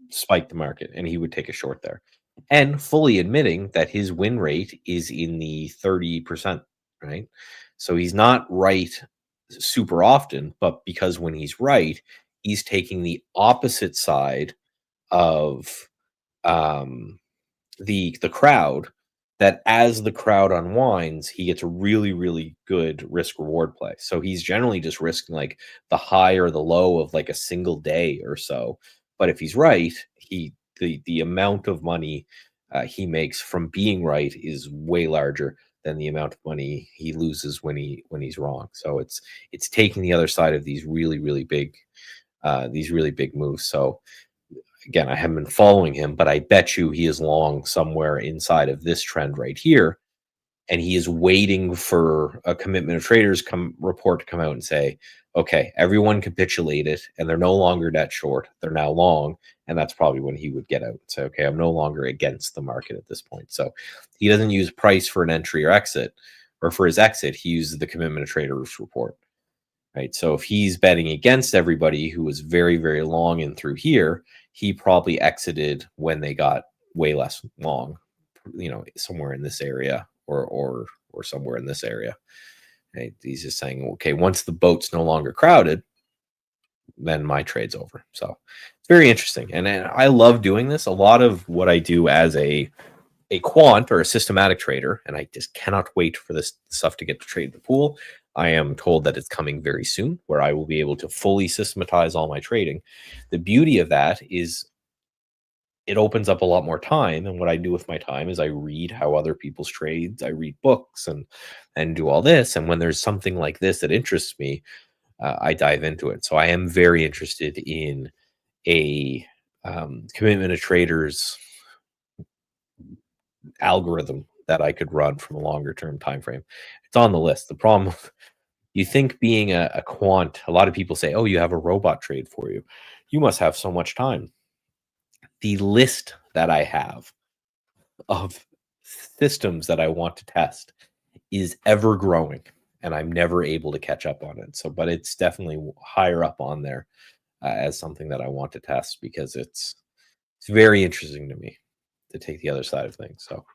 spike the market, and he would take a short there, and fully admitting that his win rate is in the 30%, right? So he's not right super often, but because when he's right, he's taking the opposite side of the crowd, that as the crowd unwinds, he gets a really, really good risk reward play. So he's generally just risking like the high or the low of like a single day or so. But if he's right, the amount of money he makes from being right is way larger than the amount of money he loses when he's wrong. So it's taking the other side of these really, really big moves. So again, I haven't been following him, but I bet you he is long somewhere inside of this trend right here. And he is waiting for a commitment of traders report to come out and say, okay, everyone capitulated and they're no longer that short. They're now long. And that's probably when he would get out and say, okay, I'm no longer against the market at this point. So he doesn't use price for an entry or exit, or for his exit, he uses the commitment of traders report. Right. So if he's betting against everybody who was very, very long in through here, he probably exited when they got way less long, somewhere in this area or somewhere in this area. Right? He's just saying, okay, once the boat's no longer crowded, then my trade's over. So it's very interesting. And I love doing this. A lot of what I do as a quant or a systematic trader, and I just cannot wait for this stuff to get to trade the pool. I am told that it's coming very soon, where I will be able to fully systematize all my trading. The beauty of that is it opens up a lot more time. And what I do with my time is I read how other people's trades, I read books and do all this. And when there's something like this that interests me, I dive into it. So I am very interested in a commitment of traders algorithm that I could run from a longer term time frame. It's on the list. The problem, you think being a quant, a lot of people say, oh, you have a robot trade for you. You must have so much time. The list that I have of systems that I want to test is ever growing, and I'm never able to catch up on it. So, but it's definitely higher up on there as something that I want to test, because it's very interesting to me to take the other side of things. So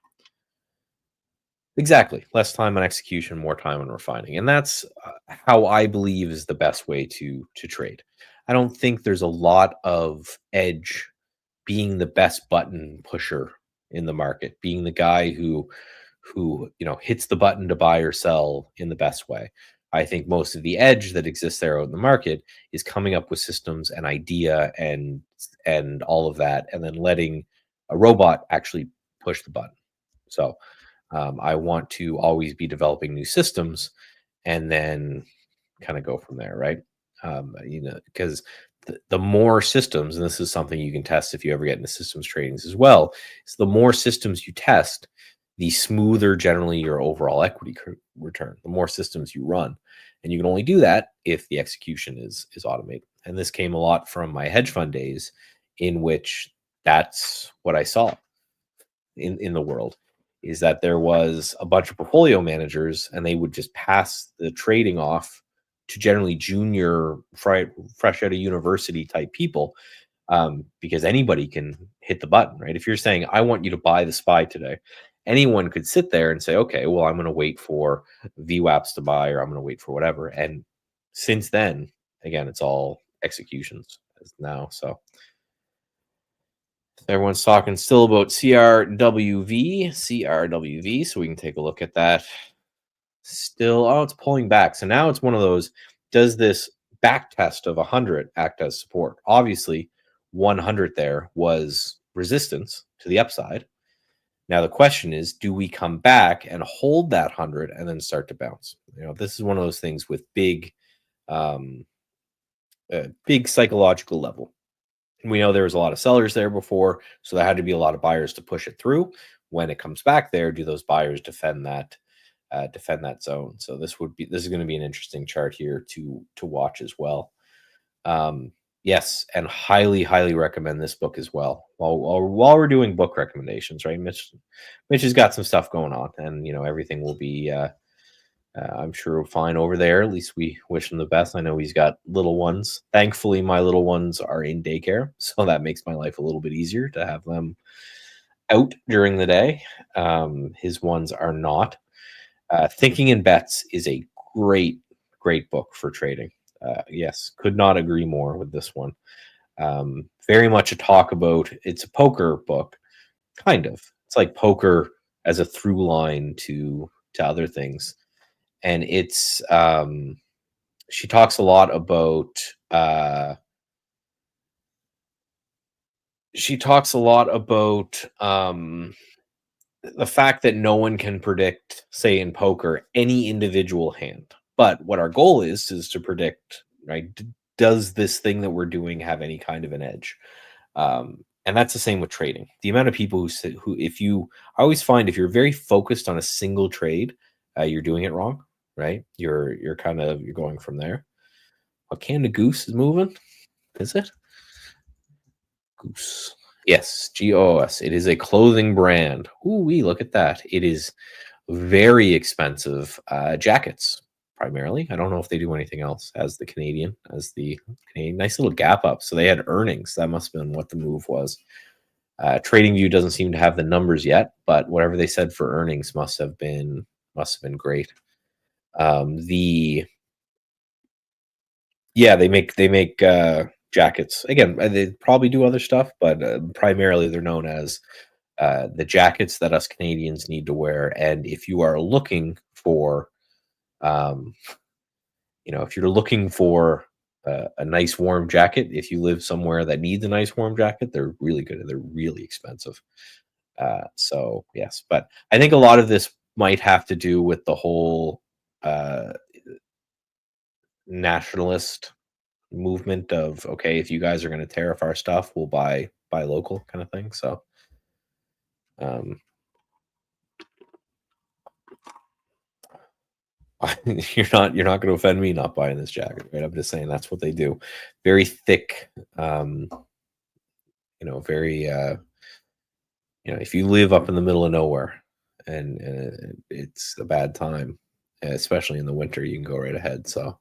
exactly, less time on execution, more time on refining, and that's how I believe is the best way to trade. I don't think there's a lot of edge being the best button pusher in the market, being the guy who hits the button to buy or sell in the best way. I think most of the edge that exists there out in the market is coming up with systems and idea and all of that, and then letting a robot actually push the button. So I want to always be developing new systems and then kind of go from there, right? Because the more systems, and this is something you can test if you ever get into systems tradings as well, is the more systems you test, the smoother generally your overall equity return, the more systems you run. And you can only do that if the execution is automated. And this came a lot from my hedge fund days, in which that's what I saw in the world, is that there was a bunch of portfolio managers and they would just pass the trading off to generally junior, fresh out of university type people, because anybody can hit the button, right? If you're saying, I want you to buy the SPY today, anyone could sit there and say, okay, well, I'm going to wait for VWAPs to buy, or I'm going to wait for whatever. And since then, again, it's all executions now. So everyone's talking still about CRWV, so we can take a look at that. Still, oh, it's pulling back. So now it's one of those, does this back test of 100 act as support? Obviously, 100 there was resistance to the upside. Now the question is, do we come back and hold that 100 and then start to bounce? This is one of those things with big psychological level. We know there was a lot of sellers there before, so there had to be a lot of buyers to push it through. When it comes back there, do those buyers defend that zone? So this is going to be an interesting chart here to watch as well. Yes, and highly recommend this book as well. While we're doing book recommendations, right? Mitch has got some stuff going on, and everything will be I'm sure fine over there. At least we wish him the best. I know he's got little ones. Thankfully, my little ones are in daycare, so that makes my life a little bit easier to have them out during the day. His ones are not. Thinking in Bets is a great book for trading. Yes, could not agree more with this one. Very much a talk about, it's a poker book, kind of. It's like poker as a through line to other things. And it's she talks a lot about the fact that no one can predict, say in poker, any individual hand. But what our goal is to predict, right? Does this thing that we're doing have any kind of an edge? And that's the same with trading. The amount of people I always find if you're very focused on a single trade, you're doing it wrong. Right, you're going from there. What can the goose is moving? Is it Goose? Yes, GOS. It is a clothing brand. Ooh, look at that. It is very expensive jackets, primarily. I don't know if they do anything else. As the Canadian, nice little gap up. So they had earnings. That must have been what the move was. TradingView doesn't seem to have the numbers yet, but whatever they said for earnings must have been great. They make jackets. Again, they probably do other stuff, but primarily they're known as the jackets that us Canadians need to wear. And if you are looking for if you're looking for a nice warm jacket, if you live somewhere that needs a nice warm jacket, they're really good and they're really expensive. So yes, but I think a lot of this might have to do with the whole nationalist movement of, okay, if you guys are going to tariff our stuff, we'll buy local kind of thing. So you're not going to offend me not buying this jacket, right? I'm just saying that's what they do. Very thick, very if you live up in the middle of nowhere and it's a bad time, especially in the winter, you can go right ahead. So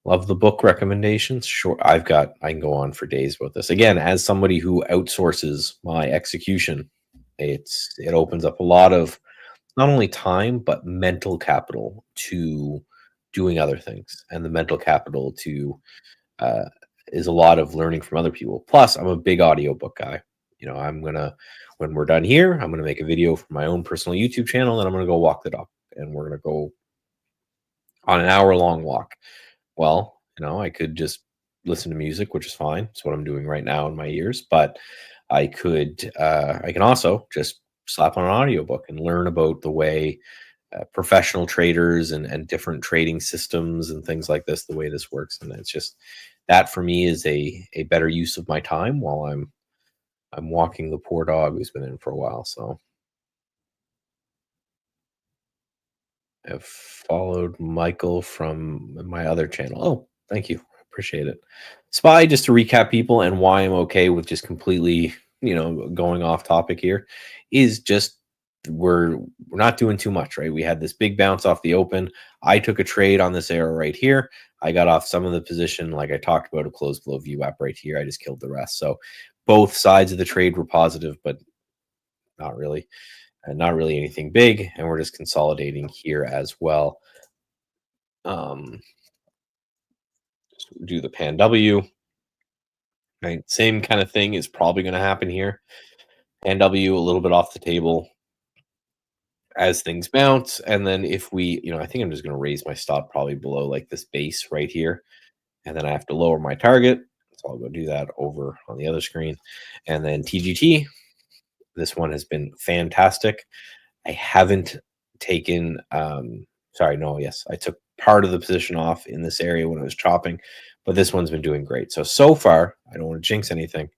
love the book recommendations. Sure, I can go on for days about this. Again, as somebody who outsources my execution, it opens up a lot of not only time but mental capital to doing other things, and the mental capital to is a lot of learning from other people. Plus, I'm a big audiobook guy. When we're done here, I'm gonna make a video for my own personal YouTube channel, and I'm gonna go walk the dog, and we're gonna go on an hour-long walk. Well, I could just listen to music, which is fine. It's what I'm doing right now in my ears. But I can also just slap on an audiobook and learn about the way professional traders and different trading systems and things like this, the way this works. And it's just that for me is a better use of my time while I'm walking the poor dog who's been in for a while. So I've followed Michael from my other channel. Oh, thank you. Appreciate it. SPY, just to recap people and why I'm okay with just completely, going off topic here, is just we're not doing too much, right? We had this big bounce off the open. I took a trade on this arrow right here. I got off some of the position, like I talked about, a close below VWAP right here. I just killed the rest. So both sides of the trade were positive, but not really. Not really anything big, and we're just consolidating here as well. Do the pan W, right? Same kind of thing is probably going to happen here. Pan W a little bit off the table as things bounce, and then if we, I think I'm just going to raise my stop probably below like this base right here, and then I have to lower my target. So I'll go do that over on the other screen, and then TGT. This one has been fantastic. I haven't taken sorry, no, yes, I took part of the position off in this area when I was chopping, but this one's been doing great. So far, I don't want to jinx anything.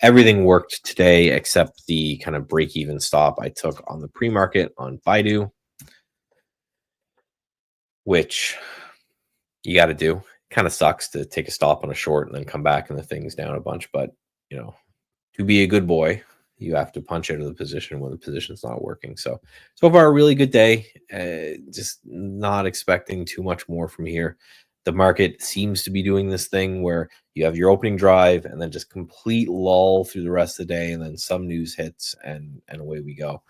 Everything worked today except the kind of break-even stop I took on the pre-market on Baidu, which you got to do. Kind of sucks to take a stop on a short and then come back and the thing's down a bunch, but you know, to be a good boy, you have to punch out of the position when the position's not working. So far, a really good day. Just not expecting too much more from here. The market seems to be doing this thing where you have your opening drive and then just complete lull through the rest of the day, and then some news hits and away we go.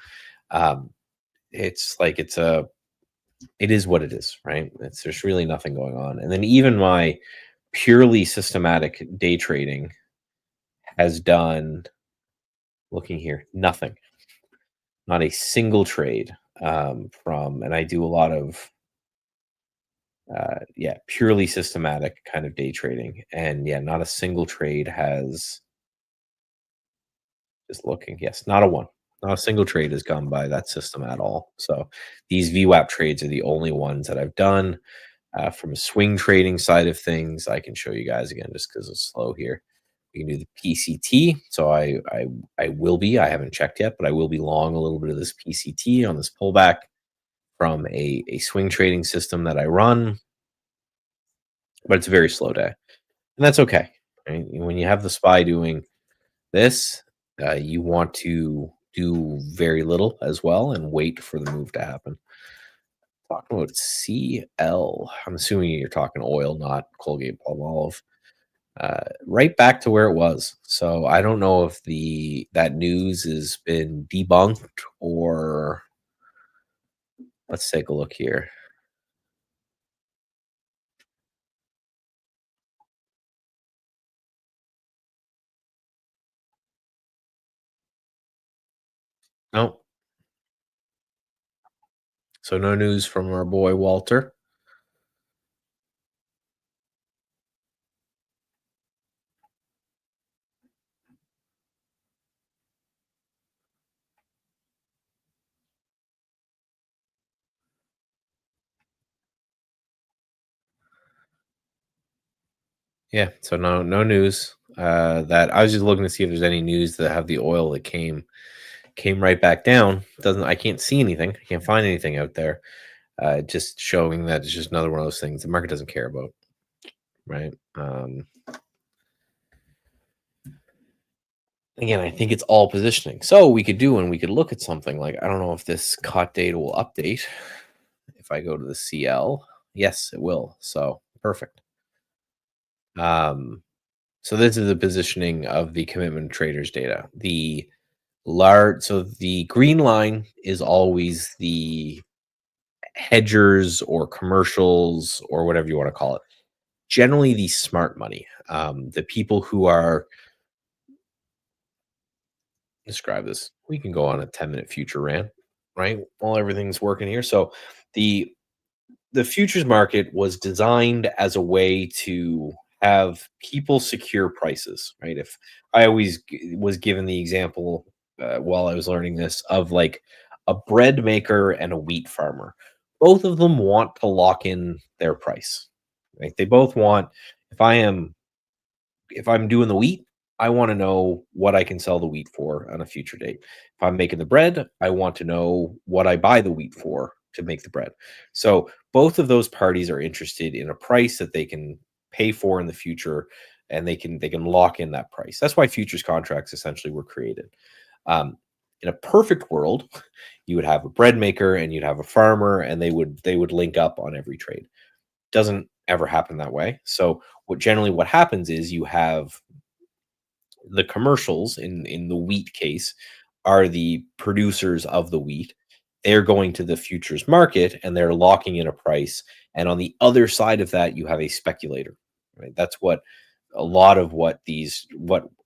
It's like it is what it is, right? There's really nothing going on. And then even my purely systematic day trading has done, looking here, nothing. Not a single trade and I do a lot of purely systematic kind of day trading, and not a single trade has, just looking, yes, not a single trade has gone by that system at all. So these VWAP trades are the only ones that I've done. From a swing trading side of things, I can show you guys again just because it's slow here. We can do the PCT. So I will be, I haven't checked yet, but I will be long a little bit of this PCT on this pullback from a swing trading system that I run. But it's a very slow day. And that's okay. Right? When you have the SPY doing this, you want to do very little as well and wait for the move to happen. Talking about CL, I'm assuming you're talking oil, not Colgate Palmolive. Right back to where it was. So I don't know if that news has been debunked or let's take a look here. Nope. So no news from our boy Walter. Yeah, so no news. That I was just looking to see if there's any news that have the oil that came right back down. I can't see anything. I can't find anything out there. Just showing that it's just another one of those things the market doesn't care about, right? Again, I think it's all positioning. So we could look at something like, I don't know if this COT data will update. If I go to the CL, yes, it will. So perfect. So this is the positioning of the commitment traders data. So the green line is always the hedgers or commercials or whatever you want to call it. Generally the smart money, the people who are, describe this, we can go on a 10-minute future rant, right, while everything's working here. So the futures market was designed as a way to have people secure prices, right? If I always was given the example while I was learning this of like a bread maker and a wheat farmer, both of them want to lock in their price, right? They both want, if I'm doing the wheat, I want to know what I can sell the wheat for on a future date. If I'm making the bread, I want to know what I buy the wheat for to make the bread. So both of those parties are interested in a price that they can pay for in the future, and they can lock in that price. That's why futures contracts essentially were created. In a perfect world, you would have a bread maker and you'd have a farmer, and they would link up on every trade. Doesn't ever happen that way. So what happens is you have the commercials in the wheat case are the producers of the wheat. They're going to the futures market and they're locking in a price. And on the other side of that, you have a speculator, right? That's what a lot of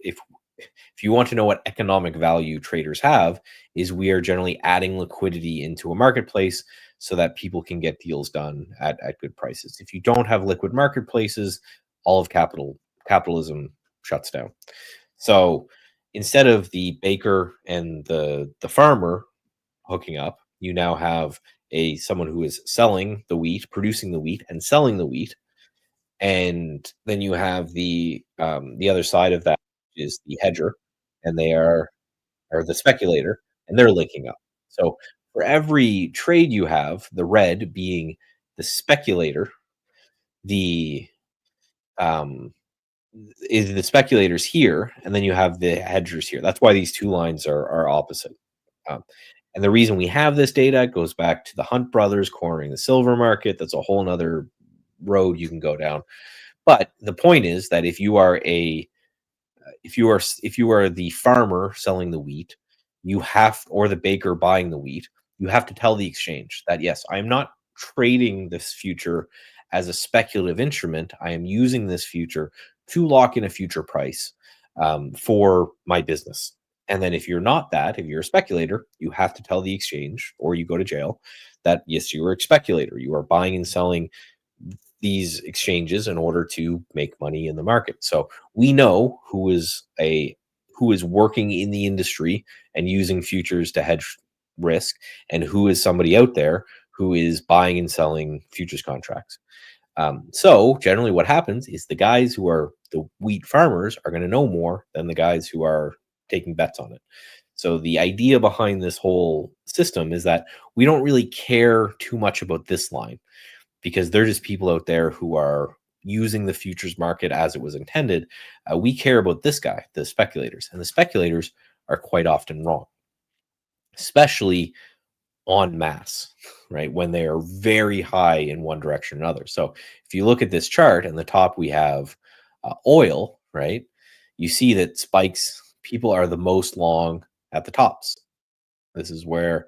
if you want to know what economic value traders have, is we are generally adding liquidity into a marketplace so that people can get deals done at good prices. If you don't have liquid marketplaces, all of capitalism shuts down. So instead of the baker and the farmer hooking up, you now have someone who is selling the wheat, producing the wheat, and selling the wheat. And then you have the other side of that is the hedger, and they are or the speculator, and they're linking up. So for every trade you have, the red being the speculator, the um, is the speculators here, and then you have the hedgers here. That's why these two lines are opposite. Um, and the reason we have this data goes back to the Hunt brothers cornering the silver market. That's a whole nother road you can go down. But the point is that if you are the farmer selling the wheat, you have or the baker buying the wheat, you have to tell the exchange that yes, I am not trading this future as a speculative instrument. I am using this future to lock in a future price for my business. And then if you're not that, if you're a speculator, you have to tell the exchange or you go to jail that yes, you are a speculator. You are buying and selling these exchanges in order to make money in the market. So we know who is working in the industry and using futures to hedge risk, and who is somebody out there who is buying and selling futures contracts. So generally what happens is the guys who are the wheat farmers are going to know more than the guys who are taking bets on it. So the idea behind this whole system is that we don't really care too much about this line, because they're just people out there who are using the futures market as it was intended. We care about this guy, the speculators, and the speculators are quite often wrong, especially en masse, right? When they are very high in one direction or another. So if you look at this chart, in the top we have oil, right? You see that spikes, people are the most long at the tops. This is where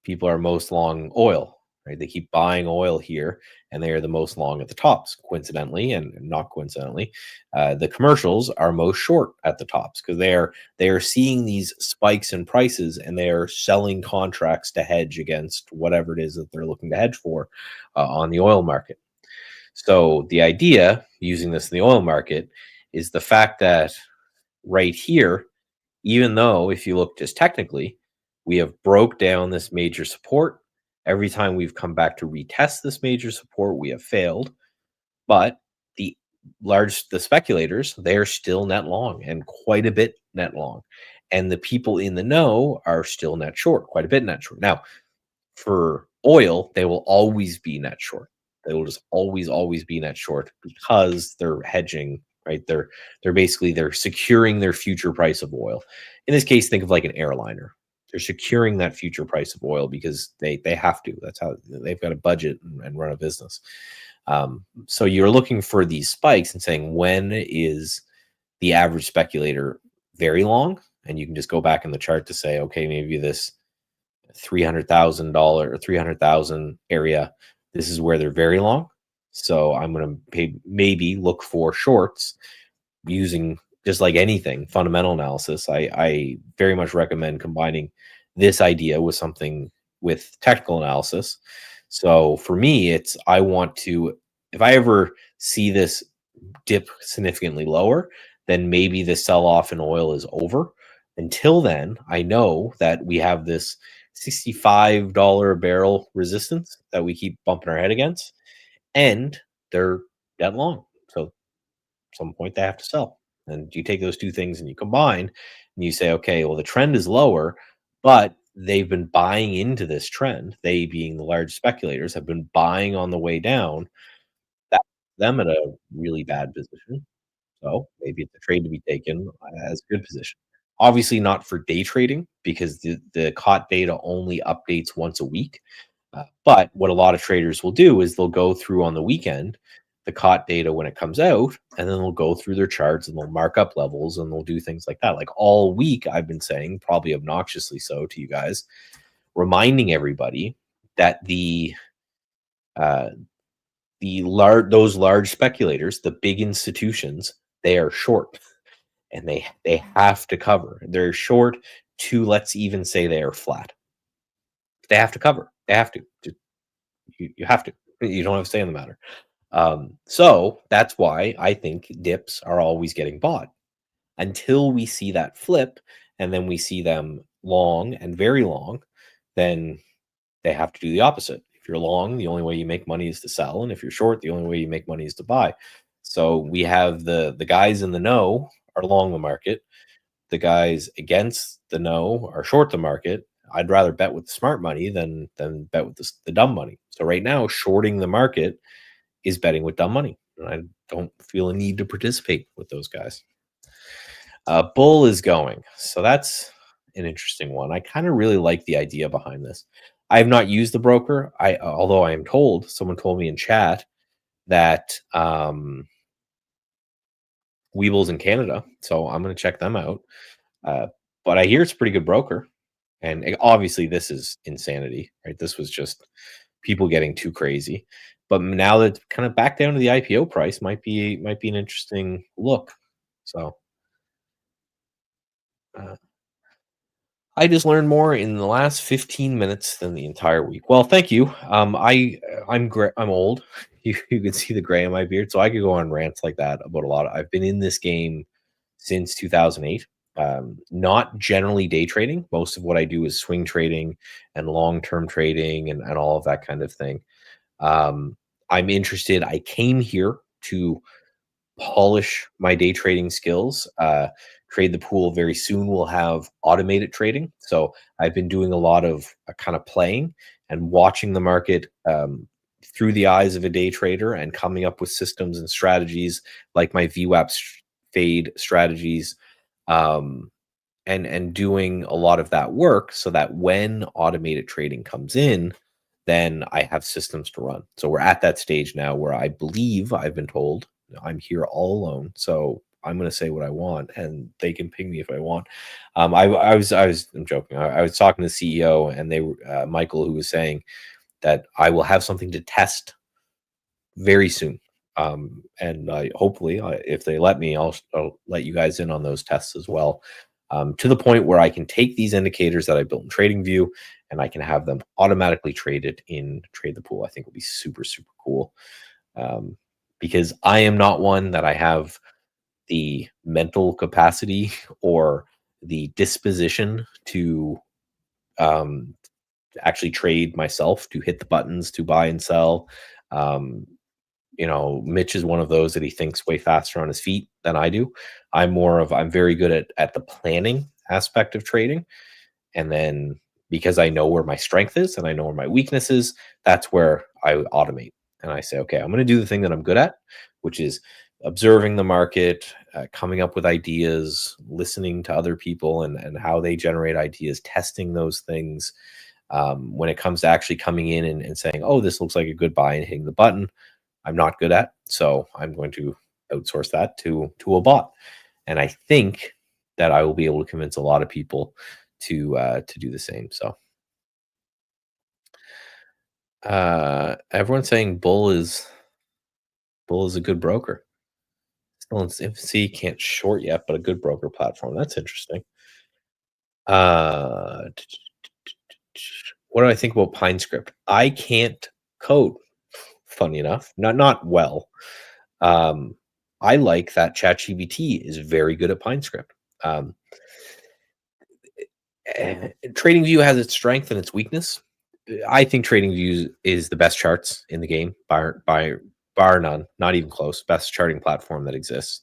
people are most long oil, right? They keep buying oil here, and they are the most long at the tops, coincidentally and not coincidentally. The commercials are most short at the tops because they are seeing these spikes in prices, and they are selling contracts to hedge against whatever it is that they're looking to hedge for on the oil market. So the idea using this in the oil market is the fact that right here, even though if you look just technically, we have broke down this major support. Every time we've come back to retest this major support, we have failed. But the speculators, they're still net long, and quite a bit net long. And the people in the know are still net short, quite a bit net short. Now, for oil, they will always be net short. They will just always be net short because they're hedging, right? They're securing their future price of oil. In this case, think of like an airliner. They're securing that future price of oil because they have to. That's how they've got a budget and run a business. So you're looking for these spikes and saying, when is the average speculator very long? And you can just go back in the chart to say, okay, maybe this $300,000 or 300,000 area, this is where they're very long. So I'm going to maybe look for shorts using, just like anything, fundamental analysis. I very much recommend combining this idea with something with technical analysis. So for me, it's I want to, if I ever see this dip significantly lower, then maybe the sell-off in oil is over. Until then, I know that we have this $65 a barrel resistance that we keep bumping our head against, and they're dead long. So at some point they have to sell. And you take those two things and you combine and you say, okay, well, the trend is lower, but they've been buying into this trend. They, being the large speculators, have been buying on the way down. That puts them at a really bad position. So maybe it's a trade to be taken as a good position. Obviously not for day trading, because the COT data only updates once a week. But what a lot of traders will do is they'll go through on the weekend the COT data when it comes out, and then they'll go through their charts and they'll mark up levels and they'll do things like that. Like all week, I've been saying, probably obnoxiously so to you guys, reminding everybody that those large speculators, the big institutions, they are short, and they have to cover. They're short to, let's even say they are flat. They have to cover. They have to. You have to. You don't have to say in the matter. So that's why I think dips are always getting bought. until we see that flip, and then we see them long and very long, then they have to do the opposite. If you're long, the only way you make money is to sell, and if you're short, the only way you make money is to buy. So we have the guys in the know are long the market. The guys against the know are short the market. I'd rather bet with the smart money than bet with the dumb money. So right now, shorting the market is betting with dumb money. And I don't feel a need to participate with those guys. Bull is going. So that's an interesting one. I kind of really like the idea behind this. I have not used the broker. Although I am told, someone told me in chat that Weeble's in Canada. So I'm going to check them out. But I hear it's a pretty good broker. And obviously this is insanity, right? This was just people getting too crazy. But now that it's kind of back down to the IPO price might be an interesting look. So I just learned more in the last 15 minutes than the entire week. Well, thank you. I'm old. You can see the gray in my beard, so I could go on rants like that about a lot. I've been in this game since 2008. Not generally day trading. Most of what I do is swing trading and long-term trading and all of that kind of thing. I'm interested. I came here to polish my day trading skills. Trade the Pool very soon will have automated trading. So I've been doing a lot of kind of playing and watching the market through the eyes of a day trader and coming up with systems and strategies like my VWAP fade strategies, and doing a lot of that work so that when automated trading comes in, then I have systems to run. So we're at that stage now where I believe I've been told I'm here all alone. So I'm going to say what I want and they can ping me if I want. I'm joking. I was talking to the CEO and Michael, who was saying that I will have something to test very soon. And hopefully if they let me, I'll let you guys in on those tests as well. To the point where I can take these indicators that I built in TradingView and I can have them automatically traded in Trade the Pool. I think will be super, super cool. Because I am not one that I have the mental capacity or the disposition to actually trade myself, to hit the buttons, to buy and sell. Mitch is one of those that he thinks way faster on his feet than I do. I'm very good at the planning aspect of trading. And then because I know where my strength is and I know where my weakness is, that's where I automate. And I say, okay, I'm going to do the thing that I'm good at, which is observing the market, coming up with ideas, listening to other people and how they generate ideas, testing those things. When it comes to actually coming in and saying, oh, this looks like a good buy and hitting the button, I'm not good at. So I'm going to outsource that to a bot. And I think that I will be able to convince a lot of people to do the same. So everyone's saying Bull is a good broker. Still in infancy, can't short yet, but a good broker platform. That's interesting. What do I think about PineScript? I can't code, funny enough. Not well. I like that ChatGPT is very good at PineScript. TradingView has its strength and its weakness. I think TradingView is the best charts in the game, bar none, not even close. Best charting platform that exists.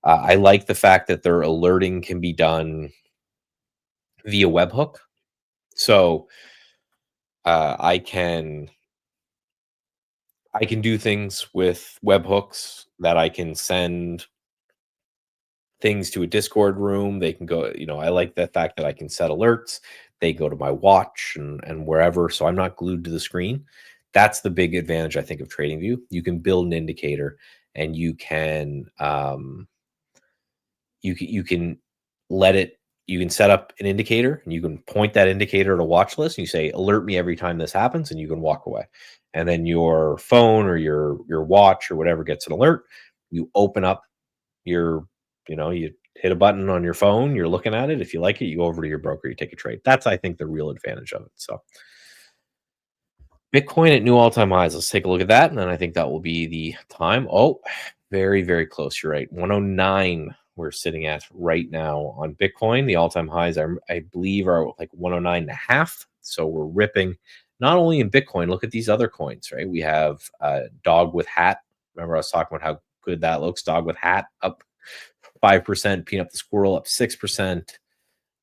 I like the fact that their alerting can be done via webhook. So I can do things with webhooks that I can send things to a Discord room. They can go, I like the fact that I can set alerts. They go to my watch and wherever. So I'm not glued to the screen. That's the big advantage, I think, of TradingView. You can build an indicator and you can you can set up an indicator and you can point that indicator at a watch list and you say, alert me every time this happens, and you can walk away. And then your phone or your watch or whatever gets an alert. You open up you hit a button on your phone, you're looking at it. If you like it, you go over to your broker, you take a trade. That's, I think, the real advantage of it. So Bitcoin at new all-time highs. Let's take a look at that. And then I think that will be the time. Oh, very, very close. You're right. 109 we're sitting at right now on Bitcoin. The all-time highs are, I believe, are like 109.5. So we're ripping not only in Bitcoin. Look at these other coins, right? We have dog with hat. Remember, I was talking about how good that looks. Dog with hat up 5%. Peanut the squirrel up 6%.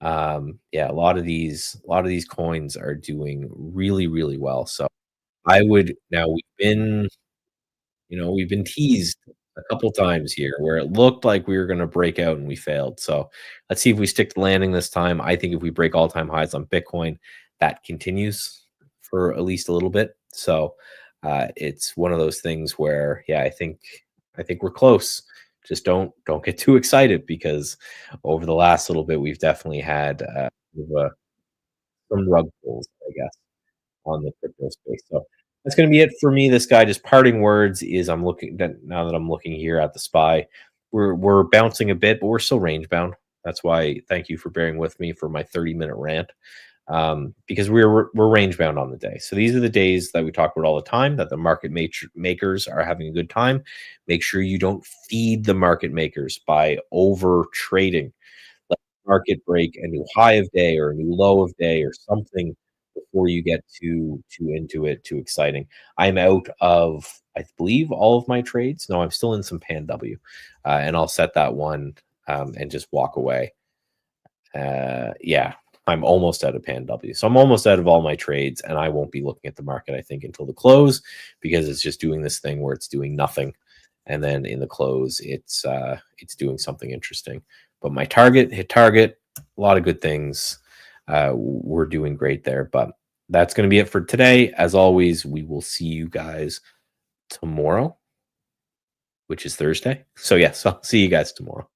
Yeah, a lot of these coins are doing really, really well. So I would now we've been teased a couple times here where it looked like we were going to break out and we failed. So let's see if we stick to landing this time. I think if we break all-time highs on Bitcoin, that continues for at least a little bit. So it's one of those things where, yeah, I think we're close. Just don't get too excited, because over the last little bit we've definitely had some rug pulls, I guess, on the crypto space. So that's going to be it for me. This guy, just parting words is, I'm looking that now that I'm looking here at the SPY, we're bouncing a bit, but we're still range bound. That's why thank you for bearing with me for my 30-minute rant, because we're range bound on the day. So these are the days that we talk about all the time, that the market makers are having a good time. Make sure you don't feed the market makers by over trading. Let the market break a new high of day or a new low of day or something before you get too into it, too exciting. I'm out of, I believe, all of my trades. No, I'm still in some Pan W, and I'll set that one and just walk away. Yeah, I'm almost out of Pan W. So I'm almost out of all my trades, and I won't be looking at the market, I think, until the close, because it's just doing this thing where it's doing nothing. And then in the close, it's doing something interesting. But my target, hit target, a lot of good things. We're doing great there. But that's going to be it for today. As always, we will see you guys tomorrow, which is Thursday. So yes, I'll see you guys tomorrow.